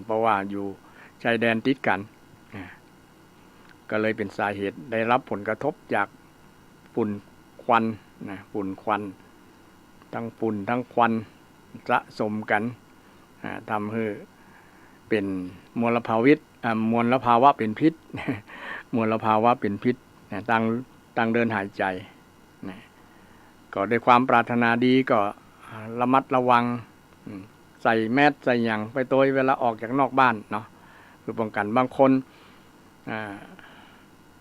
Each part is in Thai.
เพราะว่าอยู่ชายแดนติดกันก็เลยเป็นสาเหตุได้รับผลกระทบจากฝุ่นควันฝุ่นควันทั้งฝุ่นทั้งควันสะสมกันทำให้เป็นมลภาวะเป็นพิษมลภาวะเป็นพิษตั้งเดินหายใจก็ด้วยความปรารถนาดีก็ระมัดระวังใส่แมสใส่อย่างไปตัวเวลาออกจากนอกบ้านเนาะเพื่อป้องกันบางคน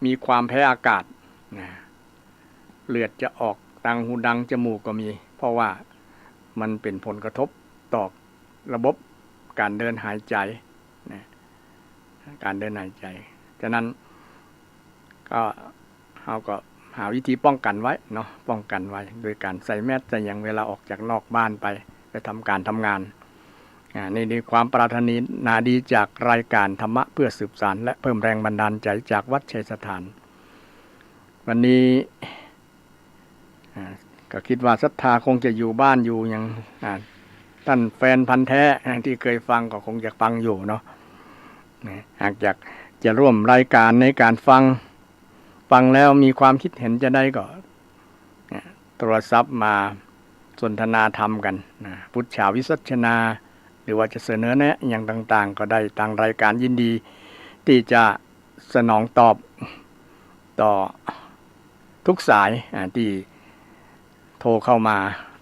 มีความแพ้อากาศเลือดจะออกทางหูดังจมูกก็มีเพราะว่ามันเป็นผลกระทบต่อระบบการเดินหายใจการเดินหายใจฉะนั้นก็เราก็หาวิธีป้องกันไว้เนาะป้องกันไว้โดยการใส่แมสใส่อย่างเวลาออกจากนอกบ้านไปทำการทำงานนี่ความปรารถนาดีจากรายการธรรมะเพื่อสืบสานและเพิ่มแรงบันดาลใจจากวัดชัยสถานวันนี้ก็คิดว่าศรัทธาคงจะอยู่บ้านอยู่อย่างท่านแฟนพันธุ์แท้ที่เคยฟังก็คงจะฟังอยู่เนาะหากอยากจะร่วมรายการในการฟังแล้วมีความคิดเห็นจะได้ก็โทรศัพท์มาสนทนาธรรมกันพุทธชาวิสัชนาหรือว่าจะเสนอแนะอย่างต่างๆก็ได้ทางรายการยินดีที่จะสนองตอบต่อทุกสายที่โทรเข้ามา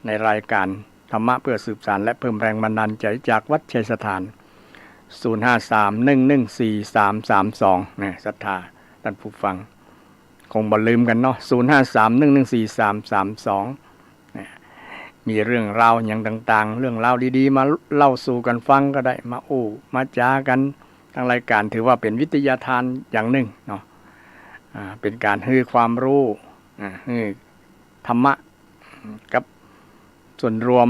ในรายการธรรมะเพื่อสืบสานและเพิ่มแรงบันดาลใจจากวัดชัยสถาน0531143332ศรัทธาท่านผู้ฟังคงบ่ลืมกันเนาะ0531143332มีเรื่องราวอย่างต่างๆเรื่องราวดีๆมาเล่าสู่กันฟังก็ได้มามาจากันทางรายการถือว่าเป็นวิทยาทานอย่างหนึ่งเนาะเป็นการให้ความรู้ให้ธรรมะกับส่วนรวม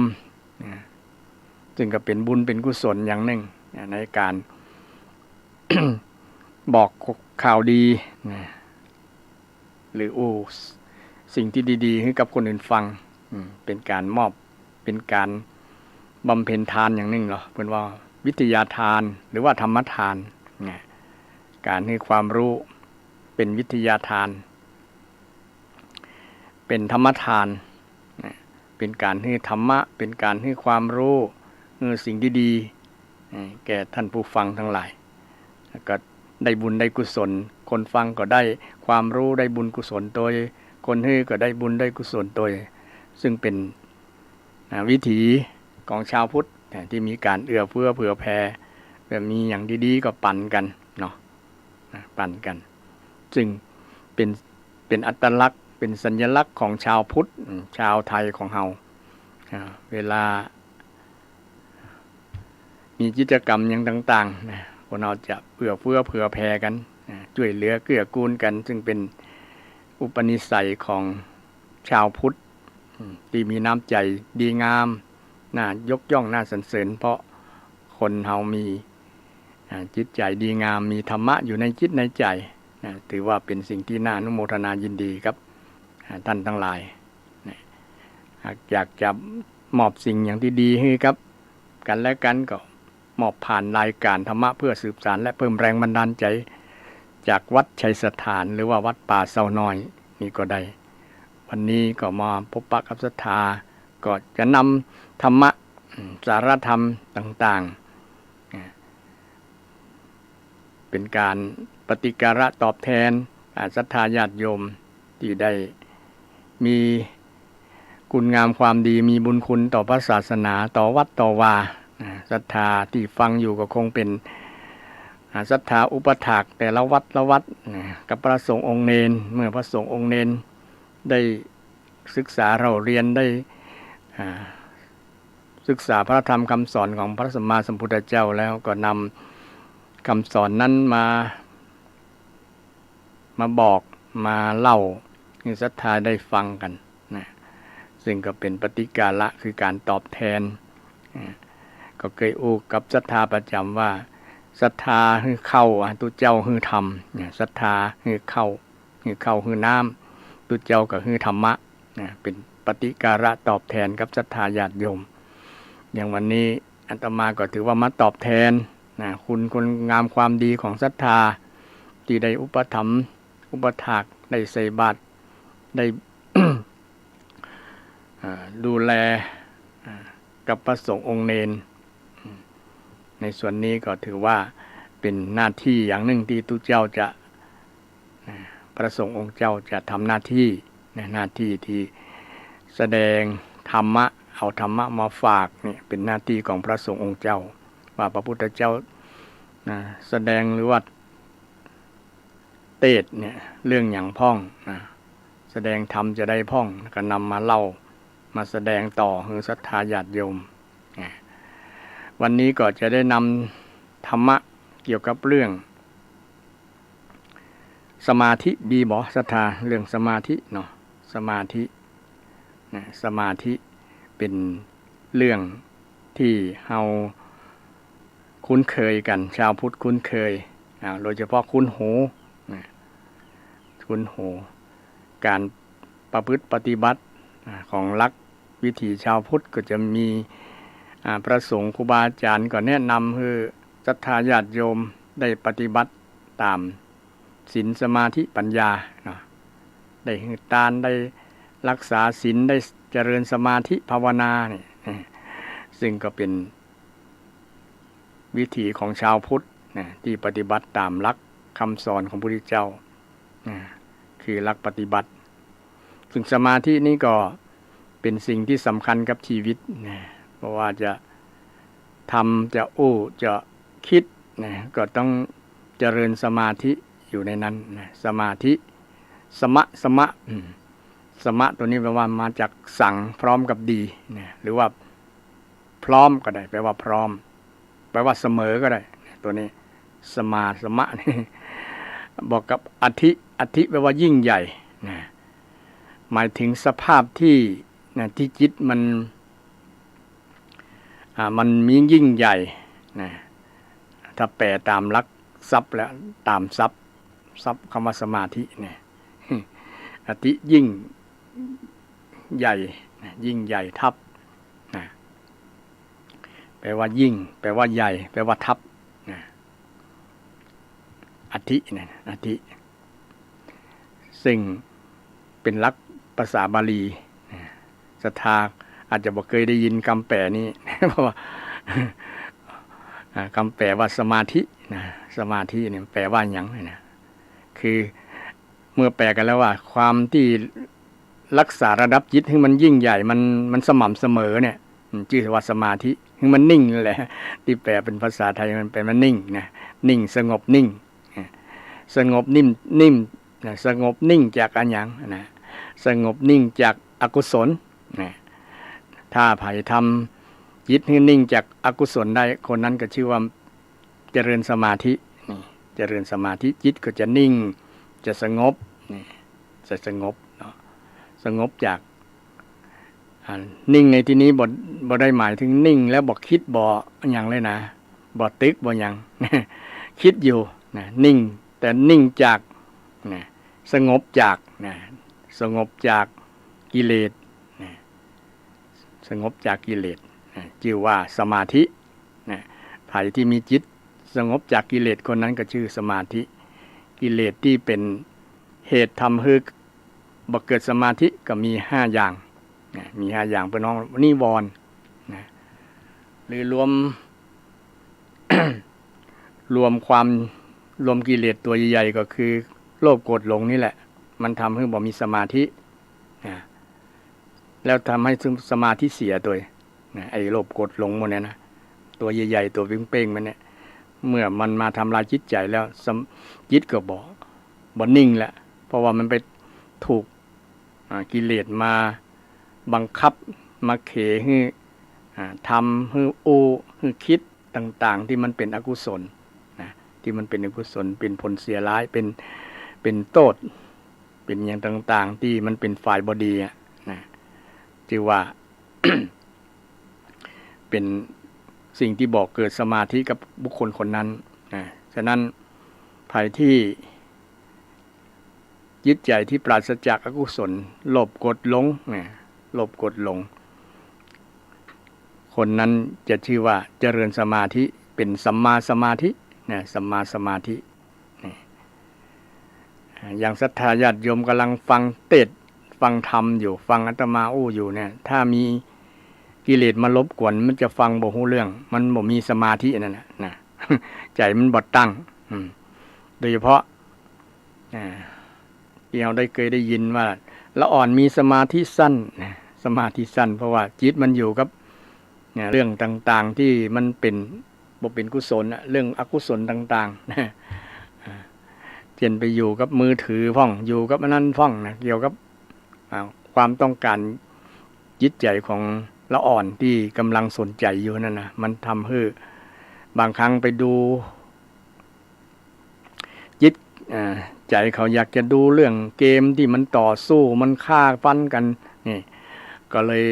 ซึ่งก็เป็นบุญเป็นกุศลอย่างหนึ่งในการ บอกข่าวดีหรือสิ่งที่ดีๆให้กับคนอื่นฟังเป็นการมอบเป็นการบำเพ็ญทานอย่างหนึ่งเหรอเป็นว่าวิทยาทานหรือว่าธรรมทานการให้ความรู้เป็นวิทยาทานเป็นธรรมทานเป็นการให้ธรรมะเป็นการให้ความรู้สิ่งดีๆแก่ท่านผู้ฟังทั้งหลายก็ได้บุญได้กุศลคนฟังก็ได้ความรู้ได้บุญกุศลโดยคนให้ก็ได้บุญได้กุศลโดยซึ่งเป็นวิถีของชาวพุทธที่มีการเอื้อเฟื้อเผื่อแผ่แบบมีอย่างดีๆก็ปั่นกันเนาะปั่นกันซึ่งเป็นอัตลักษณ์เป็นสัญลักษณ์ของชาวพุทธชาวไทยของเราเวลามีกิจกรรมอย่างต่างๆคนเราจะเอื้อเฟื้อเผื่อแผ่กันช่วยเหลือเกื้อกูลกันซึ่งเป็นอุปนิสัยของชาวพุทธที่มีน้ำใจดีงามน่ายกย่องน่าสรรเสริญเพราะคนเรามีจิตใจดีงามมีธรรมะอยู่ในจิตในใจถือว่าเป็นสิ่งที่น่าอนุโมทนายินดีครับท่านทั้งหลายหากอยากจะมอบสิ่งอย่างที่ดีให้ครับกันและกันก็มอบผ่านรายการธรรมะเพื่อสืบสานและเพิ่มแรงบันดาลใจจากวัดชัยสถานหรือว่าวัดป่าเสาน้อยนี่ก็ได้วันนี้ก็มาพบปะกับศรัทธาก็จะนำธรรมะสารธรรมต่างๆเป็นการปฏิการะตอบแทนศรัทธาญาติโยมที่ได้มีคุณงามความดีมีบุญคุณต่อพระศาสนาต่อวัดต่อวาศรัทธาที่ฟังอยู่ก็คงเป็นศรัทธาอุปถากแต่ละวัดละวัดกับพระสงฆ์องค์เนรเมื่อพระสงฆ์องค์เนรได้ศึกษาเราเรียนได้ศึกษาพระธรรมคำสอนของพระสัมมาสัมพุทธเจ้าแล้วก็นำคำสอนนั้นมาบอกมาเล่าให้ศรัทธาได้ฟังกันซึ่งก็เป็นปฏิการะคือการตอบแทนก็เคยกับศรัทธาประจำว่าศรัทธาฮือเข้าตุเจ้าฮือธรรมศรัทธาฮือเข้าฮือน้ำตุเจ้าก็ฮือธรรมะเป็นปฏิการะตอบแทนกับศรัทธาญาติโยมอย่างวันนี้ อาตมาก็ถือว่ามาตอบแทนนะคุณงามความดีของศรัทธาที่ได้อุปถัมภ์อุปถากได้ใส่บาตรได้ ดูแลกับพระสงฆ์องค์เนนในส่วนนี้ก็ถือว่าเป็นหน้าที่อย่างหนึ่งที่ทุกเจ้าจะพระสงฆ์องค์เจ้าจะทำหน้าที่หน้าที่ที่แสดงธรรมะเอาธรรมะมาฝากนี่เป็นหน้าที่ของพระสงฆ์องค์เจ้าว่าพระพุทธเจ้าแสดงหรือว่าเทศเนี่ยเรื่องอย่างพ่องแสดงธรรมจะได้พ่องก็นำมาเล่ามาแสดงต่อให้ศรัทธาญาติโยมวันนี้ก็จะได้นำธรรมะเกี่ยวกับเรื่องสมาธิดีบ่ศรัทธาเรื่องสมาธิเนาะสมาธิสมาธิเป็นเรื่องที่เราคุ้นเคยกันชาวพุทธคุ้นเคยโดยเฉพาะคุ้นหูการประพฤติปฏิบัติของลักษณ์วิถีชาวพุทธก็จะมีพระสงฆ์ครูบาอาจารย์ก็แนะนำให้ศรัทธาญาติโยมได้ปฏิบัติตามศีลสมาธิปัญญาได้ให้ทานได้รักษาศีลได้เจริญสมาธิภาวนาเนี่ยซึ่งก็เป็นวิถีของชาวพุทธที่ปฏิบัติตามหลักคำสอนของพระพุทธเจ้าคือหลักปฏิบัติซึ่งสมาธินี้ก็เป็นสิ่งที่สำคัญกับชีวิตเพราะว่าจะทำจะจะคิดก็ต้องเจริญสมาธิอยู่ในนั้นสมาธิสมะตัวนี้แปลว่ามาจากสั่งพร้อมกับดีหรือว่าพร้อมก็ได้แปลว่าพร้อมแปลว่าเสมอก็ได้ตัวนี้สมะนี่บอกกับอธิแปลว่ายิ่งใหญ่หมายถึงสภาพที่ที่จิตมันมียิ่งใหญ่ถ้าแปลตามหลักศัพท์แล้วตามศัพท์คำว่าสมาธิอธิยิ่งใหญ่ยิ่งใหญ่ทับแปลว่ายิ่งแปลว่าใหญ่แปลว่าทับอธิอธิซึ่งเป็นหลักภาษาบาลีศรัทธาอาจจะบ่เคยได้ยินคำแปลนี้เพราะว่าคำแปลว่าสมาธิสมาธิเนี่ยแปลว่าหยังคือเมื่อแปลกันแล้วว่าความที่รักษาระดับจิตให้มันยิ่งใหญ่มันสม่ำเสมอเนี่ยชื่อว่าสมาธิคือมันนิ่งนั่นแหละที่แปลเป็นภาษาไทยมันแปลว่านิ่งนิ่งสงบนิ่งสงบนิ่มสงบนิ่งจากอันหยังสงบนิ่งจากอกุศลถ้าไผ่ทำจิตให้นิ่งจากอกุศลได้คนนั้นก็ชื่อว่าเจริญสมาธิเจริญสมาธิจิตก็จะนิ่งจะสงบจะสงบสงบจากนิ่งในที่นี้บ่ได้หมายถึงนิ่งแล้วบ่คิดบ่อย่างเลยนะบ่ตึกบ่อย่างคิดอยู่นิ่งแต่นิ่งจากสงบจากสงบจากกิเลสสงบจากกิเลสชื่อว่าสมาธิใครที่มีจิตสงบจากกิเลสคนนั้นก็ชื่อสมาธิกิเลสที่เป็นเหตุทำให้บ่เกิดสมาธิก็มี5อย่างมี5อย่างเป็นน้องนิวรณ์หรือรวม รวมกิเลสตัวใหญ่ๆก็คือโลภโกรธหลงนี่แหละมันทำให้บ่มีสมาธิแล้วทำให้สมาธิเสียตัวไอ้โลภโกรธหลงหมดเนี่ยนะตัวใหญ่ๆตัวเป้งๆมันเนี่ยเมื่อมันมาทำลายจิตใจแล้วจิตก็บ่นิ่งแล้วเพราะว่ามันไปถูกกิเลสมาบังคับมาเขให้ทำให้คิดต่างๆที่มันเป็นอกุศลที่มันเป็นอกุศลเป็นผลเสียร้ายเป็นโทษเป็นอย่างต่างๆที่มันเป็นฝ่ายบดีชื่อว่า เป็นสิ่งที่บอกเกิดสมาธิกับบุคคลคนนั้นฉะนั้นภัยที่จิตใจที่ปราศจากอกุศลโลภโกรธหลงโลภโกรธหลง คนนั้นจะชื่อว่าเจริญสมาธิเป็นสัมมาสมาธินะสัมมาสมาธิอย่างศรัทธาญาติโยมกำลังฟังเทศน์ฟังธรรมอยู่ฟังอาตมาอยู่เนี่ยถ้ามีกิเลสมารบกวนมันจะฟังบ่รู้เรื่องมันบ่มีสมาธินั่นนะใจมันบ่ตั้งโดยเฉพาะที่เราเคยได้ยินว่าละอ่อนมีสมาธิสั้นสมาธิสั้นเพราะว่าจิตมันอยู่กับเรื่องต่างๆที่มันเป็นบ่เป็นกุศลเรื่องอกุศลต่างๆเช่นไปอยู่กับมือถือพ่องอยู่กับอันนั้นพ่องนะเกี่ยวกับความต้องการจิตใจของละอ่อนที่กำลังสนใจอยู่นั่นนะมันทำให้บางครั้งไปดูจิตใจเขาอยากจะดูเรื่องเกมที่มันต่อสู้มันฆ่าฟันกันนี่ก็เลย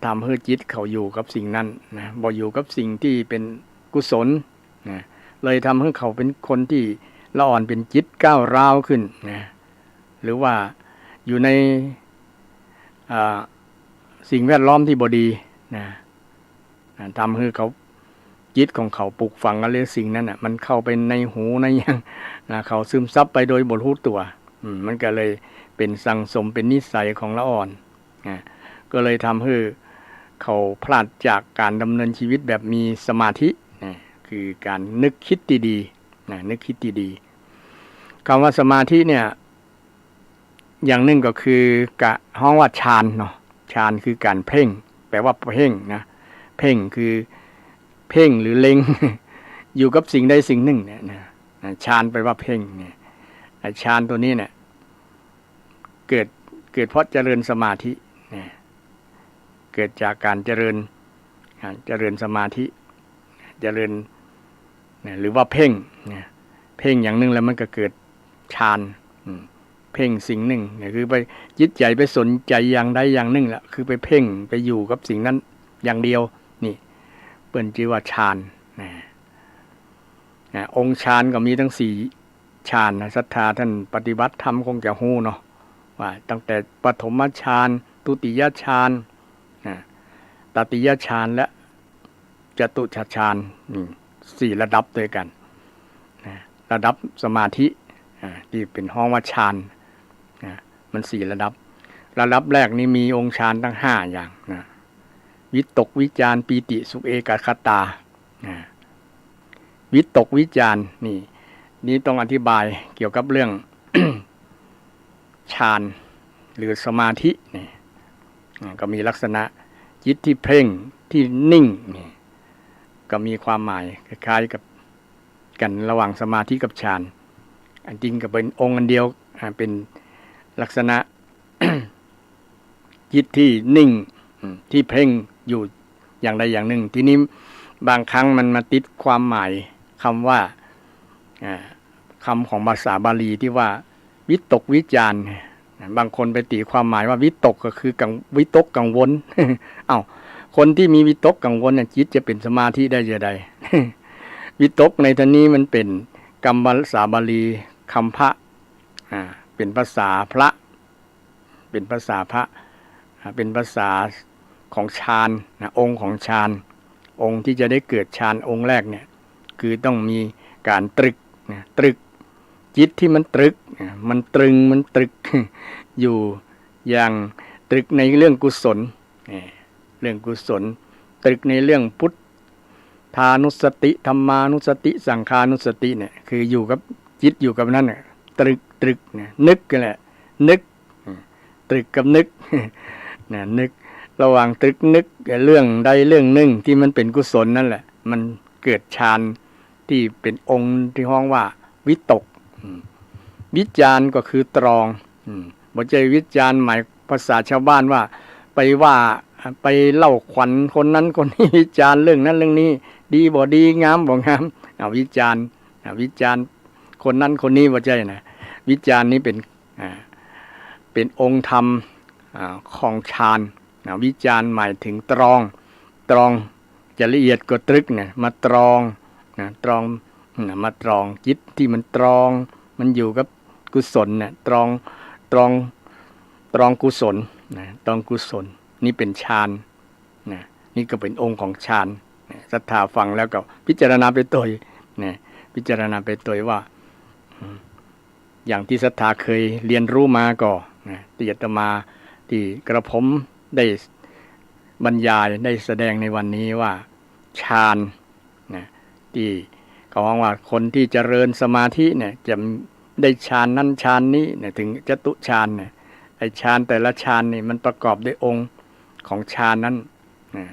ทำให้จิตเขาอยู่กับสิ่งนั้นนะบ่อยู่กับสิ่งที่เป็นกุศลนะเลยทำให้เขาเป็นคนที่ละอ่อนเป็นจิตก้าวร้าวขึ้นนะหรือว่าอยู่ในสิ่งแวดล้อมที่บ่ดีนะทำให้เขาจิตของเขาปลูกฝังอะไรสิ่งนั้นน่ะมันเข้าไปในหูในยังนะเขาซึมซับไปโดยบ่รู้ตัวมันก็เลยเป็นสังสมเป็นนิสัยของละอ่อนนะก็เลยทำให้เขาพลาดจากการดำเนินชีวิตแบบมีสมาธินะคือการนึกคิดดีๆนะนึกคิดดีๆคำว่าสมาธิเนี่ยอย่างหนึ่งก็คือกะห้องว่าฌานเนาะฌานคือการเพ่งแปลว่าเพ่งนะเพ่งคือเพ่งหรือเล็ง อยู่กับสิ่งใดสิ่งหนึ่งเนี่ยนะฌานแปลว่าเพ่งเนี่ยฌานตัวนี้เนี่ยเกิดเพราะเจริญสมาธิเนี่ยเกิดจากการเจริญสมาธิเจริญหรือว่าเพ่งเนี่ยเพ่งอย่างหนึ่งแล้วมันก็เกิดฌานเพ่งสิ่งหนึ่งเนี่ยคือไปจิตใจไปสนใจอย่างใดอย่างหนึ่งแหละคือไปเพ่งไปอยู่กับสิ่งนั้นอย่างเดียวนี่เปิ้นชื่อว่าฌานองค์ฌานก็มีทั้ง4ฌานนะศรัทธาท่านปฏิบัติธรรมคงจะฮู้เนาะว่าตั้งแต่ปฐมฌานทุติยฌานตติยฌานและจตุตฌาน4ระดับด้วยกันระดับสมาธิที่เป็นห้องว่าฌานมัน4ระดับแรกนี้มีองค์ฌานทั้ง5อย่างนะวิตกวิจารปีติสุขเอกคตาวิตกวิจารนี่ต้องอธิบายเกี่ยวกับเรื่อง ฌานหรือสมาธินี่ก็มีลักษณะจิตที่เพ่งที่นิ่งนี่ก็มีความหมายคล้ายๆกับกันระหว่างสมาธิกับฌานอันจริงก็เป็นองค์อันเดียวเป็นลักษณะ จิตที่นิ่งที่เพ่งอยู่อย่างใดอย่างหนึ่งทีนี้บางครั้งมันมาติดความหมายคำว่าคำของภาษาบาลีที่ว่าวิตกวิจารบางคนไปตีความหมายว่าวิตกก็คือวิตกกังวล คนที่มีวิตกกังวลจิตจะเป็นสมาธิได้อย่างไร วิตกในที่นี้มันเป็นคำภาษาบาลีคำพระเป็นภาษาพระเป็นภาษาพระเป็นภาษาของฌานองค์ของฌานองค์ที่จะได้เกิดฌานองค์แรกเนี่ยคือต้องมีการตรึกจิตที่มันตรึกมันตรึงมันตรึก อยู่อย่างตรึกในเรื่องกุศลเรื่องกุศลตรึกในเรื่องพุทธานุสติธรรมานุสติสังขานุสติเนี่ยคืออยู่กับจิตอยู่กับนั่นน่ะตรึกเนี่ยนึกกันแหละนึกตรึกกับนึก นึกระหว่างตรึกนึกเรื่องใดเรื่องหนึ่งที่มันเป็นกุศลนั่นแหละมันเกิดฌานที่เป็นองค์ที่ห้องว่าวิตกวิจารก็คือตรองบ่ใช่วิจารหมายภาษาชาวบ้านว่าไปเล่าขวัญคนนั้นคนนี้วิจารเรื่องนั้นเรื่องนี้ดีบ่ดีงามบ่งามวิจารคนนั้นคนนี้บ่ใช่นะวิจารนี้เป็นองค์ธรรมของฌานวิจารหมายถึงตรองจะละเอียดกว่าตรึกเนี่ยมาตรองมาตรองจิตที่มันตรองมันอยู่กับกุศลเนี่ยตรองกุศลนะตรองกุศลนี่เป็นฌานนะ นี่ก็เป็นองค์ของฌานศรัทธาฟังแล้วก็พิจารณาไปตัวเนี่ยพิจารณาไปตัวว่าอย่างที่ศรัทธาเคยเรียนรู้มาก็ที่อาตมาที่กระผมได้บรรยายได้แสดงในวันนี้ว่าฌานนะที่เขาว่าคนที่เจริญสมาธิเนี่ยจะได้ฌานนั้นฌานนี้เนี่ยถึงจตุฌานเนี่ยไอ้ฌานแต่ละฌานนี่มันประกอบด้วยองค์ของฌานนั้นนะ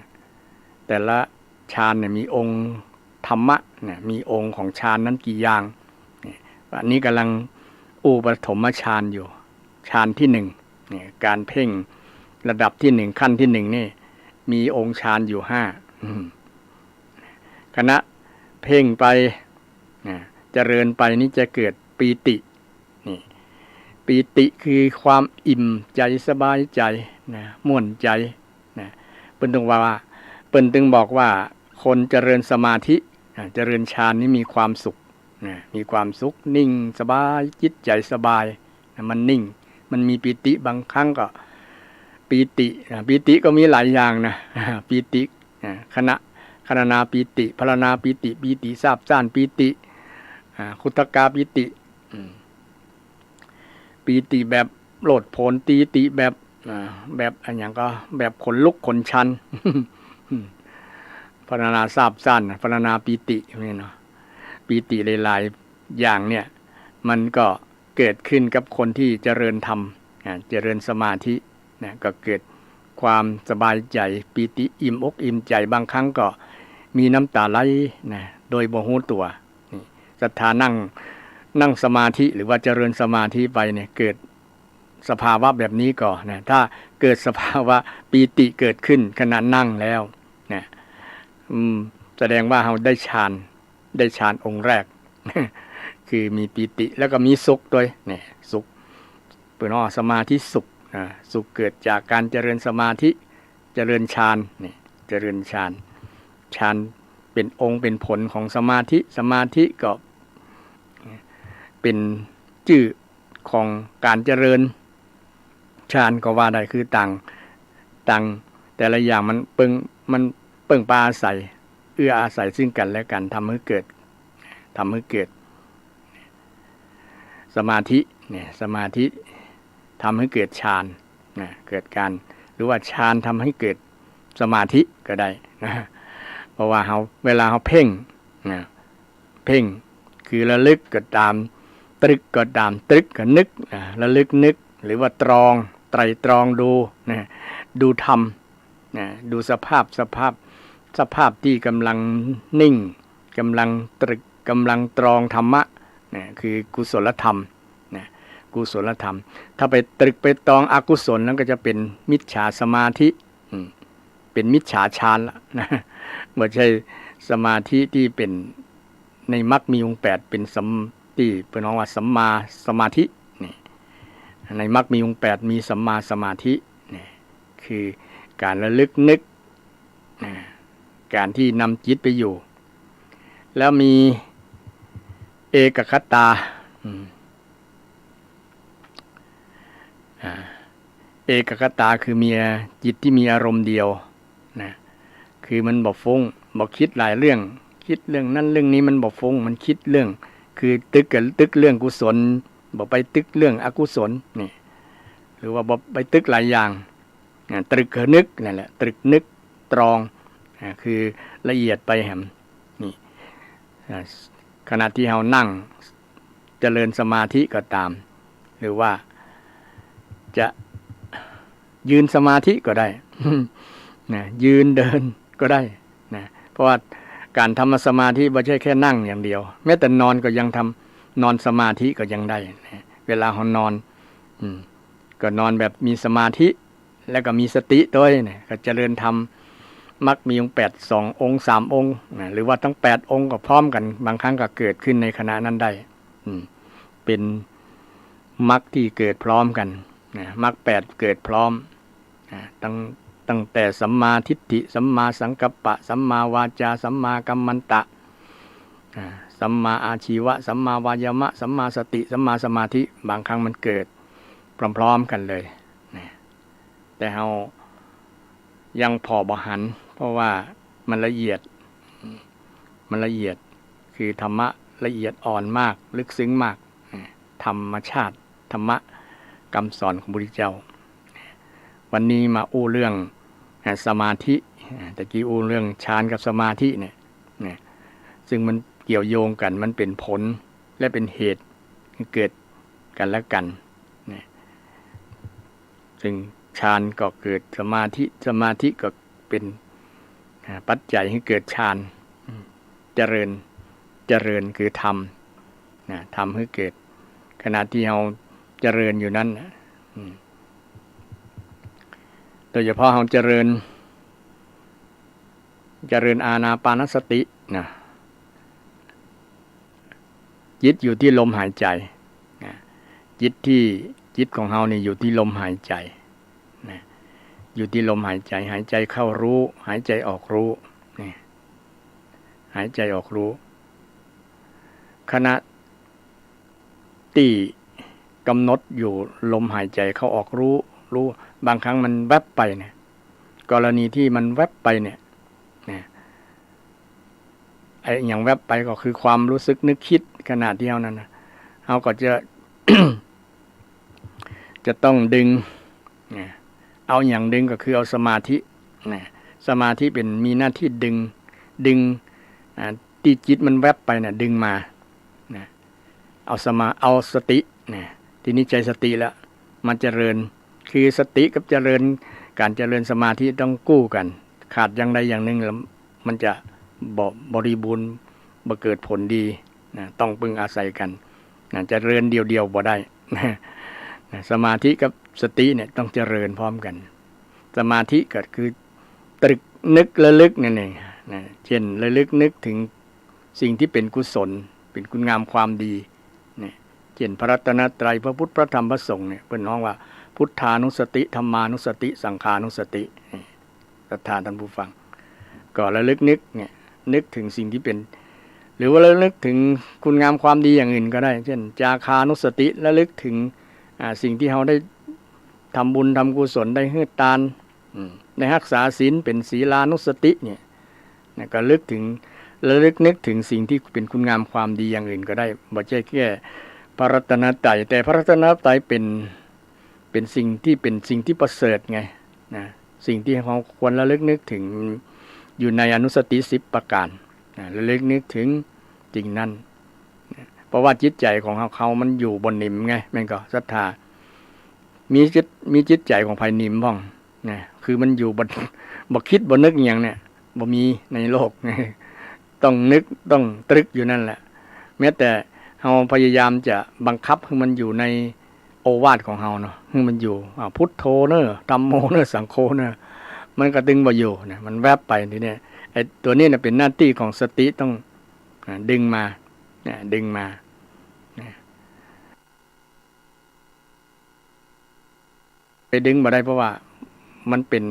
แต่ละฌานเนี่ยมีองค์ธรรมะเนี่ยมีองค์ของฌานนั้นกี่อย่างอันนี้กำลังปฐมฌานอยู่ฌานที่หนึ่งเนี่ยการเพ่งระดับที่หนึ่งขั้นที่หนึ่งนี่มีองค์ฌานอยู่5คณะเพ่งไปเจริญไปนี่จะเกิดปีตินี่ปีติคือความอิ่มใจสบายใจนะม่วนใจนะเปิ้นต้องว่าเปิ้นตึงบอกว่าคนเจริญสมาธิเจริญฌานนี้มีความสุขนะมีความสุขนิ่งสบายจิตใจสบายนะมันนิ่งมันมีปีติบางครั้งก็ปีติก็มีหลายอย่างนะปีติขณนาปีติพรณนาปีติปีติทราบซ่านปีติคุตกาปีติปีติแบบโลดโผนปีติแบบอันอย่างก็แบบขนลุกขนชันพรณนาทราบซ่านพรณนาปีตินี่เนาะปีติหลายๆอย่างเนี่ยมันก็เกิดขึ้นกับคนที่เจริญธรรมเจริญสมาธินะก็เกิดความสบายใจปีติอิ่มอกอิ่มใจบางครั้งก็มีน้ำตาไหลนะโดยบ่ฮู้ตัวนี่ศรัทธานั่งสมาธิหรือว่าเจริญสมาธิไปเนี่ยเกิดสภาวะแบบนี้ก่อนนะถ้าเกิดสภาวะปีติเกิดขึ้นขณะนั่งแล้วนะแสดงว่าเราได้ฌานองค์แรก คือมีปีติแล้วก็มีสุขด้วยเนี่ยสุขเปิดอ้อสมาธิสุขสุขเกิดจากการเจริญสมาธิเจริญฌานนี่เจริญฌานเป็นองค์เป็นผลของสมาธิก็เป็นชื่อของการเจริญฌานก็ว่าได้คือต่างแต่ละอย่างมันเปิงปาอาศัยเอื้ออาศัยซึ่งกันและกันทำให้เกิดสมาธิเนี่ยสมาธิทำให้เกิดฌานเกิดการหรือว่าฌานทำให้เกิดสมาธิก็ได้นะเพราะว่าเวลาเราเพ่งคือระลึกก็ตามตรึกก็ตามตรึกก็นึกระลึกนึกหรือว่าไตรองดูธรรมดูสภาพที่กำลังนิ่งกำลังตรึกกำลังตรองธรรมะคือกุศลธรรมกุศลธรรมถ้าไปตรึกไปตรองอกุศลนั้นก็จะเป็นมิจฉาสมาธิเป็นมิจฉาฌานละนะไม่ใช่สมาธิที่เป็นในมรรคมีองค์8เป็นที่เป็นว่าสัมมาสมาธินี่ในมรรคมีองค์8มีสัมมาสมาธินี่คือการระลึกนึกการที่นำจิตไปอยู่แล้วมีเอกคตาเอกคตาคือมีจิตที่มีอารมณ์เดียวนะคือมันบ่ฟุ้งบ่คิดหลายเรื่องคิดเรื่องนั้นเรื่องนี้มันบ่ฟุ้งมันคิดเรื่องคือตึกเรื่องกุศลบ่ไปตึกเรื่องอกุศลนี่หรือว่าบ่ไปตึกหลายอย่างตรึกนึกนั่นแหละตรึกนึกตรองคือละเอียดไปแหมนี่ขณะที่เรานั่งเจริญสมาธิก็ตามหรือว่าจะยืนสมาธิก็ได้ นะยืนเดินก็ได้นะเพราะว่าการทำสมาธิไม่ใช่แค่นั่งอย่างเดียวแม้แต่นอนก็ยังทำนอนสมาธิก็ยังได้นะเวลาเรานอนก็นอนแบบมีสมาธิแล้วก็มีสติด้วยนะก็เจริญธรรมมักมีองค์8 2องค์3องค์นะหรือว่าทั้ง8องค์ก็พร้อมกันบางครั้งก็เกิดขึ้นในขณะนั้นได้เป็นมรรคที่เกิดพร้อมกันมรรค8เกิดพร้อมตั้งแต่สัมมาทิฏฐิสัมมาสังกัปปะสัมมาวาจาสัมมากัมมันตะสัมมาอาชีวะสัมมาวายามะสัมมาสติสัมมาสมาธิบางครั้งมันเกิดพร้อมๆกันเลยแต่เรายังพอบ่หัน เพราะว่ามันละเอียดคือธรรมะละเอียดอ่อนมากลึกซึ้งมากธรรมชาติธรรมะคำสอนของพระพุทธเจ้าวันนี้มาอู้เรื่องสมาธิตะกี้อู้เรื่องฌานกับสมาธิเนี่ยซึ่งมันเกี่ยวโยงกันมันเป็นผลและเป็นเหตุเกิดกันและกันซึ่งฌานก็เกิดสมาธิก็เป็นปัจจัยให้เกิดฌานเจริญคือทำให้เกิดขณะที่เราเจริญอยู่นั้นโดยเฉพาะเราเจริญอานาปานสตินะจิตอยู่ที่ลมหายใจจิตของเรานี่อยู่ที่ลมหายใจอยู่ที่ลมหายใจหายใจเข้ารู้หายใจออกรู้นี่หายใจออกรู้ขณะที่กำหนดอยู่ลมหายใจเข้าออกรู้บางครั้งมันแวบไปเนี่ยกรณีที่มันแวบไปเนี่ยไอ้อย่างแวบไปก็คือความรู้สึกนึกคิดขณะที่เรานั้นนะเราก็จะ จะต้องดึงเอาอย่างดึงก็คือเอาสมาธิสมาธิเป็นมีหน้าที่ดึงที่จิตมันแวบไปเนี่ยดึงมาเอาสติทีนี้ใจสติแล้วมันเจริญคือสติกับเจริญการเจริญสมาธิต้องกู้กันขาดอย่างใดอย่างหนึ่งแล้วมันจะบริบูรณ์บ่เกิดผลดีต้องพึ่งอาศัยกันเจริญเดียวบ่ได้สมาธิกับสติเนี่ยต้องเจริญพร้อมกันสมาธิก็คือตรึกนึกระลึกนั่นเองเช่นระลึกนึกถึงสิ่งที่เป็นกุศลเป็นคุณงามความดีเช่นพระรัตนตรัยพระพุทธพระธรรมพระสงฆ์เนี่ยเป็นน้องว่าพุทธานุสติธรรมานุสติสังฆานุสติศรัทธาท่านผู้ฟังก็ระลึกนึกถึงสิ่งที่เป็นหรือว่าระลึกถึงคุณงามความดีอย่างอื่นก็ได้เช่นจาคานุสติระลึกถึงสิ่งที่เราได้ทำบุญทำกุศลได้ให้ทานได้รักษาศีลเป็นศีลานุสติเนี่ยก็ระลึกนึกถึงสิ่งที่เป็นคุณงามความดีอย่างอื่นก็ได้บ่ใช่แค่พระรัตนตรัยแต่พระรัตนตรัยเป็นสิ่งที่ประเสริฐไงสิ่งที่เราควรระลึกนึกถึงอยู่ในอนุสติ10ประการระลึกนึกถึงสิ่งนั้นเพราะว่าจิตใจของเขามันอยู่บนนิ่มไงมันก็ศรัทธามีจิตใจของภายนิ่มบ้างคือมันอยู่บ่คิดบ่นึกอย่างเนี่ยบ่มีในโลกต้องนึกต้องตรึกอยู่นั่นแหละแม้แต่เราพยายามจะบังคับให้มันอยู่ในโอวาทของเราเนาะให้มันอยู่พุทโธเนอะธัมโมเนอะสังโฆเนอะมันก็ดึงบ่อยู่นะมันแวบไปทีนี้ไอ้ตัวนี้เป็นหน้าที่ของสติต้องดึงมาไปดึงบ่ได้เพราะว่ามันเป็น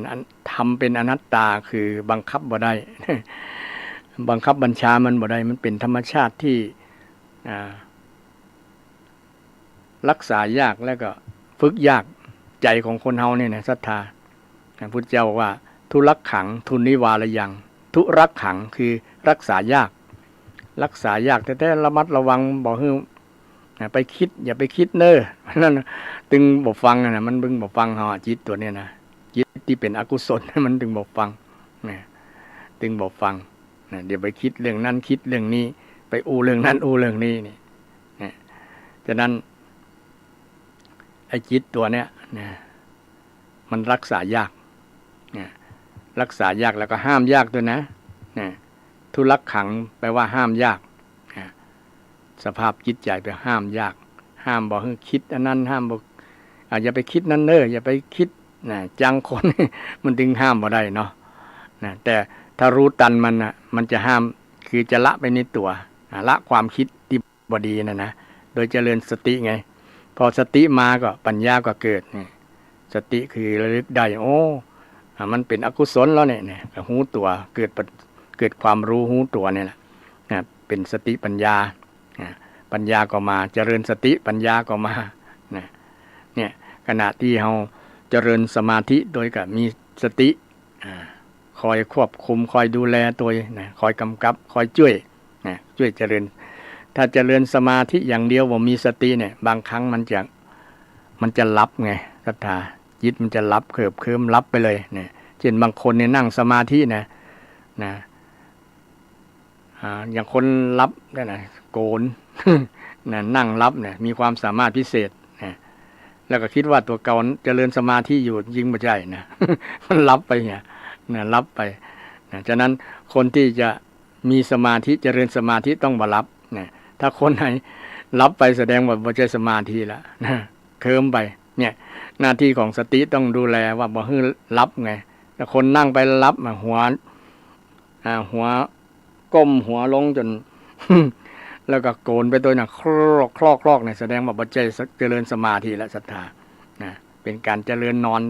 ทำเป็นอนัตตาคือบังคับบ่ได้ บังคับบัญชามันบ่ได้มันเป็นธรรมชาติที่รักษายากแล้วก็ฝึกยากใจของคนเฮาเนี่ยนะศรัทธาพระพุทธเจ้าบอกว่าทุรักขังทุนิวารยังทุรักขังคือรักษายากแต่ระมัดระวังบ่ให้ไปคิดอย่าไปคิดเน้อนั่นตึงบ่ฟังนะมันบึงบ่ฟังเฮาจิตตัวเนี้ยนะจิตที่เป็นอกุศลมันตึงบ่ฟังตึงบ่ฟังเดี๋ยวไปคิดเรื่องนั้นคิดเรื่องนี้ไปเรื่องนั้นเรื่องนี้นี่ฉะนั้นไอ้จิตตัวเนี้ยมันรักษายากรักษายากแล้วก็ห้ามยากด้วยนะทุรักขังแปลว่าห้ามยากสภาพจิตใจไปห้ามยากห้ามบอกให้คิดอันนั้นห้ามบอกอย่าไปคิดนั่นอย่าไปคิดจังคน มันถึงห้ามบ่ได้เนาะแต่ถ้ารู้ตันมันจะห้ามคือจะละไปในตัวละความคิดที่บ่ดีนะโดยเจริญสติไงพอสติมาก็ปัญญาก็เกิดสติคือระลึกได้มันเป็นอกุศลแล้วเนี่ยก็หูตัวเกิดความรู้หูตัวเนี่ยแหละเป็นสติปัญญาก็มาเจริญสติปัญญาก็มาเนี่ยขณะที่เราเจริญสมาธิโดยกับมีสติ คอยควบคุมคอยดูแลตัวนะคอยกำกับคอยช่วยนะช่วยเจริญถ้าเจริญสมาธิอย่างเดียวบ่มีสติเนี่ยบางครั้งมันจะลับไงศรัทธาจิตมันจะลับเคิบเคลิ้มลับไปเลยเนี่ยเช่นบางคนเนี่ยนั่งสมาธินะอย่างคนรับได้นะโกน นะนั่งรับเนี่ยมีความสามารถพิเศษนะแล้วก็คิดว่าตัวเก่าเจริญสมาธิอยู่ยิงไม่ใช่นะ มันรับไปเนี่ยนะรับไปนะฉะนั้นคนที่จะมีสมาธิเจริญสมาธิต้องมารับนะถ้าคนไหนรับไปแสดงว่าไม่ใช่สมาธิแล้วนะเคลิ้มไปเนี่ยหน้าที่ของสติต้องดูแลว่าบ่ให้รับไงแต่คนนั่งไปรับมาหัวก้มหัวลงจน แล้วก็โกนไปตัวน่ะคลอกเนี่ยแสดงว่าบ่ใช่เจริญสมาธิและศรัทธานะเป็นการเจริญนอน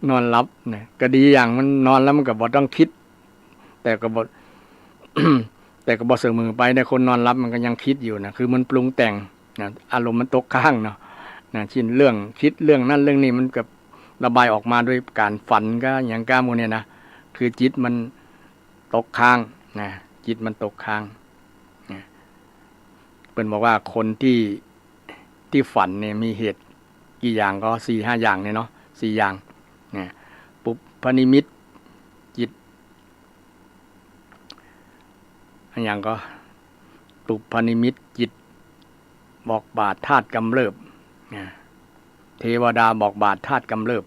นอนรับนะก็ดีอย่างมันนอนแล้วมันก็บ่ต้องคิดแต่ก็บ่ แต่ก็บ่เสมอไปในคนนอนรับมันก็ยังคิดอยู่นะคือมันปรุงแต่งนะอารมณ์มันตกข้างเนาะนะชิ้นเรื่องคิดเรื่องนั้นเรื่องนี้มันก็ระบายออกมาด้วยการฝันก็อย่างก้ามูเนี่ยนะคือจิตมันตกข้างนะจิตมันตกข้างนะเพิ่นบอกว่าคนที่ฝันเนี่ยมีเหตุกี่อย่างก็ 4-5 อย่างเนี่ยเนาะ4อย่างนะปุพพนิมิตจิตอันอย่างก็ปุพพนิมิตจิตบอกบาทธาตุกำเริบนะเทวดาบอกบาทธาตุกำเริบ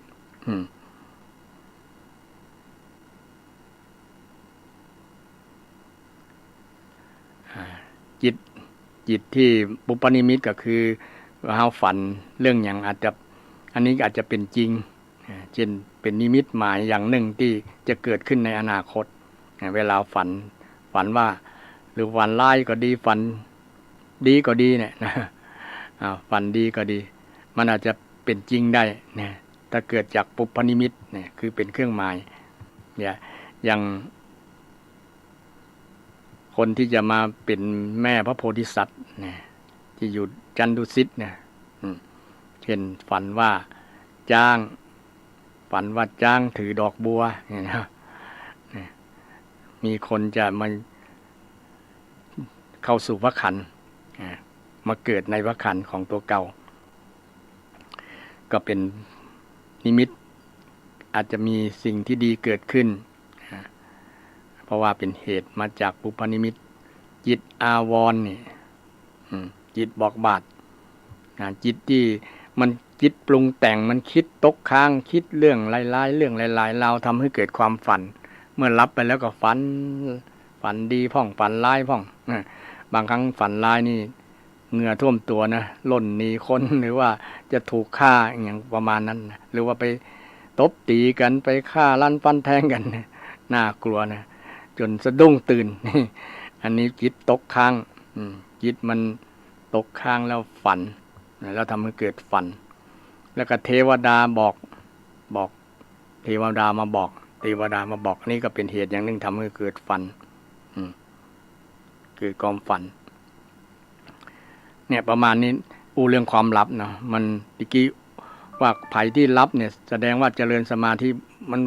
จิตที่ปุพพนิมิตก็คือเฮาฝันเรื่องอย่างอาจจะอันนี้อาจจะเป็นจริงเช่นเป็นนิมิตหมายอย่างหนึ่งที่จะเกิดขึ้นในอนาคตเวลาฝันว่าหรือฝันร้ายก็ดีฝันดีก็ดีเนี่ยนะฝันดีก็ดีมันอาจจะเป็นจริงได้เนี่ยถ้าเกิดจากปุพพนิมิตเนี่ยคือเป็นเครื่องหมายเนี่ยอย่างคนที่จะมาเป็นแม่พระโพธิสัตว์เนี่ยที่อยู่จันดุสิตเนี่ยเช่นฝันว่าจ้างถือดอกบัวเนี่ยนะมีคนจะมาเข้าสู่พระขันธ์มาเกิดในพระขันธ์ของตัวเก่าก็เป็นนิมิตอาจจะมีสิ่งที่ดีเกิดขึ้นเพราะว่าเป็นเหตุมาจากปุพพนิมิตจิตอาวรณ์นี่จิตบอกบาทจิตที่มันจิตปรุงแต่งมันคิดตกค้างคิดเรื่องหลายๆเรื่องหลายๆเราทำให้เกิดความฝันเมื่อรับไปแล้วก็ฝันดีพ่องฝันร้ายพ่องบางครั้งฝันร้ายนี่เหงื่อท่วมตัวนะล่นหนีคนหรือว่าจะถูกฆ่าอย่างประมาณนั้นนะหรือว่าไปตบตีกันไปฆ่าลั่นฟันแทงกันน่ากลัวนะจนสะดุ้งตื่นอันนี้จิตตกค้างจิตมันตกค้างแล้วฝันแล้วทำให้เกิดฝันแล้วก็เทวดาบอกเทวดามาบอกนี่ก็เป็นเหตุอย่างหนึ่งทำให้เกิดฝันเกิดความฝันเนี่ยประมาณนี้เรื่องความลับเนาะมันตะกี้ว่าไผที่ลับเนี่ยแสดงว่าเจริญสมาธิมัน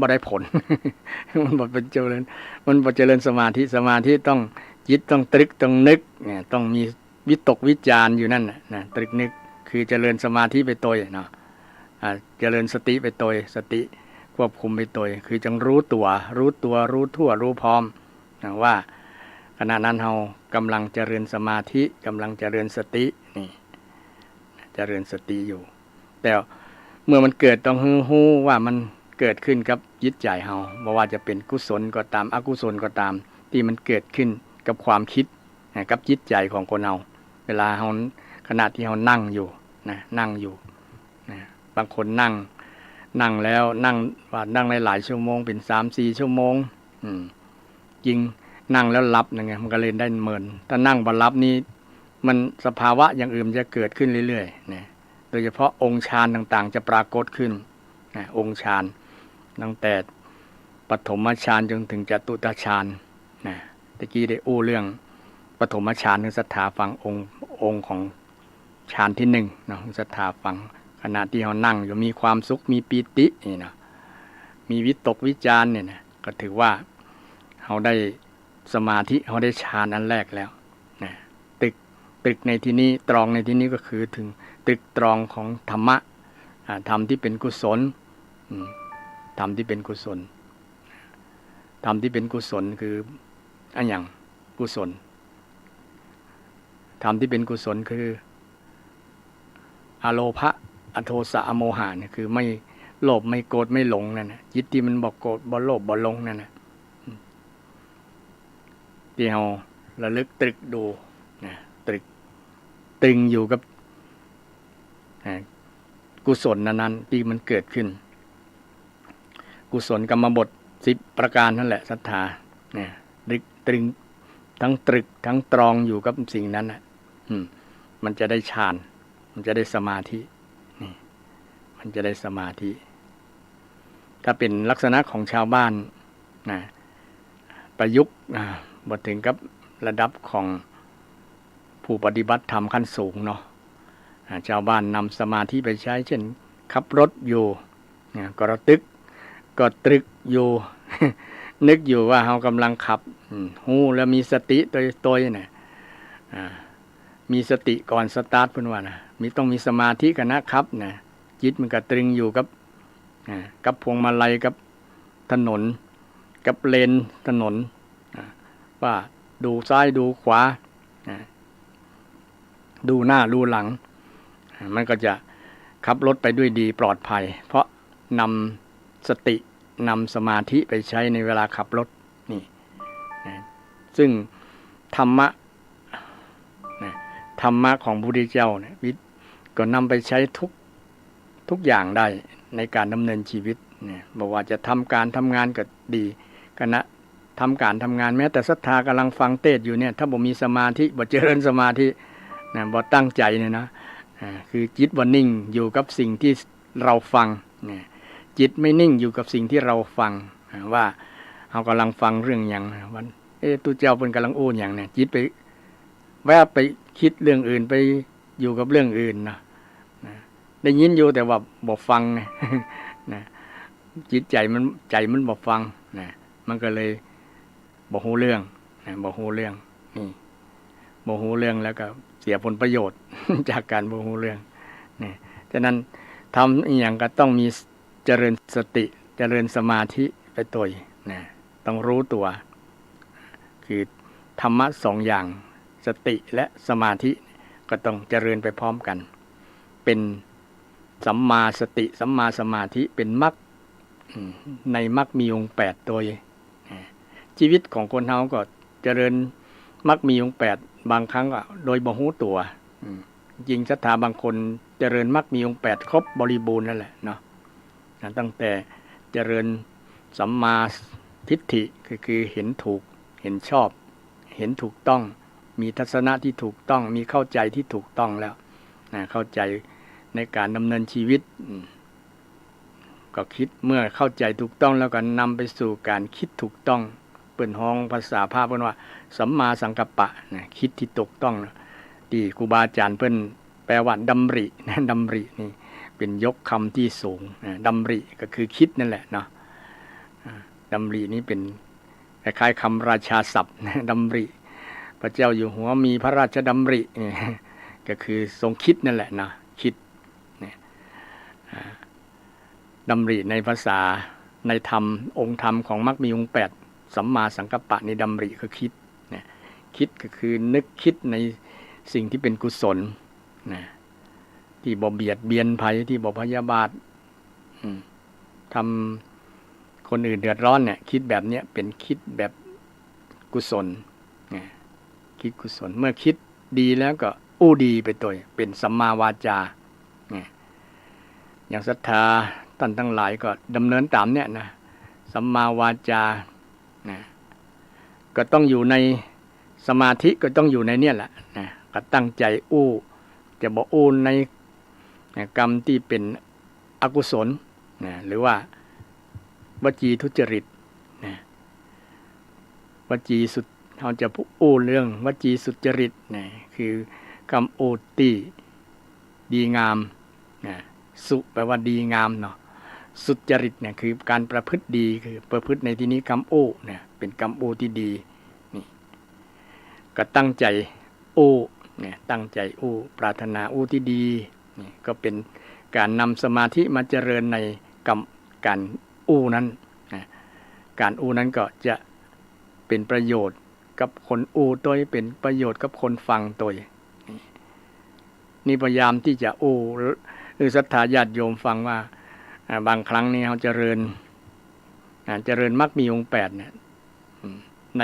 บ่ได้ผล มันบ่เป็นเจริญสมาธิต้องจิตต้องตรึกต้องนึกเนี่ยต้องมีวิตกวิจารอยู่นั่นนะตรึกนึกคือเจริญสมาธิไปตัวเนาะเจริญสติไปตัวสติควบคุมไปตัวคือจังรู้ตัวรู้ทั่วรู้พร้อมนะว่าขณะนั้นเรากำลังเจริญสมาธิกำลังเจริญสตินี่เจริญสติอยู่แต่เมื่อมันเกิดต้องฮู้ว่ามันเกิดขึ้นกับจิตใจเราไม่ว่าจะเป็นกุศลก็ตามอกุศลก็ตามที่มันเกิดขึ้นกับความคิดกับจิตใจของคนเราเวลาเราขณะที่เรานั่งอยู่นะบางคนนั่งแล้วนั่งหลายชั่วโมงเป็น 3-4 ชั่วโมงจริงนั่งแล้วหลับไงมันก็เลยได้เหมือนถ้านั่งบ่หลับนี้มันสภาวะอย่างอื่นจะเกิดขึ้นเรื่อยๆนะโดยเฉพาะองค์ฌานต่างๆจะปรากฏขึ้นนะองค์ฌานตั้งแต่ปฐมฌานจนถึงจตุตฌานนะตะกี้ได้เรื่องปฐมฌานคือศรัทธาฟังองค์ของฌานที่1นะศรัทธาฟังขณะที่เรานั่งอยู่มีความสุขมีปีตินี่นะ มีวิตกวิจารเนี่ยนะก็ถือว่าเขาได้สมาธิเขาได้ฌานอันแรกแล้วนะตึกในที่นี้ตรองในที่นี้ก็คือถึงตึกตรองของธรรมะธรรมที่เป็นกุศลธรรมที่เป็นกุศลธรรมที่เป็นกุศลคืออันอย่างกุศลธรรมที่เป็นกุศลคืออโลภะอโทสะอโมหะเนี่ยคือไม่โลภไม่โกรธไม่หลงนั่นนะจิตที่มันบ่โกรธบ่โลภบ่หลงนั่นนะที่เราระลึกตรึกดูนะตรึงอยู่กับกุศลนั้นที่มันเกิดขึ้นกุศลกรรมบท10ประการนั่นแหละศรัทธาเนี่ยตรึงทั้งตรึกทั้งตรองอยู่กับสิ่งนั้นน่ะมันจะได้ฌานมันจะได้สมาธินี่มันจะได้สมาธิถ้าเป็นลักษณะของชาวบ้านนะประยุกต์บ่ถึงกับระดับของผู้ปฏิบัติธรรมขั้นสูงเนาะชาวบ้านนำสมาธิไปใช้เช่นขับรถอยู่ก็ระตึกก็ตรึกอยู่ นึกอยู่ว่าเรากำลังขับหูแล้วมีสติตัวเนี่ยมีสติก่อนสตาร์ทเพิ่นว่านะต้องมีสมาธิกันนะครับนะจิตมันก็ตรึงอยู่กับพวงมาลัยกับถนนกับเลนถนนว่าดูซ้ายดูขวาดูหน้าดูหลังมันก็จะขับรถไปด้วยดีปลอดภัยเพราะนำสตินำสมาธิไปใช้ในเวลาขับรถนี่ซึ่งธรรมะของพระพุทธเจ้าเนี่ยก็นำไปใช้ทุกอย่างได้ในการดำเนินชีวิตเนี่ยบอกว่าจะทำการทำงานก็ดีคณะทำการทำงานแม้แต่ศรัทธากำลังฟังเทศน์อยู่เนี่ยถ้าบ่มีสมาธิบ่เจริญสมาธินะบ่ตั้งใจเนี่ยนะคือจิตบ่นิ่งอยู่กับสิ่งที่เราฟังเนี่ยจิตไม่นิ่งอยู่กับสิ่งที่เราฟังว่าเรากำลังฟังเรื่องอย่างวันตุเจ้าเป็นกำลังอู้อย่างเนี่ยจิตไปแวบไปคิดเรื่องอื่นไปอยู่กับเรื่องอื่นนะได้ยินอยู่แต่ว่าบ่ฟังนะจิตใจมันบ่ฟังนะมันก็เลยบ่ฮู้เรื่องนะบ่ฮู้เรื่องนี่บ่ฮู้เรื่องแล้วก็เสียผลประโยชน์ จากการบ่ฮู้เรื่องนี่ฉะนั้นทำอีหยังก็ต้องมีเจริญสติเจริญสมาธิไปตัวนะต้องรู้ตัวคือธรรมะ2อย่างสติและสมาธิก็ต้องเจริญไปพร้อมกันเป็นสัมมาสติสัมมาสมาธิเป็นมรรคในมรรคมีองค์8ตัวชีวิตของคนเฮาก็เจริญมรรคมีองค์8บางครั้งก็โดยบ่ฮู้ตัวจริงศรัทธาบางคนเจริญมรรคมีองค์8ครบบริบูรณ์นั่นแหละเนาะตั้งแต่เจริญสัมมาทิฏฐิคือเห็นถูกเห็นชอบเห็นถูกต้องมีทัศนะที่ถูกต้องมีเข้าใจที่ถูกต้องแล้วเข้าใจในการดำเนินชีวิตก็คิดเมื่อเข้าใจถูกต้องแล้วก็นำไปสู่การคิดถูกต้องเปิ้นฮ้องภาษาพาเปิ้นว่าสัมมาสังกัปปะคิดที่ถูกต้องที่ครูบาอาจารย์เปิ้นแปลว่าดำรินะดำรินี่เป็นยกคำที่สูงดำริก็คือคิดนั่นแหละเนาะดำรินี้เป็นคล้ายๆคำราชาศัพท์ดำริพระเจ้าอยู่หัวมีพระราชดำริก็คือทรงคิดนั่นแหละนะคิดดำริในภาษาในธรรมองค์ธรรมของมรรคมีองค์8สัมมาสังกัปปะในดำริคือคิดคิดก็คือนึกคิดในสิ่งที่เป็นกุศลที่บ่เบียดเบียนภัยที่บ่พยาบาททำคนอื่นเดือดร้อนเนี่ยคิดแบบนี้เป็นคิดแบบกุศลคิดกุศลเมื่อคิดดีแล้วก็อู้ดีไปตัวเป็นสัมมาวาจาอย่างศรัทธาท่านทั้งหลายก็ดำเนินตามเนี่ยนะสัมมาวาจาก็ต้องอยู่ในสมาธิก็ต้องอยู่ในเนี่ยแหละก็ตั้งใจอู้จะบอกอู้ในกรรมที่เป็นอกุศลหรือว่าวจีทุจริตวจีสุดเราจะอู้เรื่องวจีสุจริตคือคำโอตีดีงามสุแปลว่าดีงามเนาะ สุจริตเนี่ยคือการประพฤติดีคือประพฤติในที่นี้กรรมโอ้เนี่ยเป็นกรรมโอที่ดีนี่ก็ตั้งใจโอ้เนี่ยตั้งใจโอ้ปรารถนาโอ้ที่ดีนี่ก็เป็นการนำสมาธิมาเจริญในกรรมการโอ้นั้นการโอ้นั้นก็จะเป็นประโยชน์กับคนโอ้ตัวเป็นประโยชน์กับคนฟังตัวนี่พยายามที่จะโอ้หรือศรัทธาญาติโยมฟังว่าบางครั้งนี่เขาเจริญมรรคมีองค์8เนี่ยใน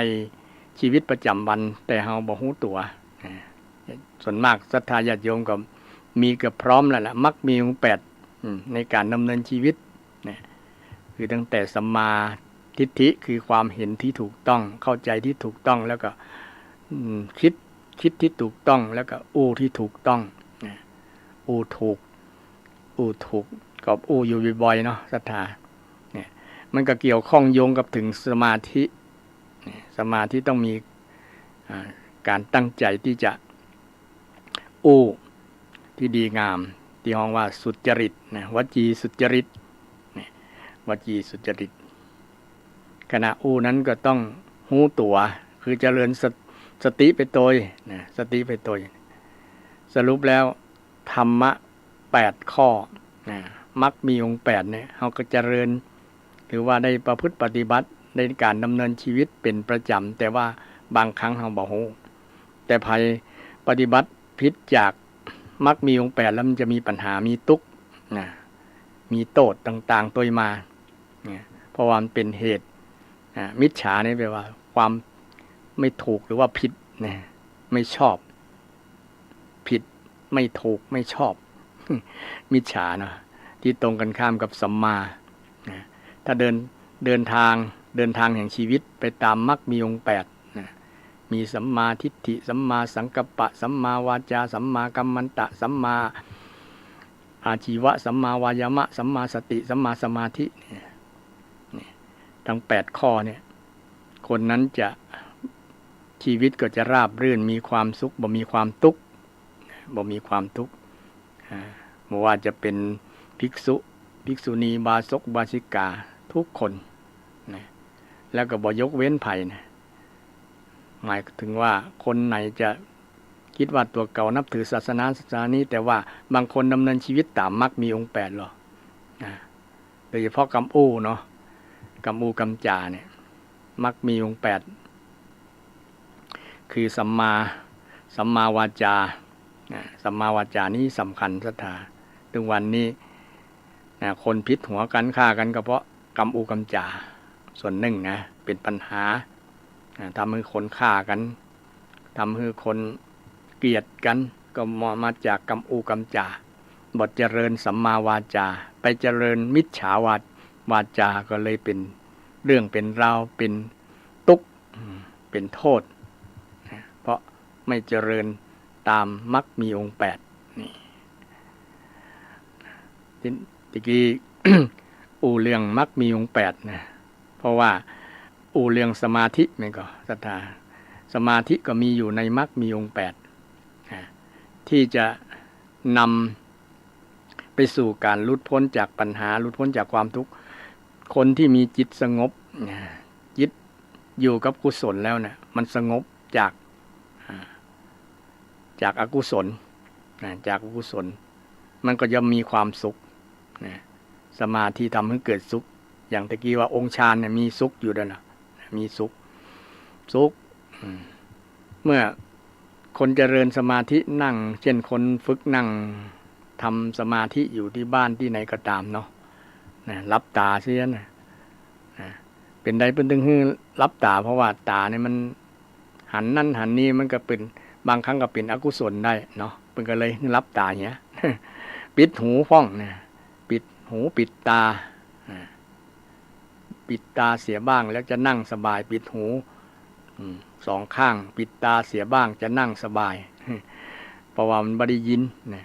ชีวิตประจำวันแต่เราบ่รู้ตัวส่วนมากศรัทธาญาติโยมก็มีเกือบพร้อมแล้วล่ะมรรคมีองค์8ในการดำเนินชีวิตคือตั้งแต่สัมมาทิฏฐิคือความเห็นที่ถูกต้องเข้าใจที่ถูกต้องแล้วก็คิดที่ถูกต้องแล้วก็อู้ที่ถูกต้องอู้ถูกกับอู้อยู่บ่อยๆเนาะศรัทธาเนี่ยมันก็เกี่ยวข้องโยงกับถึงสมาธิต้องมีการตั้งใจที่จะอู้ที่ดีงามที่ห้องว่าสุจริตนะวจีสุจริตวจีสุจริตขณะอู้นั้นก็ต้องหูตัวคือเจริญสติไปโดยสติไปโดยสรุปแล้วธรรมะ8ข้อมรรคมีองค์8เนี่ยเราก็เจริญหรือว่าได้ประพฤติปฏิบัติในการดำเนินชีวิตเป็นประจำแต่ว่าบางครั้งเราบ่ฮู้แต่ภัยปฏิบัติผิดจากมรรคมีองค์8แล้วมันจะมีปัญหามีทุกข์มีโทษต่างๆตัวมาเพราะว่ามันเป็นเหตุมิจฉานี่แปลว่าความไม่ถูกหรือว่าผิดไม่ชอบผิดไม่ถูกไม่ชอบมิจฉาเนาะที่ตรงกันข้ามกับสัมมาถ้าเดินทางแห่งชีวิตไปตามมรรคมีองค์8มีสัมมาทิฏฐิสัมมาสังกัปปะสัมมาวาจาสัมมากัมมันตะสัมมาอาชีวะสัมมาวายามะสัมมาสติสัมมาสมาธิทั้ง8ข้อเนี่ยคนนั้นจะชีวิตก็จะราบรื่นมีความสุขบ่มีความทุกข์ไม่ว่าจะเป็นภิกษุณีบาศกบาสิกาทุกคนแล้วก็บ่ยกเว้นไผ่หมายถึงว่าคนไหนจะคิดว่าตัวเก่านับถือศาสนานี้แต่ว่าบางคนดำเนินชีวิตตามมรรคมีองค์8หรอโดยเฉพาะกรรมอู้เนาะกรรมอู้กรรมจาเนี่ยมรรคมีองค์8คือสัมมาวาจาสัมมาวาจานี้สำคัญศรัทธาถึงวันนี้คนพิษหัวกันฆ่ากันก็เพราะกรรมอูกรรมจาส่วนหนึ่งนะเป็นปัญหาทำให้คนฆ่ากันทำให้คนเกลียดกันก็มาจากกรรมอูกรรมจาบทเจริญสัมมาวาจาไปเจริญมิจฉาวาจาก็เลยเป็นเรื่องเป็นราวเป็นทุกข์เป็นโทษเพราะไม่เจริญตามมรรคมีองค์8นี่ตะกี้ อู่เรื่องมรรคมีองค์8นะเพราะว่าอู่เรื่องสมาธิมันก็ศรัทธาสมาธิก็มีอยู่ในมรรคมีองค์8ที่จะนำไปสู่การหลุดพ้นจากปัญหาหลุดพ้นจากความทุกข์คนที่มีจิตสงบจิตอยู่กับกุศลแล้วเนี่ยมันสงบจากอกุศลจากอกุศลมันก็จะมีความสุขสมาธิทำให้เกิดสุขอย่างตะกี้ว่าองค์ฌานเนี่ยมีสุขอยู่ด้วยนะมีสุขเมื่อคนเจริญสมาธินั่งเช่นคนฝึกนั่งทำสมาธิอยู่ที่บ้านที่ไหนก็ตามเนาะรับตาเสียนะเป็นใดเป็นถึงให้รับตาเพราะว่าตาเนี่ยมันหันนั่นหันนี่มันก็เป็นบางครั้งก็เป็นอกุศลได้เนาะเป็นก็เลยรับตาอย่างเงี้ย ปิดหูฟ้องเนี่ยปิดหูปิดตาเสียบ้างแล้วจะนั่งสบายปิดหู2 ข้างปิดตาเสียบ้างจะนั่งสบายเพราะว่ามันไม่ได้ยินนะ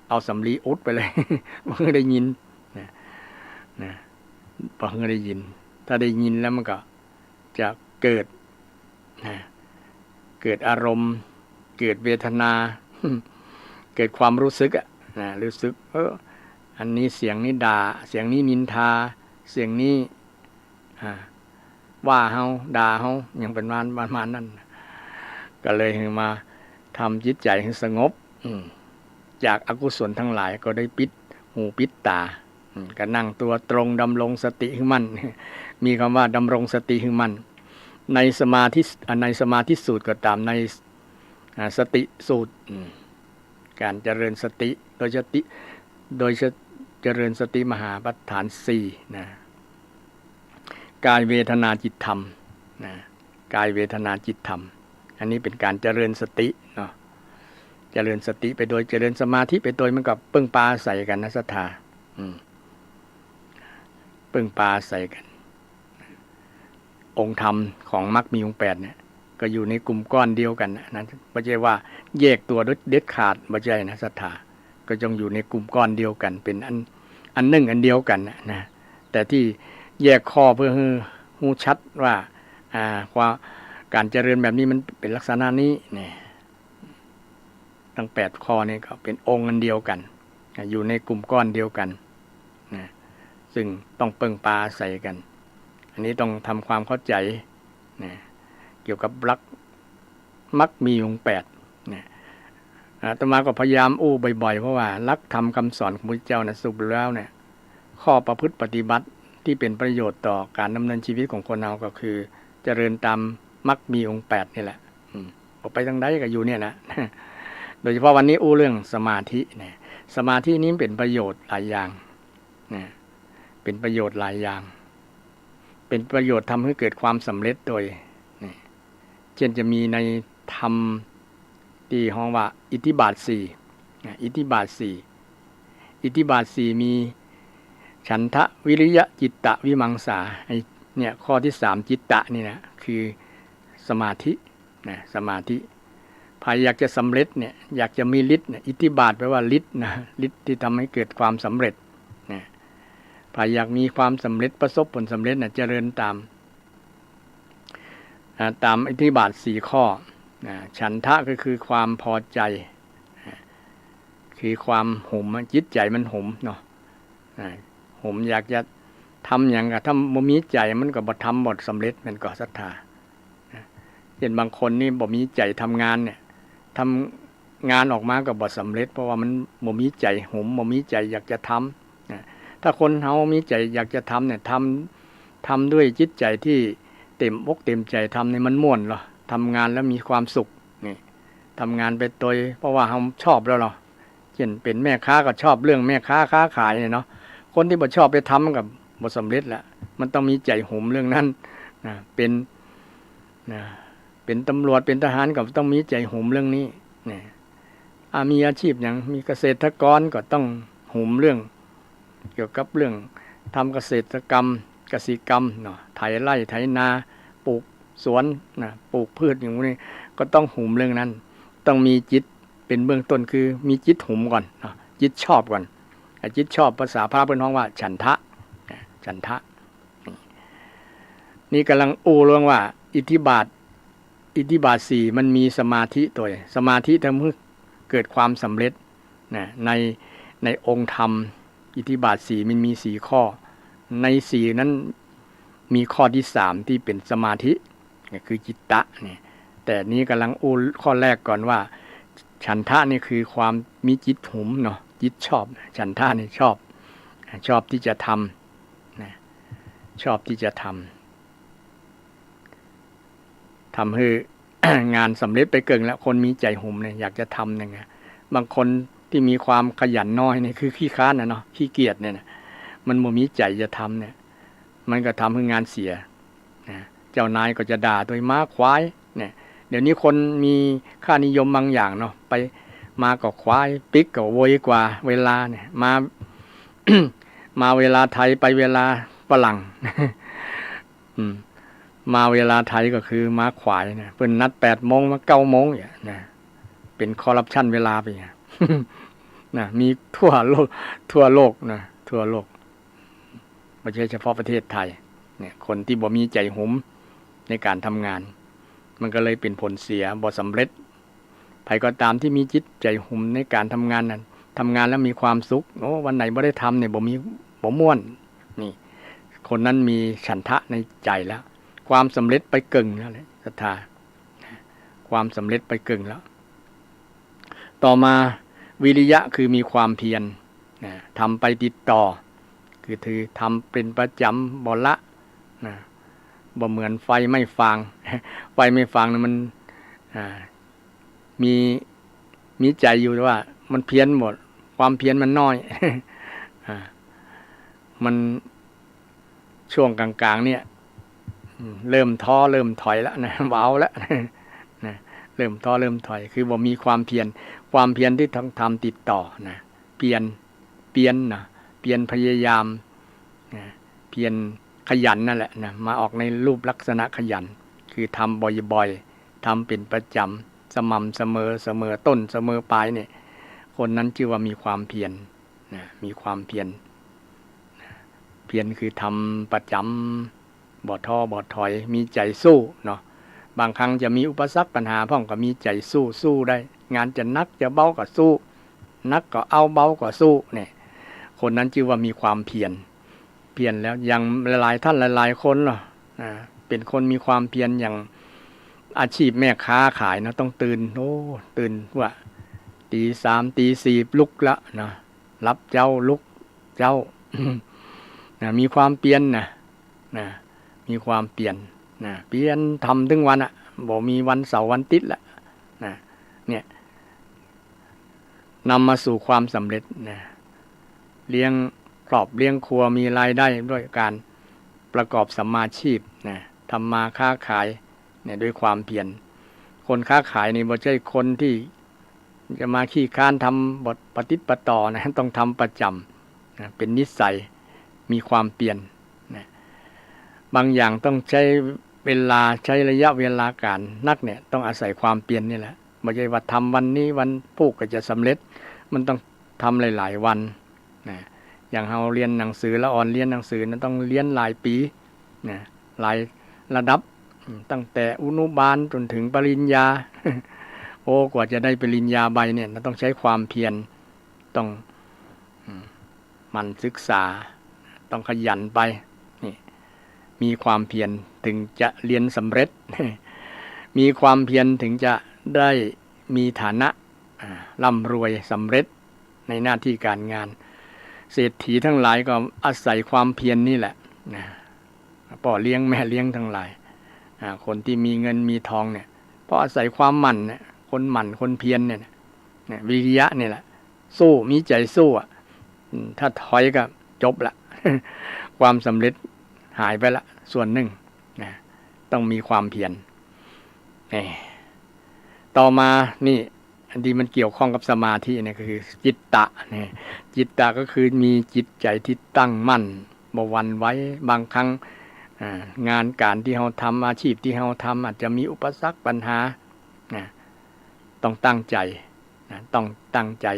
เอาสำลีอุดไปเลยไม่ได้ยินนะพอไม่ได้ยินถ้าได้ยินแล้วมันก็จะเกิดอารมณ์เกิดเวทนาเกิดความรู้สึกรู้สึก อันนี้เสียงนี้ด่าเสียงนี้นินทาเสียงนี้ว่าเฮาด่าเฮายังเป็นประมาณนั้นก็เลยมาทำจิตใจให้สงบจากอกุศลทั้งหลายก็ได้ปิดหูปิดตาก็นั่งตัวตรงดำรงสติให้มั่นมีคำว่าดำรงสติให้มั่นในสมาธิสูตรก็ตามในสติสูตรการเจริญสติโดยเจริญสติมหาปัฏฐาน4นะกายเวทนาจิตธรรมนะกายเวทนาจิตธรรมอันนี้เป็นการเจริญสติเนาะเจริญสติไปโดยเจริญสมาธิไปโดยมันกับปึ้งปลาใส่กันนะศรัทธาปึ้งปลาใส่กันองค์ธรรมของมรรคมีองค์8เนี่ยก็อยู่ในกลุ่มก้อนเดียวกันนะไม่ใช่ว่าแยกตัวเด็ดขาดไม่ใช่นะศรัทธาก็จงอยู่ในกลุ่มก้อนเดียวกันเป็นอันหนึ่งอันเดียวกันนะแต่ที่แยกข้อเพื่อให้หูชัดว่าความการเจริญแบบนี้มันเป็นลักษณะนี้เนี่ยทั้ง8ข้อนี้ก็เป็นองค์อันเดียวกันอยู่ในกลุ่มก้อนเดียวกันนะซึ่งต้องเปิงปลาใส่กันอันนี้ต้องทำความเข้าใจนะเกี่ยวกับมรรคมีองค์8นะอาตมาก็พยายามบ่อยๆเพราะว่าหลักธรรมคำสอนของพระเจ้านะสรุปแล้วเนี่ยข้อประพฤติปฏิบัติที่เป็นประโยชน์ต่อการดำเนินชีวิตของคนเราก็คือเจริญตามมรรคมีองค์8นี่แหละออกไปทางใดก็อยู่เนี่ยนะโดยเฉพาะวันนี้เรื่องสมาธิเนี่ยสมาธินี้เป็นประโยชน์หลายอย่างนะเป็นประโยชน์หลายอย่างเป็นประโยชน์ทำให้เกิดความสำเร็จโดยเช่นจะมีในธรรมที่ฮ้องว่าอิทธิบาท4อิทธิบาท4อิทธิบาท4มีฉันทะวิริยะจิตตะวิมังสาเนี่ยข้อที่3จิตตะนี่นะคือสมาธินะสมาธิใครอยากจะสำเร็จเนี่ยอยากจะมีฤทธิ์เนี่ยอิทธิบาทแปลว่าฤทธิ์นะฤทธิ์ที่ทำให้เกิดความสำเร็จนะใครอยากมีความสำเร็จประสบผลสำเร็จนะเจริญตามอิทธิบาท4ข้อฉันทะก็คือความพอใจคือความหมจิตใจมันหมเนาะหมอยากจะทำอย่างกับถ้าบ่มีใจมันก็บ่ทำบ่สำเร็จมันก็ศรัทธาเช่นบางคนนี่บ่มีใจทำงานเนี่ยทำงานออกมาก็บ่สำเร็จเพราะว่ามันบ่มีใจหมบ่มีใจอยากจะทำถ้าคนเฮามีใจอยากจะทำเนี่ยทำด้วยจิตใจที่เต็มอกเต็มใจทำเนี่ยมันม่วนเหรอทำงานแล้วมีความสุขนี่ทำงานไปโดยเพราะว่าเราชอบแล้วเนาะเช่นเป็นแม่ค้าก็ชอบเรื่องแม่ค้าขายเนี่ยเนาะคนที่บ่ชอบไปทำกับบ่สำเร็จแหละมันต้องมีใจหมเรื่องนั้นเป็นตำรวจเป็นทหารก็ต้องมีใจหมเรื่องนี้เนี่ยมีอาชีพอย่างมีเกษตรกรก็ต้องหมเรื่องเกี่ยวกับเรื่องทำเกษตรกรรมกสิกรรมเนาะไถไร่ไถนาปลูกสวนปลูกพืชอย่างนี้ก็ต้องหุมเรื่องนั้นต้องมีจิตเป็นเบื้องต้นคือมีจิตหุมก่อนจิตชอบก่อนจิตชอบภาษาพระเพิ่นฮ้องว่าฉันทะนี่กำลังเรื่องว่าอิทธิบาท4มันมีสมาธิตัวสมาธิทำให้เกิดความสำเร็จในองค์ธรรมอิทธิบาท4มันมี4ข้อใน4นั้นมีข้อที่3ที่เป็นสมาธิคือจิตตะนี่แต่นี้กำลังข้อแรกก่อนว่าฉันทะนี่คือความมีจิตหุมเนาะจิตชอบฉันทะนี่ชอบที่จะทำนะชอบที่จะทำให้ งานสำเร็จไปเกินแล้วคนมีใจหุมเนี่ยอยากจะทำยังไงบางคนที่มีความขยันน้อยเนี่ยคือขี้ค้านเนาะขี้เกียจเนี่ยมันบ่มีใจจะทำเนี่ยมันก็ทำให้งานเสียนะเจ้านายก็จะด่าโดยม้าควายเนี่ยเดี๋ยวนี้คนมีค่านิยมบางอย่างเนาะไปมาก็ควายปิ๊กก็โวยกว่าเวลาเนี่ยมา มาเวลาไทยไปเวลาฝรั่ง มาเวลาไทยก็คือม้าควายเนี่ยเพิ่นนัด 8:00 นมา 9:00 นเนี่ยนะเป็นคอร์รัปชันเวลาไปอย่าง นะมีทั่วโลกนะทั่วโลกไม่ใช่เฉพาะประเทศไทยเนี่ยคนที่บ่มีใจหุมในการทำงานมันก็เลยเป็นผลเสียบ่สำเร็จใครก็ตามที่มีจิตใจหุมในการทำงานนั้น ทำงานแล้วมีความสุขโอ้วันไหนบ่ได้ทำเนี่ยบ่ม่วนนี่คนนั้นมีฉันทะในใจแล้วความสำเร็จไปกึ่งแล้วเลยศรัทธาความสำเร็จไปกึ่งแล้วต่อมาวิริยะคือมีความเพียรทำไปติดต่อคือถือทำเป็นประจำบ่ละบ่เหมือนไฟไม่ฟาง ไฟไม่ฟางนะมันมีใจอยู่ว่ามันเพี้ยนหมดความเพี้ยนมันน้อย มันช่วงกลางๆเนี่ยเริ่มท้อเริ่มถอยแล้วนะเบาแล้วนะเริ่มท้อเริ่มถอยคือบ่มีความเพียรที่ต้องทำติดต่อนะเพียรนะเพียรพยายามนะเพียรขยันนั่นแหละนะมาออกในรูปลักษณะขยันคือทำบ่อยๆทำเป็นประจำสม่ำเสมอต้นเสมอปลายเนี่ยคนนั้นชื่อว่ามีความเพียรนะมีความเพียรคือทำประจำบ่ท้อบ่ถอยมีใจสู้เนาะบางครั้งจะมีอุปสรรคปัญหาพ่อมก็มีใจสู้ได้งานจะนักจะเบาก็สู้นักก็เอาเบาก็สู้เนี่ยคนนั้นชื่อว่ามีความเพียรแล้วอย่างหลายท่านหลายคนเนาะเป็นคนมีความเพียรอย่างอาชีพแม่ค้าขายนะต้องตื่นว่าตี 3 ตี 4ลุกละนะรับเจ้าลุกเจ้า มีความเปลี่ยนนะมีความเปลี่ยนทำถึงวันบ่มีวันเสาร์วันติดละเนี่ยนำมาสู่ความสำเร็จเลี้ยงครอบเลี้ยงครัวมีรายได้ด้วยการประกอบสัมมาชีพทำมาค้าขายด้วยความเพียรคนค้าขายนี่บ่ใช่คนที่จะมาขี้ค้านทำบทปฏิบัติต่อนะต้องทำประจำเป็นนิสัยมีความเปลี่ยนบางอย่างต้องใช้เวลาใช้ระยะเวลาการนักเนี่ยต้องอาศัยความเปลี่ยนนี่แหละไม่ใช่ว่าทำวันนี้วันพูกก็จะสำเร็จมันต้องทำหลายๆวันอย่างเราเรียนหนังสือละอ่อนเรียนหนังสือนั้นต้องเรียนหลายปีหลายระดับตั้งแต่อนุบาลจนถึงปริญญา โอ้กว่าจะได้ปริญญาใบเนี่ยต้องใช้ความเพียรต้องหมั่นศึกษาต้องขยันไปนี่มีความเพียรถึงจะเรียนสำเร็จ มีความเพียรถึงจะได้มีฐานะร่ำรวยสำเร็จในหน้าที่การงานเศรษฐีทั้งหลายก็อาศัยความเพียรนี่แหละพ่อเลี้ยงแม่เลี้ยงทั้งหลายคนที่มีเงินมีทองเนี่ยเพราะอาศัยความหมั่นคนเพียรเนี่ยวิริยะนี่แหละสู้มีใจสู้ถ้าถอยก็จบละ ความสำเร็จหายไปละส่วนหนึ่งต้องมีความเพียรต่อมานี่อันที่มันเกี่ยวข้องกับสมาธิเนี่ยก็คือจิตตะเนี่ยจิตตะก็คือมีจิตใจที่ตั้งมั่นบ่หวั่นไหวบางครั้งงานการที่เราทำอาชีพที่เราทำอาจจะมีอุปสรรคปัญหาต้องตั้งใจต้องตั้งใจ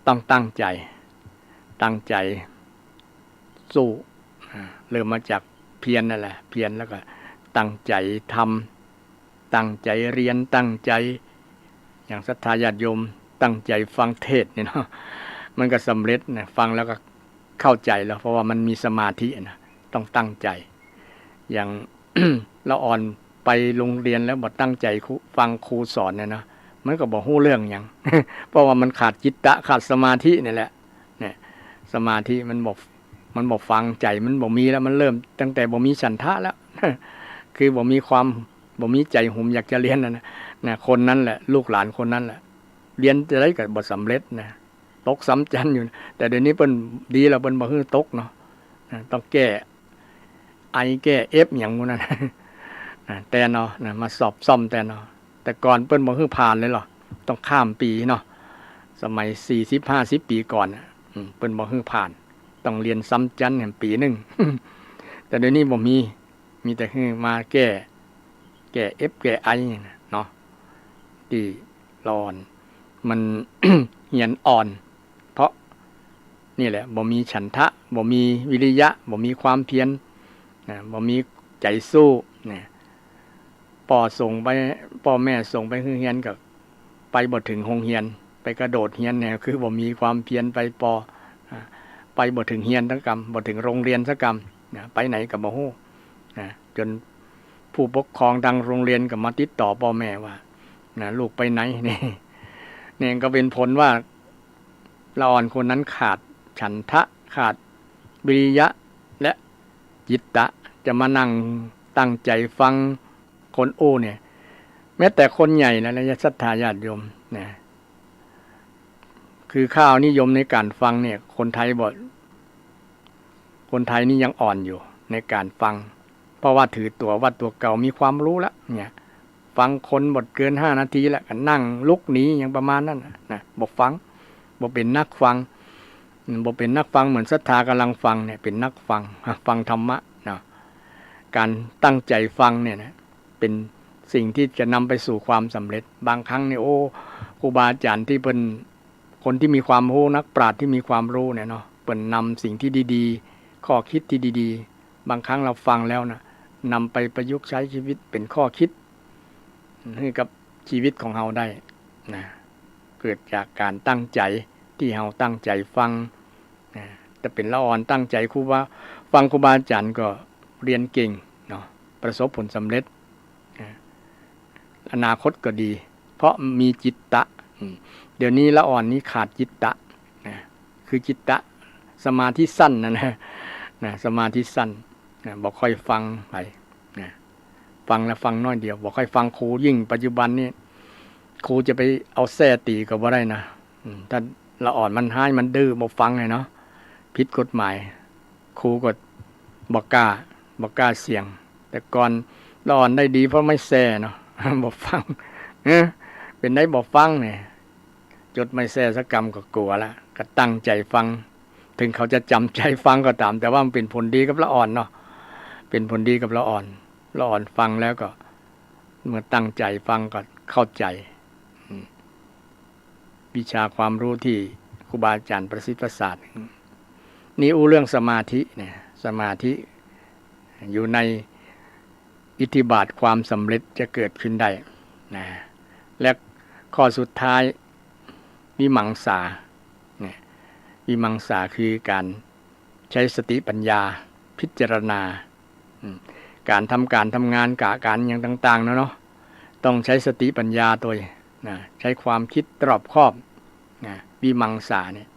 ต้องตั้งใจสู้เริ่มมาจากเพียรนั่นแหละเพียรแล้วก็ตั้งใจทำตั้งใจเรียนตั้งใจอย่างศรัทธาญาติโยมตั้งใจฟังเทศน์เนี่ยเนาะมันก็สำเร็จนะฟังแล้วก็เข้าใจแล้วเพราะว่ามันมีสมาธินะต้องตั้งใจอย่าง เราอ่อนไปโรงเรียนแล้วบ่ตั้งใจฟังครูสอนเนี่ยนะมันก็บ่ฮู้เรื่องหยัง เพราะว่ามันขาดจิตตะขาดสมาธินี่แหละเนี่ยสมาธิมันบ่ฟังใจมันบ่มีแล้วมันเริ่มตั้งแต่บ่มีฉันทะแล้ว คือบ่มีใจหุ่มอยากจะเรียนนะคนนั้นแหละลูกหลานคนนั้นแหละเรียนจะได้ก็บ่สำเร็จนะตกซ้ำจันอยู่แต่เดี๋ยวนี้เพิ่นดีแล้วเพิ่นบ่ฮื้อตกเนาะต้องแก้ไอแก้เอฟหยังพวกนั้น แต่เนาะมาสอบซ่อมแต่เนาะแต่ก่อนเปิ้นบ่ฮื้อผ่านเลยหรอต้องข้ามปีเนาะสมัย 40-50 ปีก่อนเปิ้นบ่ฮื้อผ่านต้องเรียนซ้ำจันปีนึง แต่เดี๋ยวนี้บ่มีแต่ฮื้อมาแก้เอฟแก้ไอเนาะที่ร้อนมัน เหียนอ่อนเพราะนี่แหละบ่มีฉันทะบ่มีวิริยะบ่มีความเพียรบ่มีใจสู้ พ่อแม่ส่งไปเรียนก็ไปบ่ถึงโรงเรียนไปกระโดดเรียนเนี่ยคือบ่มีความเพียรไปบ่ถึงเรียนสักกรรมบ่ถึงโรงเรียนสักกรรมไปไหนก็บ่ฮู้จนผู้ปกครองทางโรงเรียนก็มาติดต่อพ่อแม่ว่าลูกไปไหนนี่ก็เป็นผลว่าละอ่อนคนนั้นขาดฉันทะขาดวิริยะและจิตตะจะมานั่งตั้งใจฟังคนโอ้เนี่ยแม้แต่คนใหญ่นะและศรัทธาญาติโยมนะคือข้าวนิยมในการฟังเนี่ยคนไทยนี่ยังอ่อนอยู่ในการฟังเพราะว่าถือตัวว่าตัวเก่ามีความรู้แล้วเนี่ยฟังคนบทเกิน5 นาทีแล้วก็นั่งลุกหนีอย่างประมาณนั้นนะบอกฟังบอกเป็นนักฟังบอกเป็นนักฟังเหมือนศรัทธากำลังฟังเนี่ยเป็นนักฟังธรรมะนะการตั้งใจฟังเนี่ยนะเป็นสิ่งที่จะนำไปสู่ความสำเร็จบางครั้งเนี่ยครูบาอาจารย์ที่เป็นคนที่มีความรู้นักปราชญ์ที่มีความรู้เนี่ยเนาะเปิ่นนำสิ่งที่ดีๆข้อคิดที่ดีๆบางครั้งเราฟังแล้วนะนำไปประยุกต์ใช้ชีวิตเป็นข้อคิดให้กับชีวิตของเราได้นะเกิดจากการตั้งใจที่เราตั้งใจฟังจะเป็นละอ่อนตั้งใจฟังครูบาอาจารย์ก็เรียนเก่งเนาะประสบผลสำเร็จอนาคตก็ดีเพราะมีจิตตะเดี๋ยวนี้ละอ่อนนี้ขาดจิตตะคือจิตตะสมาธิสั้นนะสมาธิสั้นบอกค่อยฟังไปฟังแล้วฟังน้อยเดียวบอกค่อยฟังครูยิ่งปัจจุบันนี้ครูจะไปเอาแส้ตีก็บ่ได้นะถ้าละอ่อนมันให้มันดื้อบ่ฟังเลยเนาะผิดกฎหมายครูก็บ่กล้าเสี่ยงแต่ก่อนละอ่อนได้ดีเพราะไม่แส้เนาะบ่ฟังเป็นได้บ่ฟังเนี่ยจดไม่แส้สักกรรมก็กลัวละก็ตั้งใจฟังถึงเขาจะจำใจฟังก็ตามแต่ว่ามันเป็นผลดีกับละอ่อนเนาะเป็นผลดีกับละอ่อนฟังแล้วก็เมื่อตั้งใจฟังก็เข้าใจวิชาความรู้ที่ครูบาอาจารย์ประสิทธิ์ประสาทนี่เรื่องสมาธิเนี่ยสมาธิอยู่ในอิทธิบาทความสำเร็จจะเกิดขึ้นได้นะและข้อสุดท้ายวิมังสาเนี่ยวิมังสาคือการใช้สติปัญญาพิจารณาการทำงานการอย่างต่างๆเนาะต้องใช้สติปัญญาตัวนะใช้ความคิดรอบคอบนะวิมังสาเนี่ย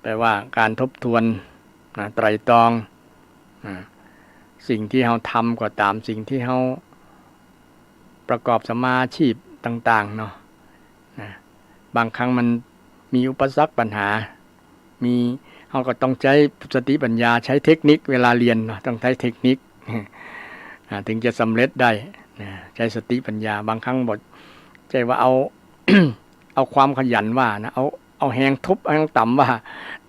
แปลว่าการทบทวนนะไตร่ตรองนะสิ่งที่เราทำก็ตามสิ่งที่เราประกอบสมาชีพต่างๆเนาะนะบางครั้งมันมีอุปสรรคปัญหาเราก็ต้องใช้สติปัญญาใช้เทคนิคเวลาเรียนเนาะต้องใช้เทคนิคถึงจะสำเร็จได้ใช้สติปัญญาบางครั้งบอกใจว่าเอา เอาความขยันว่านะเอาแหงทุบแหงต่ำว่า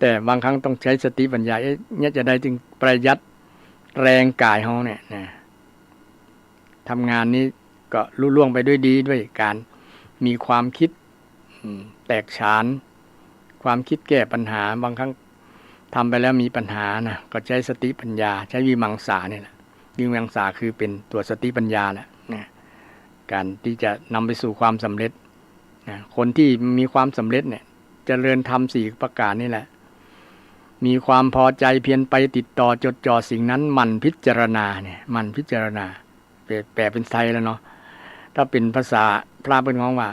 แต่บางครั้งต้องใช้สติปัญญาเนี่ยจะได้จึงประหยัดแรงกายเราเนี่ยทำงานนี้ก็ลุล่วงไปด้วยดีด้วยการมีความคิดแตกฉานความคิดแก้ปัญหาบางครั้งทำไปแล้วมีปัญหานะก็ใช้สติปัญญาใช้วิมังสาเนี่ยแหละวิมังสาคือเป็นตัวสติปัญญาแหละการที่จะนำไปสู่ความสำเร็จคนที่มีความสำเร็จเนี่ยเจริญธรรม4 ประการนี่แหละมีความพอใจเพียรไปติดต่อจดจ่อสิ่งนั้นมันพิจารณาเนี่ยมันพิจารณาแปลเป็นไทยแล้วเนาะถ้าเป็นภาษาพระเป็นของว่า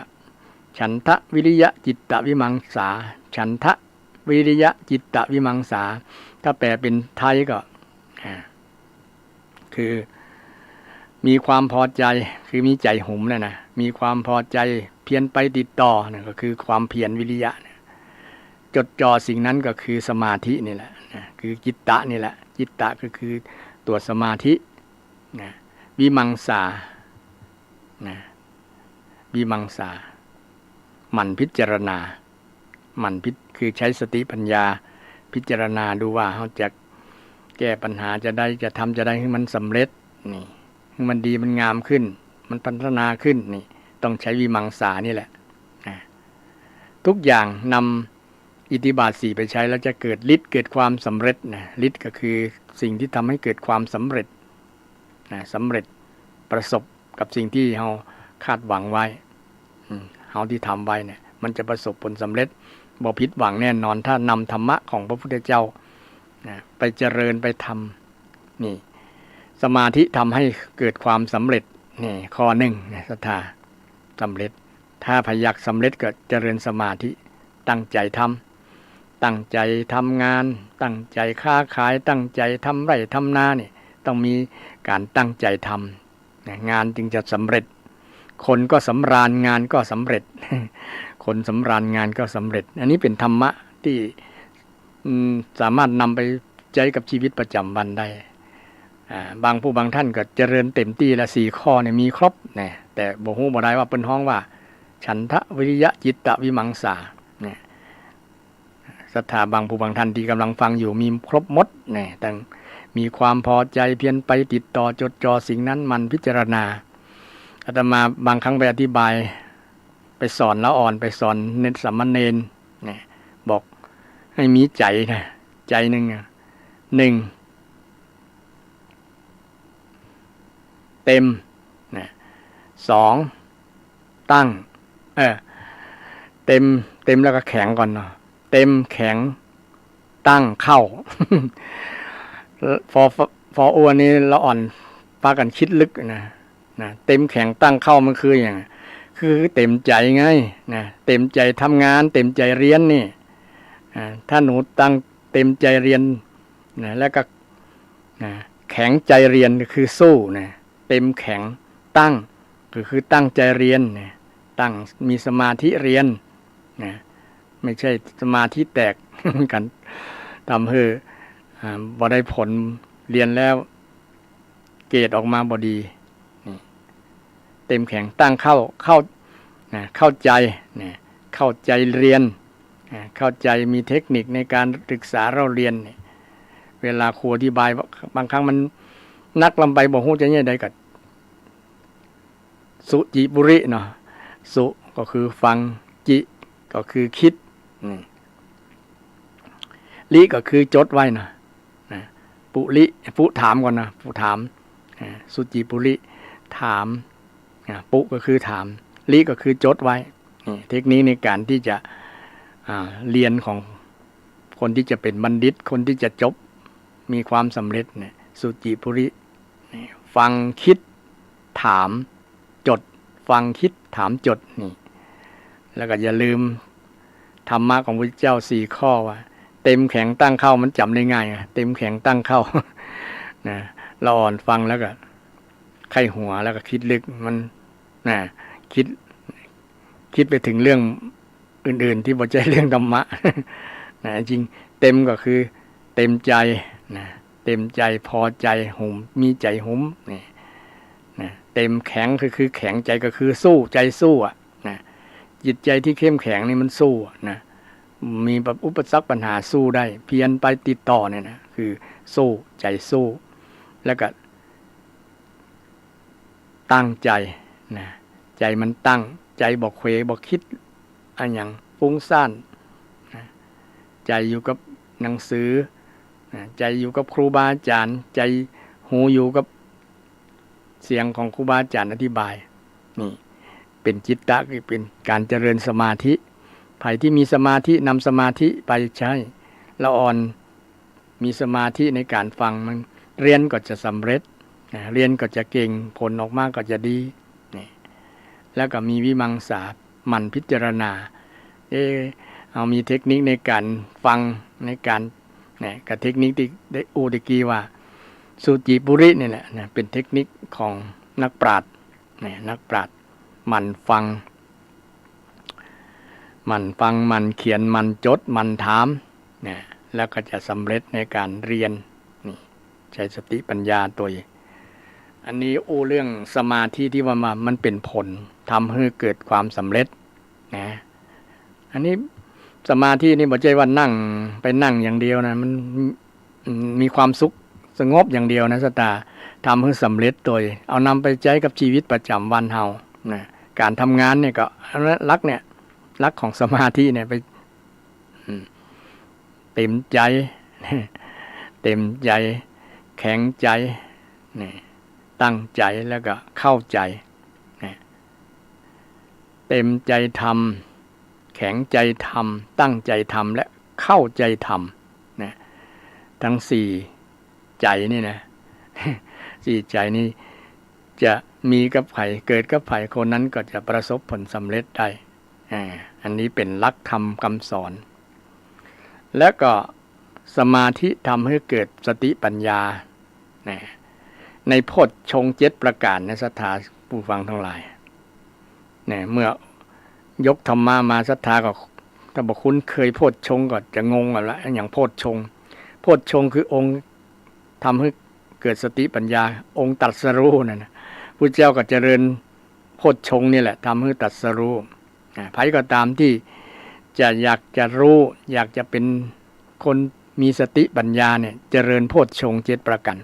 ฉันทะวิริยะจิตตวิมังสาฉันทะวิริยะจิตตวิมังสาถ้าแปลเป็นไทยก็คือมีความพอใจคือมีใจหุมนะมีความพอใจเพียรไปติดต่อนะก็คือความเพียรวิริยะจดจ่อสิ่งนั้นก็คือสมาธินี่แหละคือจิตตะนี่แหละจิตตะก็คือตัวสมาธิวิมังสาวิมังสามันพิจารณาคือใช้สติปัญญาพิจารณาดูว่าเขาจะแก้ปัญหาจะทำจะได้ให้มันสำเร็จนี่ให้มันดีมันงามขึ้นมันพัฒนาขึ้นนี่ต้องใช้วิมังสานี่แหละทุกอย่างนำอิทธิบาท4ไปใช้แล้วจะเกิดฤทธิ์เกิดความสำเร็จฤทธิ์ก็คือสิ่งที่ทำให้เกิดความสำเร็จสำเร็จ ประสบกับสิ่งที่เราคาดหวังไว้เราที่ทำไว้เนี่ยมันจะประสบผลสำเร็จบ่ผิดหวังแน่นอนถ้านำธรรมะของพระพุทธเจ้าไปเจริญไปทำนี่สมาธิทำให้เกิดความสำเร็จนี่ข้อหนึ่งศรัทธาสำเร็จถ้าพยักสำเร็จก็เจริญสมาธิตั้งใจทำตั้งใจทำงานตั้งใจค้าขายตั้งใจทำไร่ทำนานี่ต้องมีการตั้งใจทำงานจึงจะสำเร็จคนก็สำราญงานก็สำเร็จคนสำราญงานก็สำเร็จอันนี้เป็นธรรมะที่สามารถนำไปใช้กับชีวิตประจำวันได้บางผู้บางท่านก็เจริญเต็มที่ละ4ข้อเนี่ยมีครบนะแต่บ่ฮู้บ่ได้ว่าเป็นห้องว่าฉันทะวิริยะจิตตะวิมังสาเนี่ยศรัทธาบางผู้บางท่านที่กำลังฟังอยู่มีครบหมดนะตั้งมีความพอใจเพียรไปติดต่อจดจ่อสิ่งนั้นมันพิจารณาอาตมาบางครั้งไปอธิบายไปสอนละอ่อนไปสอนเนรสามเณรเนี่ยบอกให้มีใจนะใจหนึ่งเต็มนะ2ตั้งเต็มแล้วก็แข็งก่อนเนาะเต็มแข็งตั้งเข้า พออ้วนนี้ละอ่อนพากันคิดลึกนะเต็มแข็งตั้งเข้ามันคืออย่างคือเต็มใจไงนะเต็มใจทำงานเต็มใจเรียนนี่ถ้าหนูตั้งเต็มใจเรียนนะแล้วก็แข็งใจเรียนคือสู้นะเต็มแข็งตั้งคือตั้งใจเรียนนะตั้งมีสมาธิเรียนนะไม่ใช่สมาธิแตก กันทำให้บ่ได้ผลเรียนแล้วเกรดออกมาบ่ดีนี่เต็มแข็งตั้งเข้าใจนะเข้าใจเรียนเข้าใจมีเทคนิคในการศึกษาเราเรียนเวลาครูอธิบายบางครั้งมันนักลำไปบ่ฮู้จะแย่ใดก็สุจิบุริเนาะสุก็คือฟังจิก็คือคิดลิก็คือจดไว้นะปุริปุถามก่อนนะปุถามสุจิปุริถามปุก็คือถามลิก็คือจดไว้เทคนิคในการที่จะเรียนของคนที่จะเป็นบัณฑิตคนที่จะจบมีความสำเร็จเนี่ยสุจิปุริฟังคิดถามจดฟังคิดถามจดนี่แล้วก็อย่าลืมธรรมะของพระเจ้า4ข้อว่าเต็มแข็งตั้งเข้ามันจำได้ง่ายเต็มแข็งตั้งเข้านะเราอ่อนฟังแล้วก็ไข้หัวแล้วก็คิดลึกมันคิดไปถึงเรื่องอื่นๆที่บ่ใช่เรื่องธรรมะนะจริงเต็มก็คือเต็มใจนะเต็มใจพอใจหุ่มมีใจหุ่มนี่นะเต็มแข็งคือแข็งใจก็คือสู้ใจสู้นะจิตใจที่เข้มแข็งนี่มันสู้นะมีอุปสรรคปัญหาสู้ได้เพียรไปติดต่อเนี่ยนะคือสู้ใจสู้แล้วก็ตั้งใจนะใจมันตั้งใจบอกเขวบอกคิดอันอย่างฟุ้งซ่านนะใจอยู่กับหนังสือนะใจอยู่กับครูบาอาจารย์ใจหูอยู่กับเสียงของครูบาอาจารย์อธิบายนี่เป็นจิตตะคือเป็นการเจริญสมาธิใครที่มีสมาธินำสมาธิไปใช้ละอ่อนมีสมาธิในการฟังมันเรียนก็จะสำเร็จเรียนก็จะเก่งผลออกมาก็จะดีนี่แล้วก็มีวิมังสาหมั่นพิจารณาเอามีเทคนิคในการฟังในการกับเทคนิคที่ได้อูตะกี้ว่าสุจิปุรินี่แหละเป็นเทคนิคของนักปราชญ์นักปราชญ์หมั่นฟังมันเขียนมันจดมันถามแล้วก็จะสำเร็จในการเรียนนี่ใช้สติปัญญาตัวเองอันนี้เรื่องสมาธิที่ว่ามันเป็นผลทำให้เกิดความสำเร็จนะอันนี้สมาธินี่บ่ใช่ว่านั่งไปนั่งอย่างเดียวนะมันมีความสุขสงบอย่างเดียวนะสตาทำให้สำเร็จตัวเอานำไปใช้กับชีวิตประจำวันเฮานะการทำงานเนี่ยก็ลักของสมาธิเนี่ยไปเต็มใจ เต็มใจแข็งใจนี่ ตั้งใจแล้วก็เข้าใจนะเต็มใจทำแข็งใจทำตั้งใจทำและเข้าใจทำนะทั้งสี่ใจนี่นะ สี่ใจนี้จะมีกับใครเกิดกับใครคนนั้นก็จะประสบผลสำเร็จได้อันนี้เป็นหลักธรรมคำสอนแล้วก็สมาธิทำให้เกิดสติปัญญาในโพชฌงค์7ประการในศรัทธาผู้ฟังทั้งหลายเมื่อยกธรรมะมาศรัทธาก็ถ้าบอกคุ้นเคยโพชฌงค์ก็จะงงกันละอย่างโพชฌงค์คือองค์ทำให้เกิดสติปัญญาองค์ตรัสรู้นั่นนะพุทธเจ้าก็เจริญโพชฌงค์นี่แหละทำให้ตรัสรู้ใครก็ตามที่จะอยากจะรู้อยากจะเป็นคนมีสติปัญญาเนี่ยเจริญโพชฌงค์7ประการ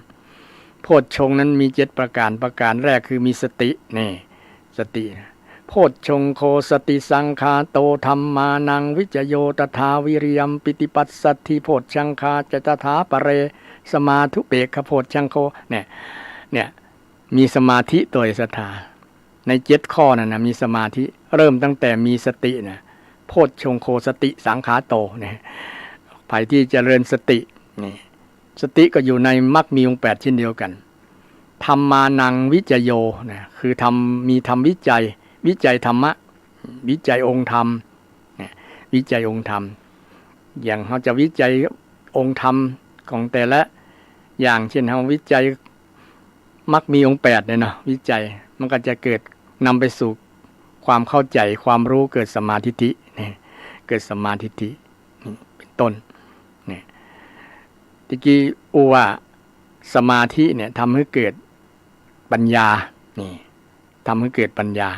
โพชฌงค์นั้นมี7ประการแรกคือมีสตินี่สติโพชฌงโคสติสังคาโตธัมมานังวิจโยตถาวิริยมปิติปัสสัทธิโพชฌังคาจตถาปเรสมาธุเปกขโพชฌังโคเนี่ยมีสมาธิโดยศรัทธาใน7ข้อนั่นนะมีสมาธิเริ่มตั้งแต่มีสตินะโพชฌงโคสติสังขาโตเนี่ยภายที่เจริญสตินี่สติก็อยู่ในมรรคมีองค์8เช่นเดียวกันธัมมานังวิจโยนะคือมีธรรมวิจัยธรรมะวิจัยองค์ธรรมวิจัยองค์ธรรมอย่างเขาจะวิจัยองค์ธรรมของแต่ละอย่างเช่นเขาวิจัยมรรคมีองค์8เนี่ยเนาะวิจัยมันก็จะเกิดนำไปสู่ความเข้าใจความรู้เกิดสมาธินี่เกิดสมาธินี่เป็นต้นนี่ตะกี้ว่าสมาธิเนี่ยทำให้เกิดปัญญานี่ทำให้เกิดปัญญา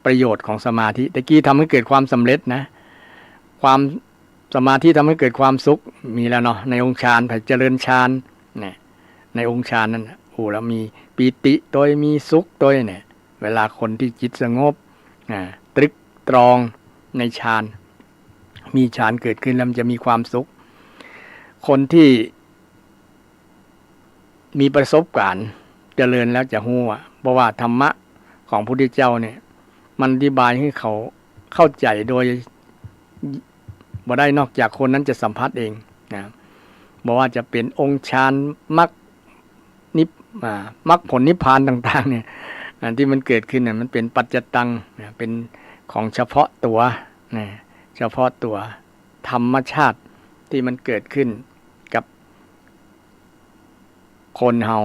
ประโยชน์ของสมาธิตะกี้ทำให้เกิดความสำเร็จนะความสมาธิทำให้เกิดความสุขมีแล้วเนาะในองค์ฌานไผ่เจริญฌานเนี่ยในองค์ฌานนั้นแล้วมีปีติโดยมีสุขโดยเนี่ยเวลาคนที่จิตสงบตรึกตรองในฌานมีฌานเกิดขึ้นแล้วจะมีความสุขคนที่มีประสบการณ์เจริญแล้วจะรู้เพราะว่าธรรมะของพระพุทธเจ้าเนี่ยมันอธิบายให้เขาเข้าใจโดยบ่ได้นอกจากคนนั้นจะสัมผัสเองนะบอกว่าจะเป็นองค์ฌานมรรคผลนิพพานต่างๆเนี่ยที่มันเกิดขึ้นเนี่ยมันเป็นปัจจตังเป็นของเฉพาะตัวเฉพาะตัวธรรมชาติที่มันเกิดขึ้นกับคนเฮา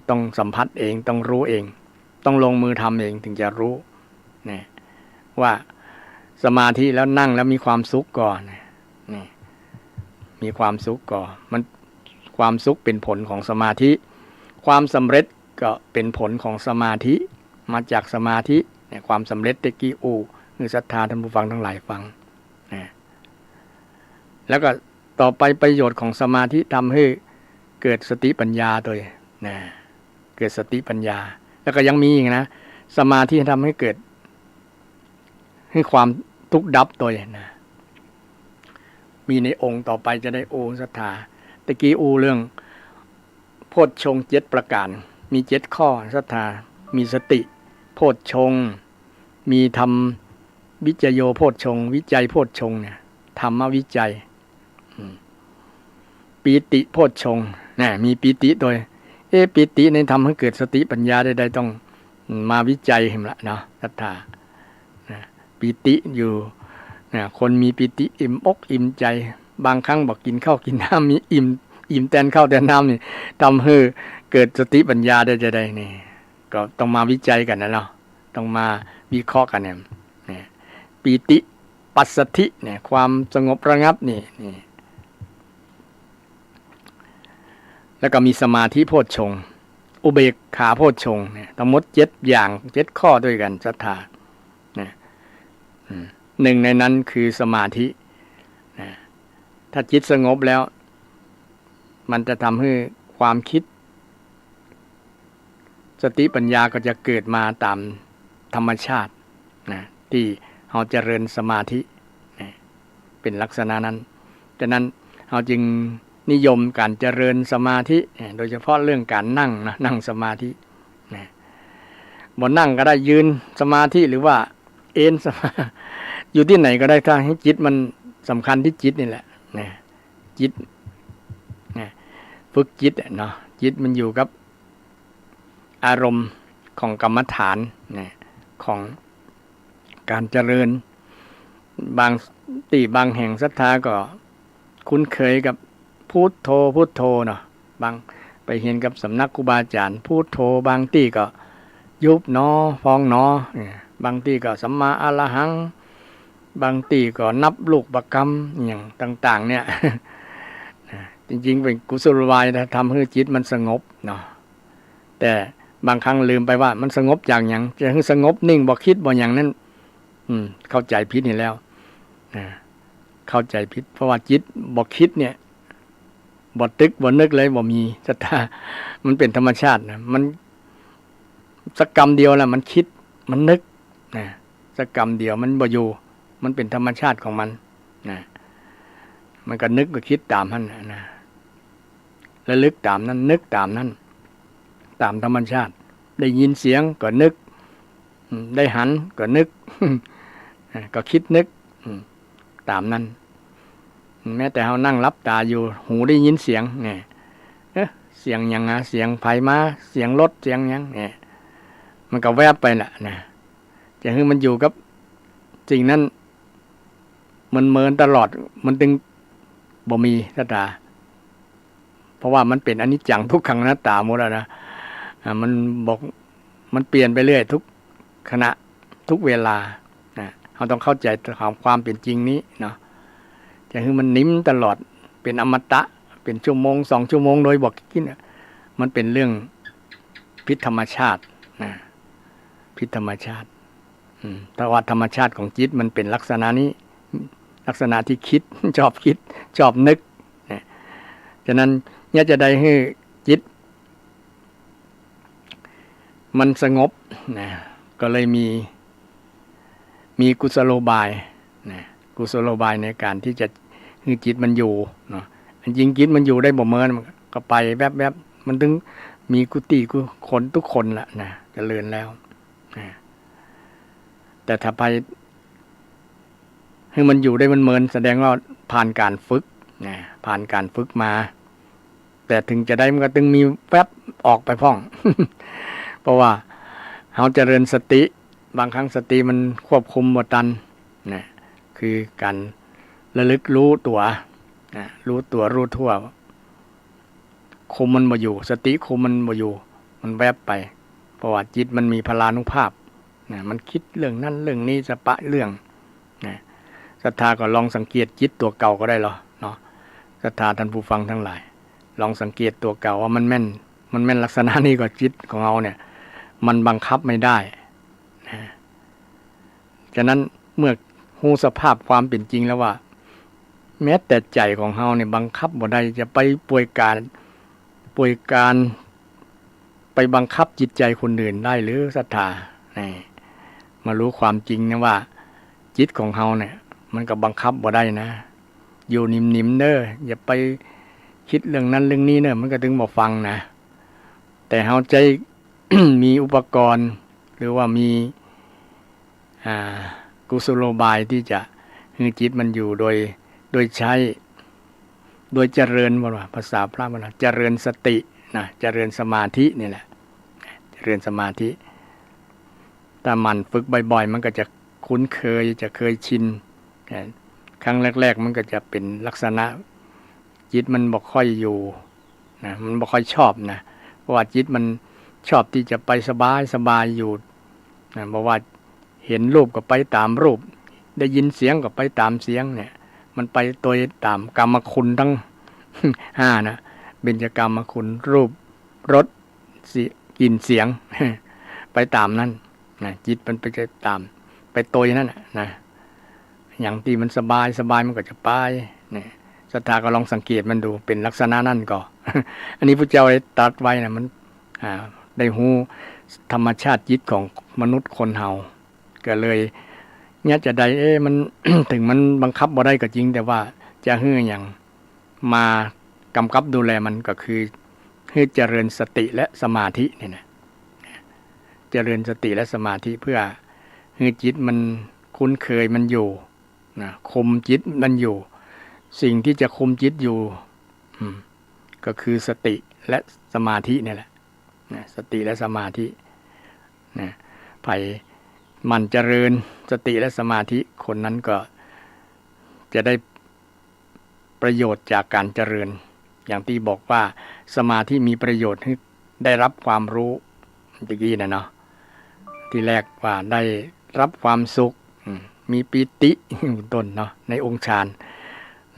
ต้องสัมผัสเองต้องรู้เองต้องลงมือทำเองถึงจะรู้นะว่าสมาธิแล้วนั่งแล้วมีความสุขก่อนนี่มีความสุขก่อนมันความสุขเป็นผลของสมาธิความสำเร็จก็เป็นผลของสมาธิมาจากสมาธิเนี่ยความสำเร็จตะกี้คือศรัทธาท่านผู้ฟังทั้งหลายฟังนะแล้วก็ต่อไปประโยชน์ของสมาธิทำให้เกิดสติปัญญาโดยนะเกิดสติปัญญาแล้วก็ยังมีอีกนะสมาธิทำให้เกิดให้ความทุกข์ดับโดยนะมีในองค์ต่อไปจะได้ศรัทธาตะกี้เรื่องโพชฌงค์7ประการมี7ข้อศรัทธามีสติโพชฌงค์มีธรรมวิจโยโพชฌงค์วิจัยโพชฌงค์เนี่ยธรรมวิจัยปีติโพชฌงค์มีปีติโดยปีติในทำให้เกิดสติปัญญาได้ต้องมาวิจัยเห็นละเนาะศรัทธาปีติอยู่คนมีปีติอิ่มอกอิ่มใจบางครั้งบอกกินข้าวกินน้ำมีอิ่มแตนข้าวแตนน้ำนี่ทำให้เกิดสติปัญญาได้จะได้นี่ก็ต้องมาวิจัยกันนะเนาะต้องมาวิเคราะห์กันเนี่ยปีติปัสสัทธิเนี่ยความสงบระงับนี่แล้วก็มีสมาธิโพชฌงค์อุเบกขาโพชฌงค์เนี่ยทั้งหมด7อย่าง7ข้อด้วยกันศรัทธาหนึ่งในนั้นคือสมาธิถ้าจิตสงบแล้วมันจะทำให้ความคิดสติปัญญาก็จะเกิดมาตามธรรมชาติที่เราเจริญสมาธิเป็นลักษณะนั้นฉะนั้นเราจึง นิยมการเจริญสมาธิโดยเฉพาะเรื่องการนั่งนะนั่งสมาธินะบ่นั่งก็ได้ยืนสมาธิหรือว่าเอนสมาอยู่ที่ไหนก็ได้ถ้าให้จิตมันสำคัญที่จิตนี่แหละนะจิตนะฝึกจิตเนาะจิตมันอยู่กับอารมณ์ของกรรมฐานนะของการเจริญบางบางแห่งศรัทธาก็คุ้นเคยกับพุทโธพุทโธเนาะบางไปเห็นกับสำนักครูบาอาจารย์พุทโธบางที่ก็ยุบหนอพองหนอบางที่ก็สัมมาอรหังบางที่ก็นับลูกประกรรมอย่างต่างๆเนี่ยจริงๆเป็นกุศโลบายนะทำให้จิตมันสงบเนาะแต่บางครั้งลืมไปว่ามันสงบจากอย่างจะให้สงบนิ่งบ่คิดบ่อย่างนั้นเข้าใจผิดนี่แล้วเข้าใจผิดเพราะว่าจิตบ่คิดเนี่ยบ่ตึกบ่นึกเลยบ่มีศรัทธามันเป็นธรรมชาตินะมันสักกรรมเดียวแหละมันคิดมันนึกนะสักกรรมเดียวมันบ่อยู่มันเป็นธรรมชาติของมันนะมันก็นึกก็คิดตามนั้นนะระลึกตามนั้นนึกตามนั้นตามธรรมชาติได้ยินเสียงก็นึกได้หันก็นึกก็คิดนึกตามนั้นแม้แต่เรานั่งรับตาอยู่หูได้ยินเสียงเนี่ยเสียงยังไงเสียงไฟมาเสียงรถเสียงยังเนี่ยมันก็แวบไปแหละนะจะให้มันอยู่กับสิ่งนั้นมันเมินตลอดมันจึงบ่มีศรัทธาเพราะว่ามันเป็นอนิจจังทุกขังอนัตตาหมดแล้วนะมันบอกมันเปลี่ยนไปเรื่อยทุกขณะทุกเวลานะเราต้องเข้าใจความเป็นจริงนี้เนาะจะให้มันนิ่มตลอดเป็นอมตะเป็นชั่วโมง2 ชั่วโมงโดยบอกกินมันเป็นเรื่องพิษธรรมชาตินะพิษธรรมชาติแต่ว่าธรรมชาติของจิตมันเป็นลักษณะนี้ลักษณะที่คิดชอบคิดชอบนึกนะฉะนั้นเนี่ยจะได้ให้จิตมันสงบนะก็เลยมีกุศโลบายนะกุศโลบายในการที่จะให้จิตมันอยู่เนาะจริงจิตมันอยู่ได้บ่เมินมันก็ไปแวบๆมันถึงมีกุฏิกุคนทุกคนละนะเจริญแล้วนะแต่ถ้าไปให้มันอยู่ได้มันเมินแสดงว่าผ่านการฝึกนะผ่านการฝึกมาแต่ถึงจะได้มันก็ต้องมีแวบออกไปพ้อง เพราะว่าเราเจริญสติบางครั้งสติมันควบคุมบ่ทันนะคือการระลึกรู้ตัวนะรู้ตัวรู้ทั่วคุมมันบ่อยู่สติคุมมันบ่อยู่มันแวบไปเพราะว่าจิตมันมีพลานุภาพนะมันคิดเรื่องนั้นเรื่องนี้สปะเรื่องนะศรัทธาก็ลองสังเกตจิตตัวเก่าก็ได้หรอเนาะศรัทธาท่านผู้ฟังทั้งหลายลองสังเกตตัวเก่าว่ามันแม่นลักษณะนี้กับจิตของเราเนี่ยมันบังคับไม่ได้นะฉะนั้นเมื่อรู้สภาพความเป็นจริงแล้วว่าแม้แต่ใจของเราเนี่ยบังคับบ่ได้จะไปป่วยการไปบังคับจิตใจคนอื่นได้หรือศรัทธามารู้ความจริงนะว่าจิตของเราเนี่ยมันก็บังคับบ่ได้นะอยู่นิ่มๆเด้ออย่าไปคิดเรื่องนั้นเรื่องนี้เนอะมันก็ถึงบ่ฟังนะแต่เราใจ มีอุปกรณ์หรือว่ามีกุศโลบายที่จะให้จิตมันอยู่โดยใช้โดยเจริญว่าภาษาพระว่าเจริญสตินะเจริญสมาธินี่แหละเจริญสมาธิถ้ามันฝึกบ่อยๆมันก็จะคุ้นเคยจะเคยชินครั้งแรกๆมันก็จะเป็นลักษณะจิตมันบ่ค่อยอยู่นะมันบ่ค่อยชอบนะเพราะว่าจิตมันชอบที่จะไปสบายอยู่นะเพราะว่าเห็นรูปก็ไปตามรูปได้ยินเสียงก็ไปตามเสียงเนี่ยมันไปตัวตามกรรมคุณทั้ง 5นะเบญจกรรมคุณรูปรสกลิ่นเสียง ไปตามนั้นนะจิตมันไปตามไปตัวนั่นนะอย่างที่มันสบายมันก็จะไปเนี่ยศรัทธาก็ลองสังเกตมันดูเป็นลักษณะนั่นก็ อันนี้พระเจ้าได้ตรัสไว้นะมันได้รู้ธรรมชาติจิตของมนุษย์คนเฮาก็เลยเนี่ยจะได้มัน ถึงมันบังคับบ่ได้ก็จริงแต่ว่าจะฮื้ออย่างมา กำกับดูแลมันก็คือให้เจริญสติและสมาธิเนี่ยนะเจริญสติและสมาธิเพื่อให้จิตมันคุ้นเคยมันอยู่นะคุมจิตมันอยู่สิ่งที่จะคุมจิตอยู่ก็คือสติและสมาธินี่แหละนะสติและสมาธินะไผ่มันเจริญสติและสมาธิคนนั้นก็จะได้ประโยชน์จากการเจริญอย่างที่บอกว่าสมาธิมีประโยชน์ให้ได้รับความรู้เมื่อกี้นะเนาะที่แรกว่าได้รับความสุขมีปิติต้นเนาะในองค์ฌาน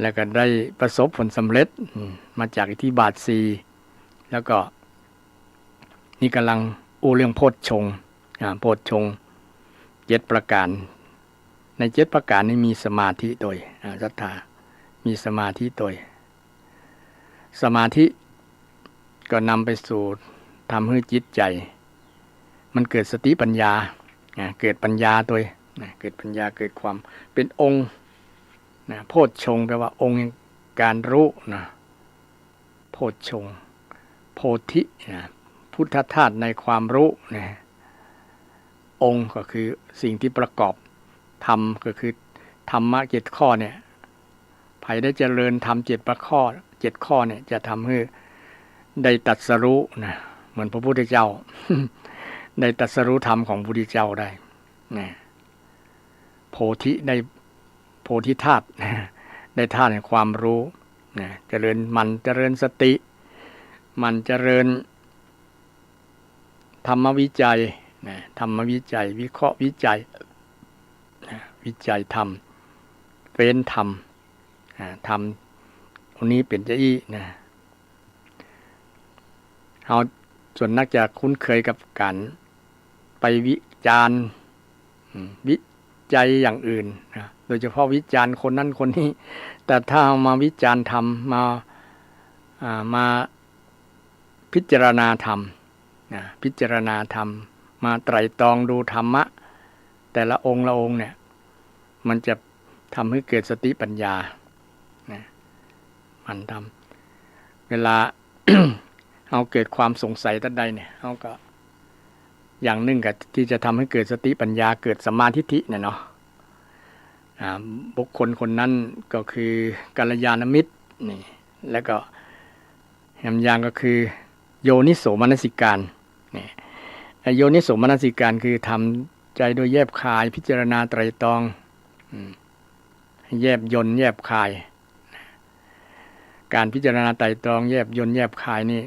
แล้วก็ได้ประสบผลสำเร็จมาจากอิทธิบาท4แล้วก็นี่กำลังเรื่องโพชฌงค์โพชฌงค์7ประการใน7ประการนี้มีสมาธิโดยศรัทธามีสมาธิโดยสมาธิก็นำไปสู่ทำให้จิตใจมันเกิดสติปัญญาเกิดปัญญาโดยเกิดปัญญาเกิดความเป็นองค์โพชฌงค์แปลว่าองค์การรู้นะโพชฌงค์โพธิพุทธธาตุในความรู้นะองค์ก็คือสิ่งที่ประกอบธรรมก็คือธรรมะ7ข้อเนี่ยใครได้เจริญธรรม7ข้อเนี่ยจะทำให้ได้ตรัสรู้นะเหมือนพระพุทธเจ้า ได้ตรัสรู้ธรรมของพระพุทธเจ้าได้นะโพธิได้โพธิธาตุได้ธาตุแห่งความรู้นะเจริญมันเจริญสติมันเจริญธรรมวิจัยนะธรรมวิจัยวิเคราะห์วิจัยวิจัยธรรมเฟ้นธรรมธรรมอันนี้เป็นจะอี้นะเราส่วนนักจะคุ้นเคยกับการไปวิจารณ์วิจัยอย่างอื่นนะโดยเฉพาะวิจารณ์คนนั้นคนนี้แต่ถ้าเอามาวิจารณ์ธรรมมาพิจารณาธรรมพิจารณาธรรมมาไตร่ตรองดูธรรมะแต่ละองค์ละองค์เนี่ยมันจะทำให้เกิดสติปัญญามันทำเวลา เอาเกิดความสงสัยตั้งใดเนี่ยเอาก็อย่างหนึ่งกับที่จะทำให้เกิดสติปัญญาเกิดสัมมาทิฏฐิเนี่ยเนาะบุคคลคนนั้นก็คือกัลยาณมิตรนี่แล้วก็แหมอย่างก็คือโยนิโสมนสิการนี่โยนิโสมนสิการคือทำใจโดยแยบคายพิจารณาไตรตรองแยบยนต์แยบคายการพิจารณาไตรตรองแยบยนต์แยบคายนี่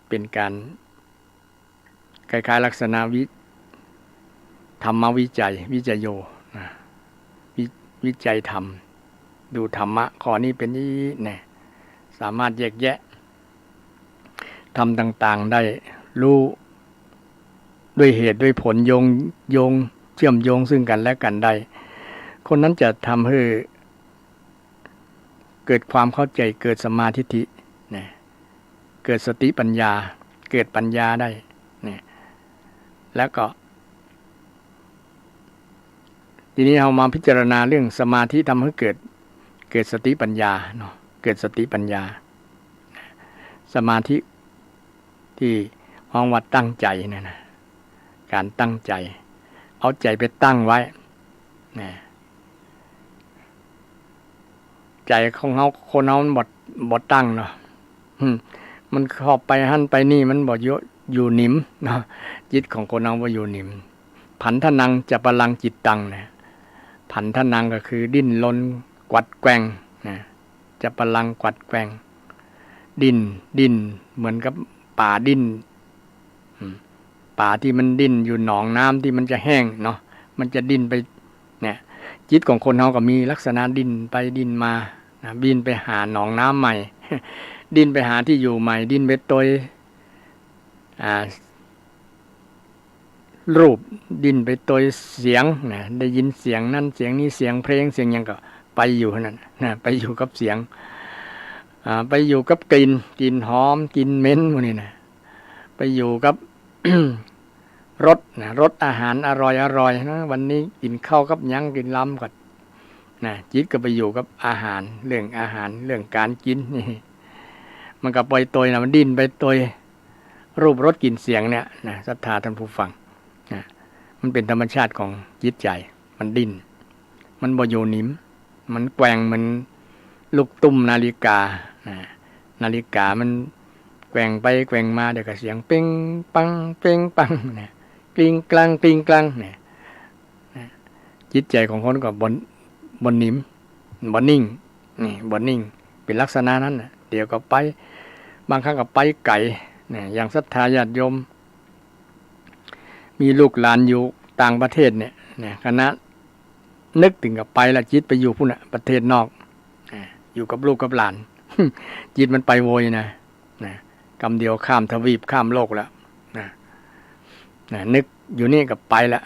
เป็นการคล้ายๆลักษณะธรรมวิจัยวิจัยโยวิจัยธรรมดูธรรมะข้อนี้เป็นนี้เนี่ยสามารถแยกแยะธรรมต่างๆได้รู้ด้วยเหตุด้วยผลโยงเชื่อมโยงซึ่งกันและกันได้คนนั้นจะทำให้เกิดความเข้าใจเกิดสัมมาทิฏฐิเนี่ยเกิดสติปัญญาเกิดปัญญาได้เนี่ยแล้วก็ทีนี้เรามาพิจารณาเรื่องสมาธิทำให้เกิดสติปัญญาเนาะเกิดสติปัญญาสมาธิที่ห้องวัดตั้งใจเนี่ยนะการตั้งใจเอาใจไปตั้งไว้นะใจของเขาคนเขามันบดตั้งเนาะมันเข้าไปหั่นไปนี่มันบ่อยู่หนิมเนาะจิตของคนเราบ่อยู่หนิมผันทนังจะปลังจิตตังนะผันทนังก็คือดิ้นรนกวัดแกว่งนะจะปลังกวัดแกว่งดิ้นเหมือนกับป่าดิ้นป่าที่มันดิ้นอยู่หนองน้ำที่มันจะแห้งเนาะมันจะดิ้นไปเนี่ยจิตของคนเราก็มีลักษณะดิ้นไปดิ้นมานะดิ้นไปหาหนองน้ำใหม่ ดิ้นไปหาที่อยู่ใหม่ดิ้นไปโดยรูปดิ้นไปโดยเสียงนะได้ยินเสียงนั่นเสียงนี้เสียงเพลงเสียงยังก็ไปอยู่นั่นนะไปอยู่กับเสียงไปอยู่กับกลิ่นหอมกลิ่นเหม็นพวกนี้นะไปอยู่กับ รสอาหารอร่อยนะวันนี้กินข้าวกับยังกินล้ำก่อนนะจิตก็ไปอยู่กับอาหารเรื่องอาหารเรื่องการกินนี่ มันก็ปล่อยตัวนะมันดิ้นไปตัวรูปรสกลิ่นเสียงเนี่ยนะศรัทธาท่านผู้ฟังนะมันเป็นธรรมชาติของจิตใจมันดิ้นมันบ่อยู่นิ่มมันแกว่งมันลูกตุ้มนาฬิกานะนาฬิกามันแกว่งไปแกว่งมาเดี๋ยวก็เสียงเป้งปังเป้งปังเนี่ยกลิ้งกลางกลิ้งกลางเนี่ยจิตใจของคนก็บนนิ่มบนนิ่งนี่บนนิ่งเป็นลักษณะนั้นนะเดี๋ยวก็ไปบางครั้งก็ไปไก่เนี่ยอย่างศรัทธาญาติโยมมีลูกหลานอยู่ต่างประเทศเนี่ยคณะนึกถึงกับไปละจิตไปอยู่พุ่นน่ะประเทศนอกอยู่กับลูกกับหลาน จิตมันไปโวยนะกำเดียวข้ามทวีปข้ามโลกแล้วนึกอยู่นี่ก็ไปแล้ว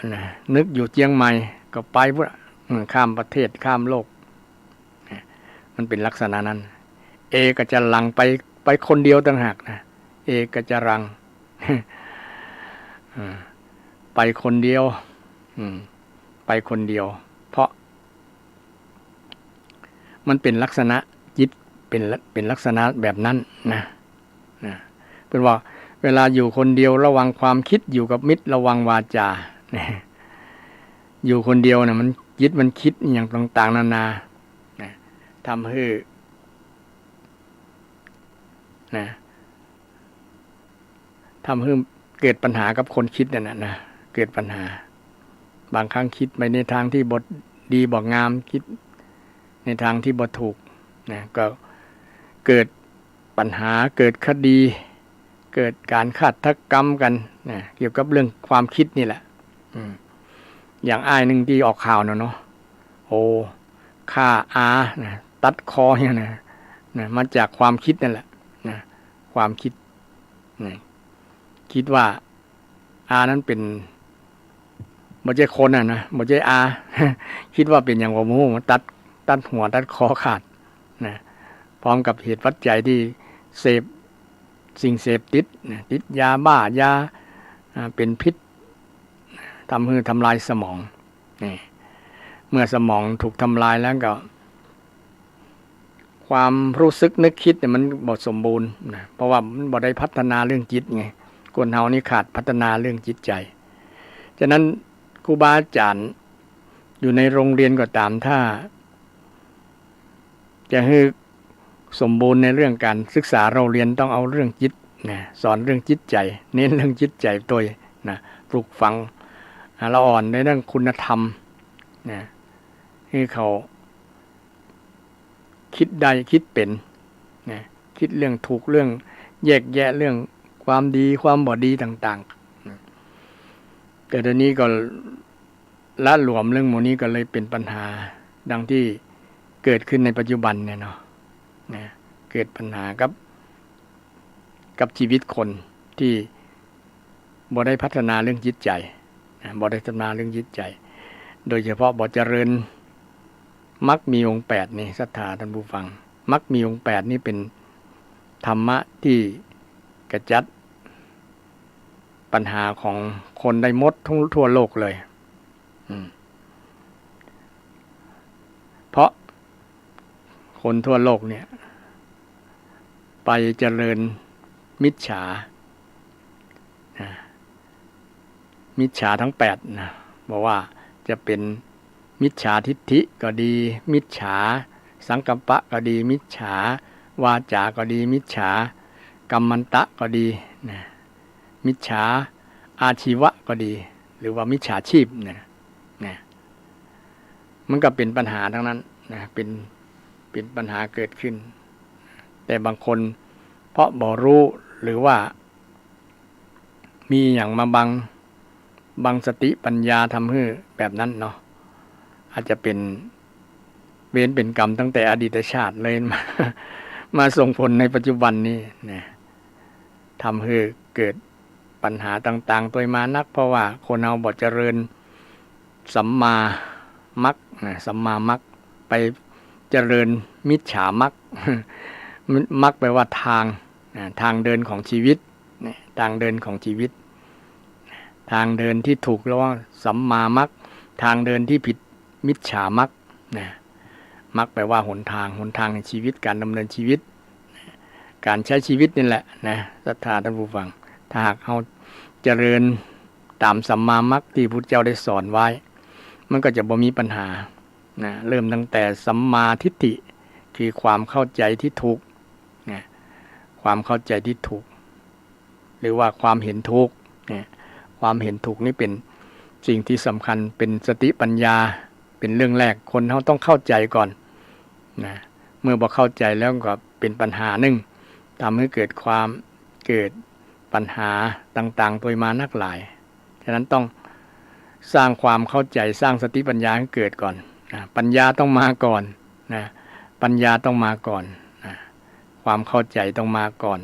นึกอยู่เชียงใหม่ก็ไปพุ่นข้ามประเทศข้ามโลกมันเป็นลักษณะนั้นเอก็จะลังไปคนเดียวต่างหากนะเอก็จะรัง ไปคนเดียวไปคนเดียวเพราะมันเป็นลักษณะจิตเป็นลักษณะแบบนั้นนะเป็นว่าเวลาอยู่คนเดียวระวังความคิดอยู่กับมิตรระวังวาจาอยู่คนเดียวนะมันจิตมันคิดอย่างต่างๆนานาทำให้ทำให้เกิดปัญหากับคนคิดนั่นนะเกิดปัญหาบางครั้งคิดไปในทางที่บทดีบ่งามคิดในทางที่บ่ถูกก็เกิดปัญหาเกิดคดีเกิดการฆาตกรรมกันเกี่ยวกับเรื่องความคิดนี่แหละอย่างอ้ายหนึ่งที่ออกข่าวเนาะโอ้ฆ่าอาตัดคอเนี่ยนะมาจากความคิดนั่นแหละความคิดคิดว่าอานั้นเป็นบ่ใช่คนนะบ่ใช่อา คิดว่าเป็นอย่างว่าหมูมันตัดหัวตัดคอขาดพร้อมกับเหตุปัจจัยที่เสพสิ่งเสพติดติดยาบ้ายาเป็นพิษทำลายสมองเมื่อสมองถูกทำลายแล้วก็ความรู้สึกนึกคิดเนี่ยมันบ่สมบูรณ์เพราะว่ามันบ่ได้พัฒนาเรื่องจิตไงคนเฮานี่ขาดพัฒนาเรื่องจิตใจฉะนั้นครูบาอาจารย์อยู่ในโรงเรียนก็ตามถ้าจะให้สมบูรณ์ในเรื่องการศึกษาเราเรียนต้องเอาเรื่องจิตสอนเรื่องจิตใจเน้นเรื่องจิตใจตัวปลูกฝังละอ่อนในเรื่องคุณธรรมให้เขาคิดได้คิดเป็นคิดเรื่องถูกเรื่องแยกแยะเรื่องความดีความบ่ดีต่างๆแต่เดี๋ยวนี้ก็ละหลวมเรื่องหมู่นี้ก็เลยเป็นปัญหาดังที่เกิดขึ้นในปัจจุบันเนี่ยเนาะเกิดปัญหากับชีวิตคนที่บ่ได้พัฒนาเรื่องจิตใจบ่ได้พัฒนาเรื่องจิตใจโดยเฉพาะบ่เจริญมรรคมีองค์8นี่ศรัทธาท่านผู้ฟังมรรคมีองค์8นี่เป็นธรรมะที่กระจัดปัญหาของคนได้หมดทั่วโลกเลยเพราะคนทั่วโลกเนี่ยไปเจริญมิจฉาทั้ง8บอกว่าจะเป็นมิจฉาทิฏฐิก็ดีมิจฉาสังกัปปะก็ดีมิจฉาวาจาก็ดีมิจฉากัมมันตะก็ดีมิจฉาอาชีวะก็ดีหรือว่ามิจฉาชีพมันก็เป็นปัญหาทั้งนั้นเป็นปัญหาเกิดขึ้นแต่บางคนเพราะบ่รู้หรือว่ามีอย่างมาบังสติปัญญาทำให้แบบนั้นเนาะอาจจะเป็นเวรเป็นกรรมตั้งแต่อดีตชาติเลยมาส่งผลในปัจจุบันนี้ทำให้เกิดปัญหาต่างๆตัวมานักเพราะว่าคนเราบ่เจริญสัมมามรรคสัมมามรรคไปเจริญมิจฉามรรค มรรคแปลว่าทางเดินของชีวิตทางเดินของชีวิตทางเดินที่ถูกแล้วว่าสัมมามรรคทางเดินที่ผิดมิจฉามรรคมรรคแปลว่าหนทางในชีวิตการดำเนินชีวิต การใช้ชีวิตนี่แหละนะศรัทธาท่านผู้ฟังถ้าหากเราเจริญตามสัมมามรรคที่พุทธเจ้าได้สอนไว้มันก็จะบ่มีปัญหานะเริ่มตั้งแต่สัมมาทิฏฐิคือความเข้าใจที่ถูกนะความเข้าใจที่ถูกหรือว่าความเห็นถูกนะความเห็นถูกนี่เป็นสิ่งที่สำคัญเป็นสติปัญญาเป็นเรื่องแรกคนเขาต้องเข้าใจก่อนนะเมื่อบ่เข้าใจแล้วก็เป็นปัญหาหนึ่งทำให้เกิดปัญหาต่างๆตัวมานักหลายฉะนั้นต้องสร้างความเข้าใจสร้างสติปัญญาให้เกิดก่อนนะปัญญาต้องมาก่อนนะปัญญาต้องมาก่อนนะความเข้าใจต้องมาก่อน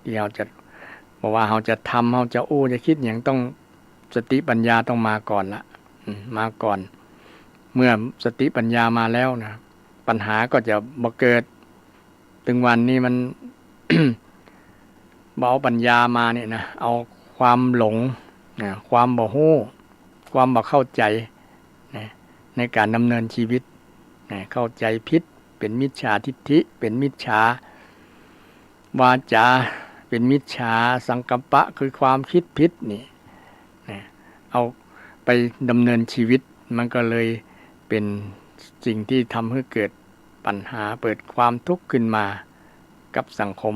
ที่เราจะบอกว่าเราจะทำเราจะจะคิดอย่างต้องสติปัญญาต้องมาก่อนละมาก่อนเมื่อสติปัญญามาแล้วนะปัญหาก็จะบ่เกิดถึงวันนี้มัน เอาปัญญามาเนี่ยนะเอาความหลงนะความบ่ฮู้ความบ่เข้าใจนะในการดำเนินชีวิตนะเข้าใจผิดเป็นมิจฉาทิฏฐิเป็นมิจฉาวาจาเป็นมิจฉาสังกัปปะคือความคิดผิดนี่นะเอาไปดำเนินชีวิตมันก็เลยเป็นสิ่งที่ทำให้เกิดปัญหาเปิดความทุกข์ขึ้นมากับสังคม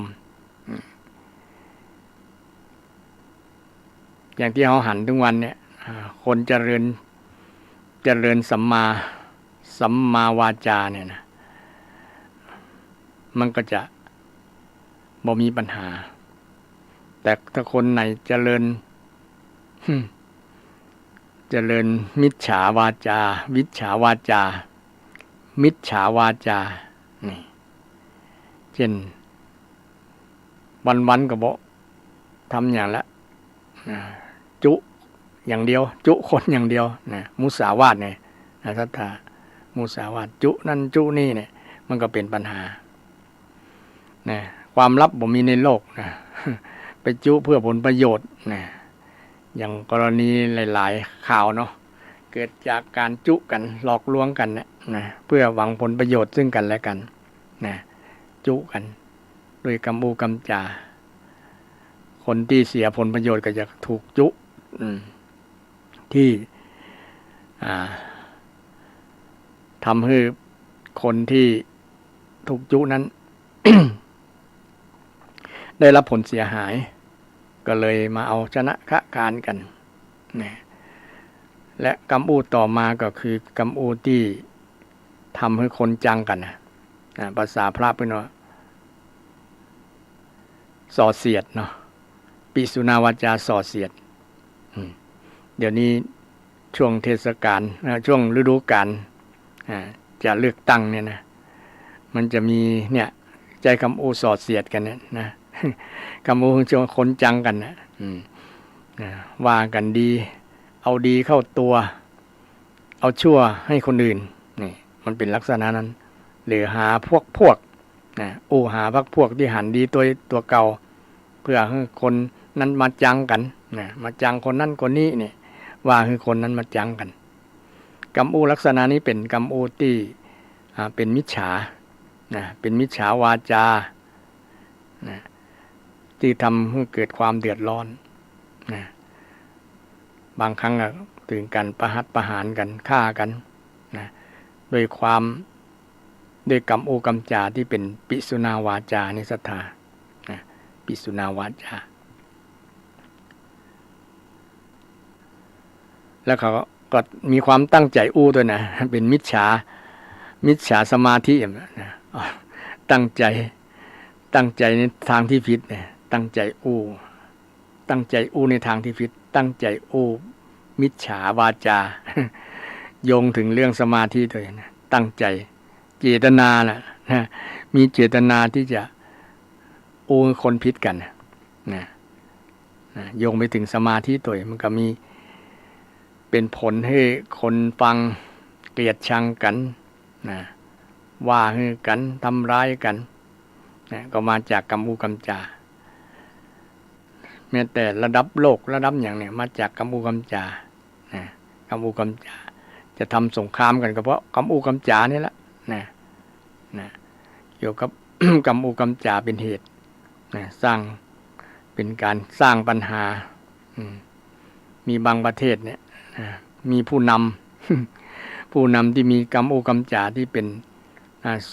อย่างที่เราหันทุกวันเนี่ยคนเจริญสัมมาวาจาเนี่ยนะมันก็จะบ่มีปัญหาแต่ถ้าคนไหนเจริญมิจฉาวาจาวิจฉาวาจามิจฉาวาจานี่เช่นวันๆก็บอกทำอย่างละจุอย่างเดียวจุคนอย่างเดียวนะมุสาวาทเนี่ยนะศรัทธามุสาวาทจุนั่นจุนี่เนี่ยมันก็เป็นปัญหานะความลับบ่มีในโลกนะไปจุเพื่อผลประโยชน์นะอย่างกรณีหลายๆข่าวเนาะเกิดจากการจุกันหลอกลวงกันนะเพื่อหวังผลประโยชน์ซึ่งกันและกันนะจุกันด้วยกำกำจาคนที่เสียผลประโยชน์ก็จะถูกจุที่ทำให้คนที่ถูกจุนั้น ได้รับผลเสียหายก็เลยมาเอาชนะค้าการกันนะและกำอูต่อมาก็คือกำอูที่ทำให้คนจังกันนะภาษาพระเป็นว่าส่อเสียดเนาะปิสุนาวาจาส่อเสียดเดี๋ยวนี้ช่วงเทศกาลช่วงฤดูกาลจะเลือกตั้งเนี่ยนะมันจะมีเนี่ยใจคำอูส่อเสียดกันเนี่ยนะคำอูช่วงคนจังกันนะว่ากันดีเอาดีเข้าตัวเอาชั่วให้คนอื่นนี่มันเป็นลักษณะนั้นหรือหาพวกนะหาพวกที่หันดีตัวเก่าเพื่อให้คนนั้นมาจังกันนะมาจังคนนั้นคนนี้เนี่ยว่าคือคนนั้นมาจังกันกรรมอูลักษณะนี้เป็นกรรมอูที่เป็นมิจฉานะเป็นมิจฉาวาจานะที่ทำให้เกิดความเดือดร้อนนะบางครั้งก็ถึงกันประหารกันฆ่ากันนะด้วยกรรมอูกรรมจาที่เป็นปิสุนาวาจานิสัทธานะปิสุนาวาจาแล้วเขาก็มีความตั้งใจด้วยนะเป็นมิจฉาสมาธินะตั้งใจในทางที่ผิดเนี่ยตั้งใจในทางที่ผิดตั้งใจมิจฉาวาจาโยงถึงเรื่องสมาธิด้วยนะตั้งใจเจตนานะมีเจตนาที่จะคนผิดกันนะโยงไปถึงสมาธิตัวมันก็มีเป็นผลให้คนฟังเกลียดชังกันนะว่าให้กันทำร้ายกันนะก็มาจากกรรมกรรมจาแม้แต่ระดับโลกระดับอย่างเนี่ยมาจากกรรมกรรมจานะกรรมกรรมจาจะทำสงครามกันก็เพราะกรรมกรรมจานี่แหละนะเกี่ยวกับ กรรมกรรมจาเป็นเหตุ นะสร้างเป็นการสร้างปัญหามีบางประเทศเนี่ยมีผู้นำ ผู้นำที่มีกรรมโอกรรมจาที่เป็น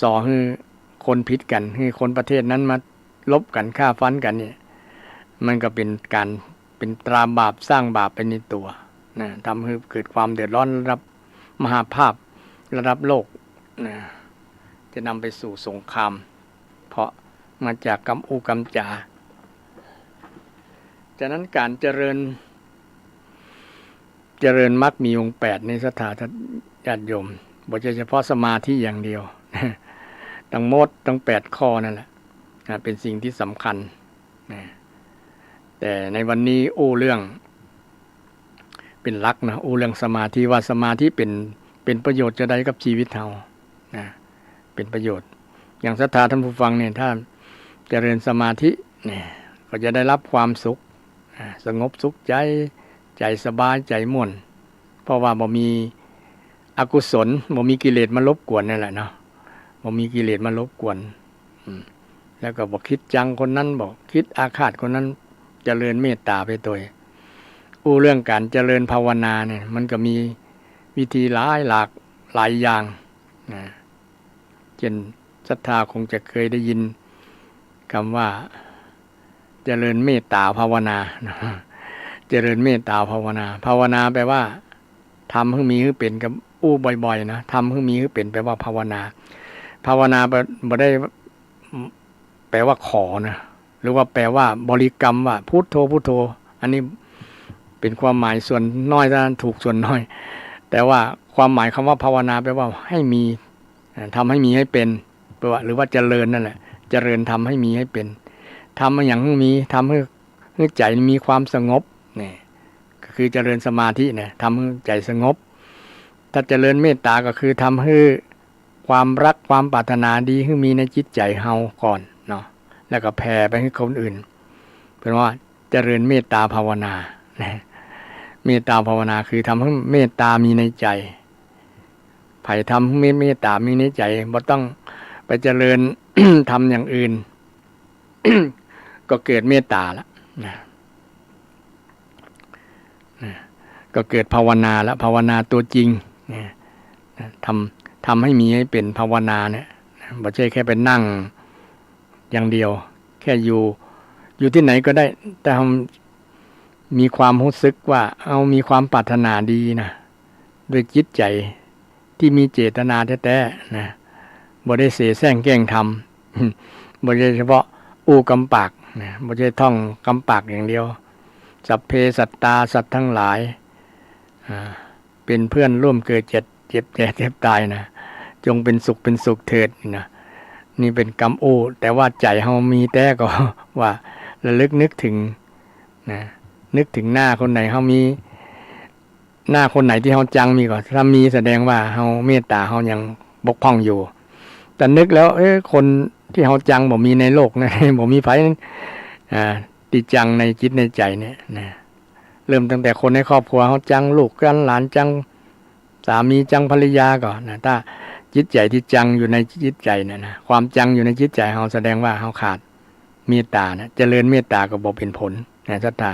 สอให้คนพิษกันให้คนประเทศนั้นมาลบกันฆ่าฟันกันเนี่ยมันก็เป็นการเป็นตราบาปสร้างบาปไปในตัวนะทำให้เกิดความเดือดร้อนระดับมหาภาพระดับโลกนะจะนำไปสู่สงครามเพราะมาจากกรรมโอกรรมจาฉะนั้นการเจริญมรรคมีองค์8ในศรัทธาญาติโยมบ่ใช่เฉพาะสมาธิอย่างเดียวทั้งหมดทั้ง8ข้อนั่นแหละเป็นสิ่งที่สำคัญแต่ในวันนี้เรื่องเป็นหลักนะเรื่องสมาธิว่าสมาธิเป็นประโยชน์จะได้กับชีวิตเราเป็นประโยชน์อย่างศรัทธาท่านผู้ฟังเนี่ยถ้าเจริญสมาธิเนี่ยก็จะได้รับความสุขสงบสุขใจสบายใจม่วนเพราะว่าบ่มีอกุศลบ่มีกิเลสมารบกวนนั่นแหละเนาะบ่มีกิเลสมารบกวนแล้วก็บอกคิดจังคนนั้นบอกคิดอาฆาตคนนั้นเจริญเมตตาไปตัวเรื่องการเจริญภาวนาเนี่ยมันก็มีวิธีหลายอย่างนะเช่นศรัทธาคงจะเคยได้ยินคำว่าเจริญเมตตาภาวนาเจริญเมตตาภาวนาแปลว่าทำให้มีให้เป็นกับบ่อยๆนะทำให้มีให้เป็นแปลว่าภาวนาบ่ได้แปลว่าขอนะหรือว่าแปลว่าบริกรรมว่าพุทโธพุทโธอันนี้เป็นความหมายส่วนน้อยนะถูกส่วนน้อยแต่ว่าความหมายคำว่าภาวนาแปลว่าให้มีทำให้มีให้เป็นแปลว่าหรือว่าเจริญนั่นแหละเจริญทำให้มีให้เป็นทำอย่างมีทำให้ใจมีความสงบนี่ก็คือเจริญสมาธิเนี่ยทำให้ใจสงบถ้าเจริญเมตตาก็คือทำให้ความรักความปรารถนาดีให้มีในจิตใจเฮาก่อนเนาะแล้วก็แผ่ไปให้คนอื่นเป็นว่าเจริญเมตตาภาวนาเมตตาภาวนาคือทำให้เมตตามีในใจไผ่ทำให้เมตตามีในใจบ่ต้องไปเจริญ ทำอย่างอื่น ก็เกิดเมตตาแล้วก็เกิดภาวนาแล้วภาวนาตัวจริงทำให้มีให้เป็นภาวนาเนี่ยไม่ใช่แค่ไปนั่งอย่างเดียวแค่อยู่ที่ไหนก็ได้แต่มีความรู้สึกว่ามีความปรารถนาดีนะด้วยจิตใจที่มีเจตนาแท้ๆนะบ่ได้เสแสร้งแกล้งทำบ่ใช่เฉพาะกำปากนะบ่ใช่ท่องกำปากอย่างเดียวสัพเพสัตตาสัตว์ทั้งหลายเป็นเพื่อนร่วมเกิดเจ็บแก่เจ็บตายนะจงเป็นสุขเถิดนะนี่เป็นกรรมแต่ว่าใจเฮามีแต่ก็ว่าระลึกนึกถึงนะนึกถึงหน้าคนไหนเฮามีหน้าคนไหนที่เฮาจังมีก็ถ้ามีแสดงว่าเฮาเมตตาเฮายังบกพร่องอยู่แต่นึกแล้วคนที่เฮาจังบ่มีในโลกนะบ่มีไผติจังในจิตในใจเนี่ยนะเริ่มตั้งแต่คนในครอบครัวเฮาจังลูกกันหลานจังสามีจังภรรยาก่อนนะถ้าจิตใจที่จังอยู่ในจิตใจเนี่ยนะความจังอยู่ในจิตใจเฮาแสดงว่าเฮาขาดเมตตานะเจริญเมตตาก็บ่เป็นผลนะศรัทธา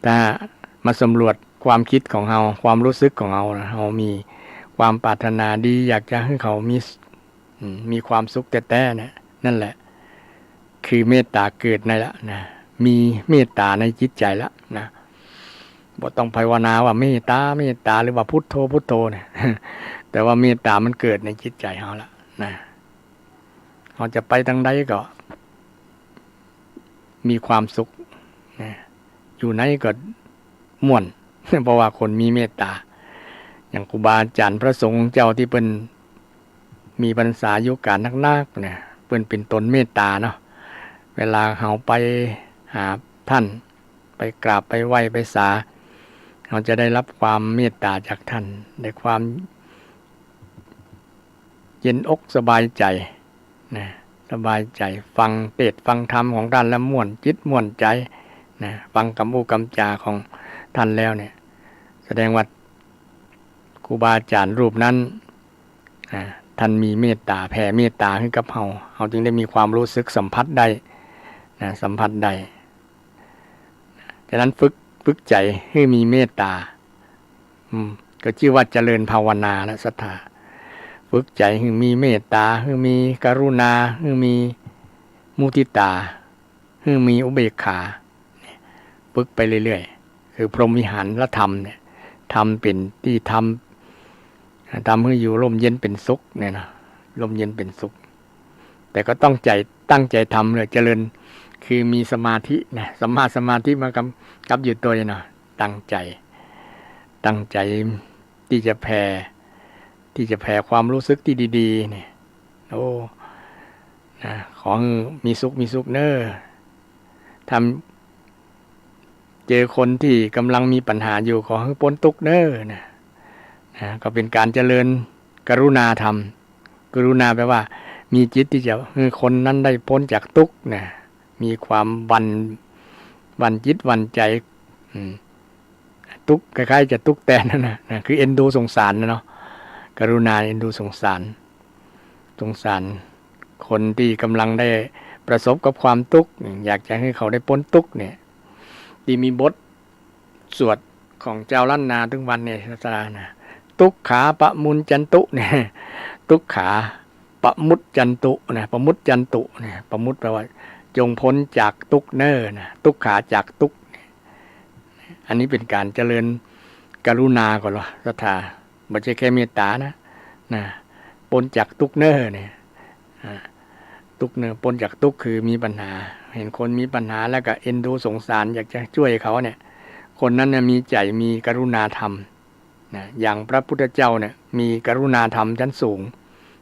ถ้ามาสำรวจความคิดของเฮาความรู้สึกของเฮานะเฮามีความปรารถนาดีอยากจะให้เขามีความสุขแต่นะนั่นแหละคือเมตตาเกิดในละนะมีเมตตาในจิตใจละนะบ่ต้องภาวนาว่าเมตตาหรือว่าพุทโธเนี่ยแต่ว่าเมตตามันเกิดในจิตใจเฮาละนะเฮาจะไปทางใดก็มีความสุขนะอยู่ไหนก็ม่วน เพราะว่าคนมีเมตตาอย่างครูบาอาจารย์พระสงฆ์เจ้าที่เป็นมีพรรษายุการนักๆเนี่ยเพิ่นเป็นตนเมตตาเนาะเวลาเฮาไปหาท่านไปกราบไปไหว้ไปสาเราจะได้รับความเมตตาจากท่านได้ความเย็นอกสบายใจนะสบายใจฟังเทศน์ฟังธรรมของท่านแล้วม่วนจิตม่วนใจนะฟังคำกำจาของท่านแล้วเนี่ยแสดงว่าครูบาอาจารย์รูปนั้นท่านมีเมตตาแผ่เมตตาให้กับเฮาจึงได้มีความรู้สึกสัมผัสได้ นะสัมผัสได้ฉะนั้นฝึกใจให้มีเมตตาก็ชื่อว่าเจริญภาวนาและศรัทธาฝึกใจให้มีเมตตาให้มีกรุณาให้มีมุทิตาให้มีอุเบกขาฝึกไปเรื่อยๆคือพรหมวิหารและธรรมเนี่ยทำเป็นที่ทำให้อยู่ร่มเย็นเป็นสุขเนี่ยนะร่มเย็นเป็นสุขแต่ก็ต้องตั้งใจทำเลยเจริญคือมีสมาธินะสัมมาสมาธิมากำกับอยู่ตัวเนาะตั้งใจที่จะแผ่ความรู้สึกที่ดีๆเนี่ยโอ้นะขอให้มีสุขเนอะทำเจอคนที่กำลังมีปัญหาอยู่ขอให้พ้นทุกข์เนอะนะก็เป็นการเจริญกรุณาธรรมกรุณาแปลว่ามีจิตที่จะให้คนนั้นได้พ้นจากทุกข์นะมีความวันจิตวันใจทุกข์คล้ายๆจะทุกข์แต่นั่นนะคือเอ็นดูสงสารนะเนาะกรุณาเอ็นดูสงสารคนที่กำลังได้ประสบกับความทุกข์อยากจะให้เขาได้พ้นทุกข์เนี่ยที่มีบทสวดของเจ้าล้านนาถึงวันเนี่ยศาสนาทุกขาปะมุนจันตุเนี่ยทุกขาปะมุตจันตุนะปะมุตจันตุเนี่ยปะมุตแปลว่าจงพ้นจากทุกข์เน้อนะทุกขาจากทุกข์อันนี้เป็นการเจริญกรุณาก่อนหรอศรัทธาไม่ใช่แค่เมตตานะพ้นจากทุกข์เน้อเนี่ยทุกข์เน้อพ้นจากทุกข์คือมีปัญหาเห็นคนมีปัญหาแล้วก็เอ็นดูสงสารอยากจะช่วยเขาเนี่ยคนนั้นเนี่ยมีใจมีกรุณาธรรมนะอย่างพระพุทธเจ้าเนี่ยมีกรุณาธรรมชั้นสูง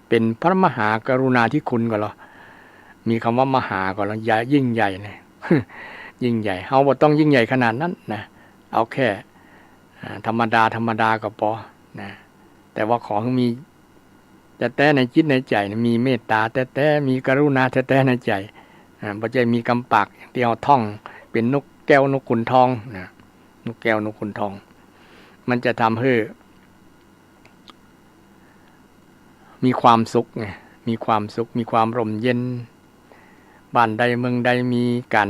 เป็นพระมหากรุณาธิคุณก่อนหรอมีคำว่ามหาก่อนหรอใหญ่ยิ่งใหญ่เนี่ยยิ่งใหญ่เฮาบ่ต้องยิ่งใหญ่ขนาดนั้นนะเอาแค่ธรรมดาก็พอนะแต่ว่าขอให้มีแต่ในจิตในใจมีเมตตาแต่มีกรุณาแต่ในใจบ่ใช่มีกำปากที่เอาท่องเป็นนกแก้วนกขุนทองนะนกแก้วนกขุนทองมันจะทำให้มีความสุขไงมีความสุขมีความร่มเย็นบ้านใดเมืองใดมีการ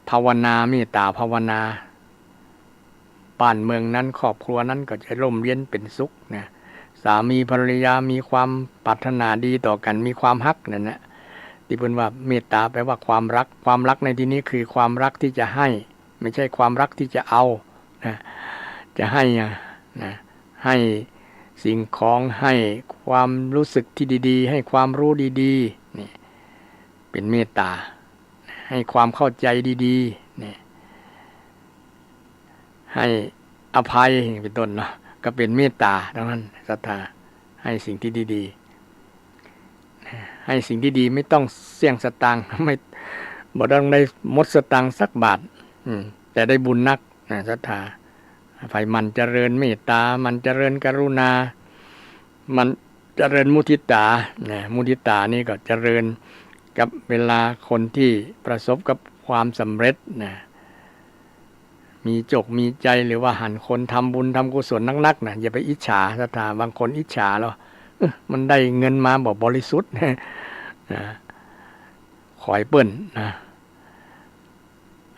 ภาวนาเมตตาภาวนาบ้านเมืองนั้นครอบครัวนั้นก็จะร่มเย็นเป็นสุขนะสามีภรรยามีความปรารถนาดีต่อกันมีความฮักนั่นแหละที่เพิ่นว่าเมตตาแปลว่าความรักในที่นี้คือความรักที่จะให้ไม่ใช่ความรักที่จะเอานะจะให้นะให้สิ่งของให้ความรู้สึกที่ดีๆให้ความรู้ดีๆนี่เป็นเมตตาให้ความเข้าใจดีๆนี่ให้อภัยเป็นต้นเนาะก็เป็นเมตตาดังนั้นศรัทธาให้สิ่งที่ดีๆให้สิ่งที่ดีไม่ต้องเสี่ยงสตางค์ไม่บ่ต้องได้หมดสตางค์สักบาทแต่ได้บุญนักศรัทธาไฟมันเจริญเมตตามันเจริญกรุณามันเจริญมุทิตามุทิตานี่ก็เจริญกับเวลาคนที่ประสบกับความสำเร็จมีจกมีใจหรือว่าหันคนทำบุญทำกุศลนักๆอย่าไปอิจฉาศรัทธาบางคนอิจฉาแล้วมันได้เงินมาบอกบริสุทธิ์ขอยเปิ้น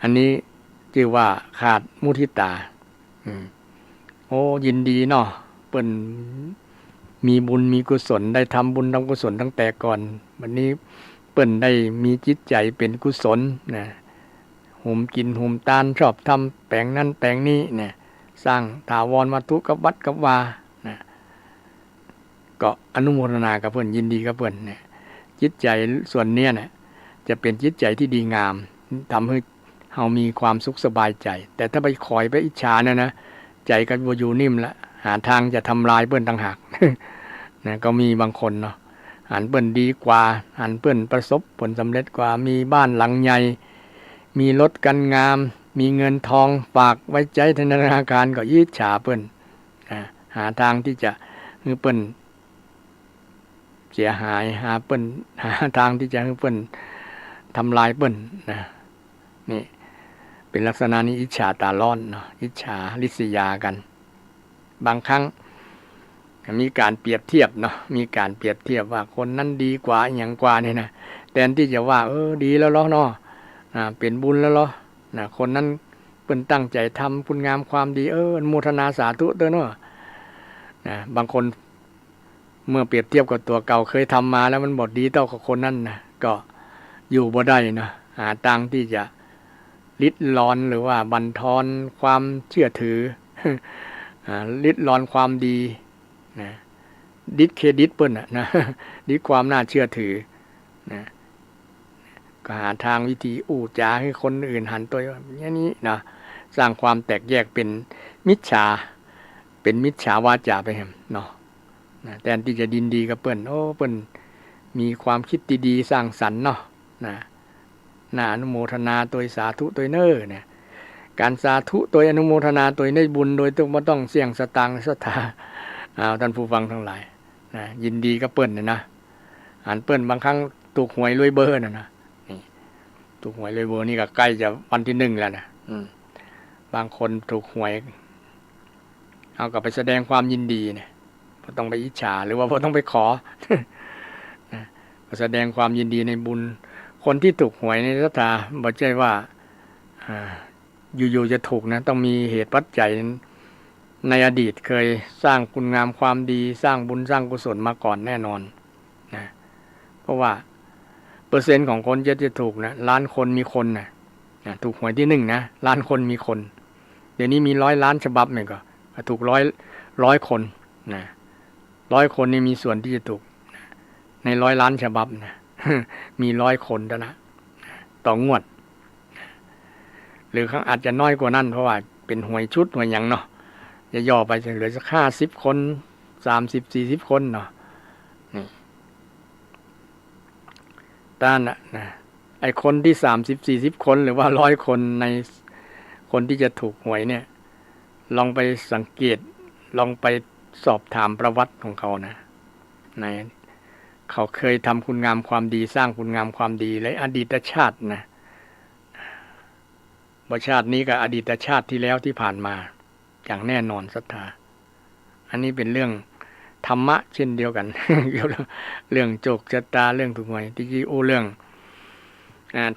อันนี้ชื่อว่าขาดมุทิตาโอ้ยินดีเนาะเปิ้นมีบุญมีกุศลได้ทำบุญทำกุศลตั้งแต่ก่อนวันนี้เปิ้นได้มีจิตใจเป็นกุศลหุมกินหุมตานชอบทำแปลงนั้นแปลงนี้สร้างถาวรวัตถุกับวัดกับวาก็อนุโมทนากับเพื่อนยินดีกับเพื่อนจิตใจส่วนเนี้ยจะเป็นจิตใจที่ดีงามทำให้เรามีความสุขสบายใจแต่ถ้าไปคอยไปอิจฉานะใจก็อยู่นิ่มละหาทางจะทำลายเพื่อนต่างหากก็มีบางคนเนาะหันเพื่อนดีกว่าหันเพื่อนประสบผลสำเร็จกว่ามีบ้านหลังใหญ่มีรถกันงามมีเงินทองฝากไว้ใจธนาคารก็อิจฉาเพื่อนหาทางที่จะให้เพื่อนเสียหายหาทางที่จะให้เพื่อนทำลายเพื่อนนี่เป็นลักษณะนี้อิจฉาตาร้อนเนาะอิจฉาริษยากันบางครั้งมีการเปรียบเทียบเนาะมีการเปรียบเทียบว่าคนนั้นดีกว่าอย่างกว่านี่นะแทนที่จะว่าดีแล้วเนาะ เป็นบุญแล้วเหรอคนนั้นเพิ่นตั้งใจทำคุณงามความดีอนุโมทนาสาธุเด้อเนาะบางคนเมื่อเปรียบเทียบกับตัวเก่าเคยทำมาแล้วมันบ่ดีเท่ากับคนนั้นก็อยู่บ่ได้นะหาทางที่จะลิดรอนหรือว่าบั่นทอนความเชื่อถือ ลิดรอนความดีนะดิสเครดิตเปิ้นนะ ดิสความน่าเชื่อถือนะก็หาทางวิธีอู้จาให้คนอื่นหันตัวอย่างนี้นะสร้างความแตกแยกเป็นมิจฉาวาจาไปเนาะแทนที่จะดินดีกับเปิ้นเปิ้นมีความคิดดีๆสร้างสรรค์เนาะน่าอนุโมทนาตัวสาธุตัวเน้อเนี่ยการสาธุตัวอนุโมทนาตัวในบุญโดยต้องบ่ต้องเสี่ยงสตางค์ศรัทธาท่านผู้ฟังทั้งหลายยินดีกับเปิ้นนะอันเปิ้นบางครั้งถูกหวยรวยเบอร์นะนี่ถูกหวยรวยเบอร์นี่ก็ใกล้จะวันที่1แล้วนะบางคนถูกหวยเอาก็ไปแสดงความยินดีเนี่ยบ่ต้องไปอิจฉาหรือว่าบ่ต้องไปขอ แสดงความยินดีในบุญคนที่ถูกหวยในศรัทธาบ่ใช่ว่าอยู่ๆจะถูกนะต้องมีเหตุปัจจัยในอดีตเคยสร้างคุณงามความดีสร้างบุญสร้างกุศลมาก่อนแน่นอนนะเพราะว่าเปอร์เซ็นต์ของคนจะถูกนะล้านคนมีคนนะถูกหวยที่1นะล้านคนมีคนเดี๋ยวนี้มี100 ล้านฉบับเนี่ยก็ถูกร้อยคนนะ100 คนนี่มีส่วนที่จะถูกใน100 ล้านฉบับนะ มี100 คนเท่านั้นต่องวดหรืออาจจะน้อยกว่านั้นเพราะว่าเป็นหวยชุดหวยหยังเนาะจะย่อไปจะเหลือสัก50 คน30-40 คนเนาะนี่ต้านนะไอ้คนที่30-40 คนหรือว่า100 คนในคนที่จะถูกหวยเนี่ยลองไปสังเกตลองไปสอบถามประวัติของเขานะในเขาเคยทำคุณงามความดีสร้างคุณงามความดีในอดีตชาตินะชาตินี้กับอดีตชาติที่แล้วที่ผ่านมาอย่างแน่นอนศรัทธาอันนี้เป็นเรื่องธรรมะเช่นเดียวกัน เรื่องโชคชะตาเรื่องถูกหวยที่กี้เรื่อง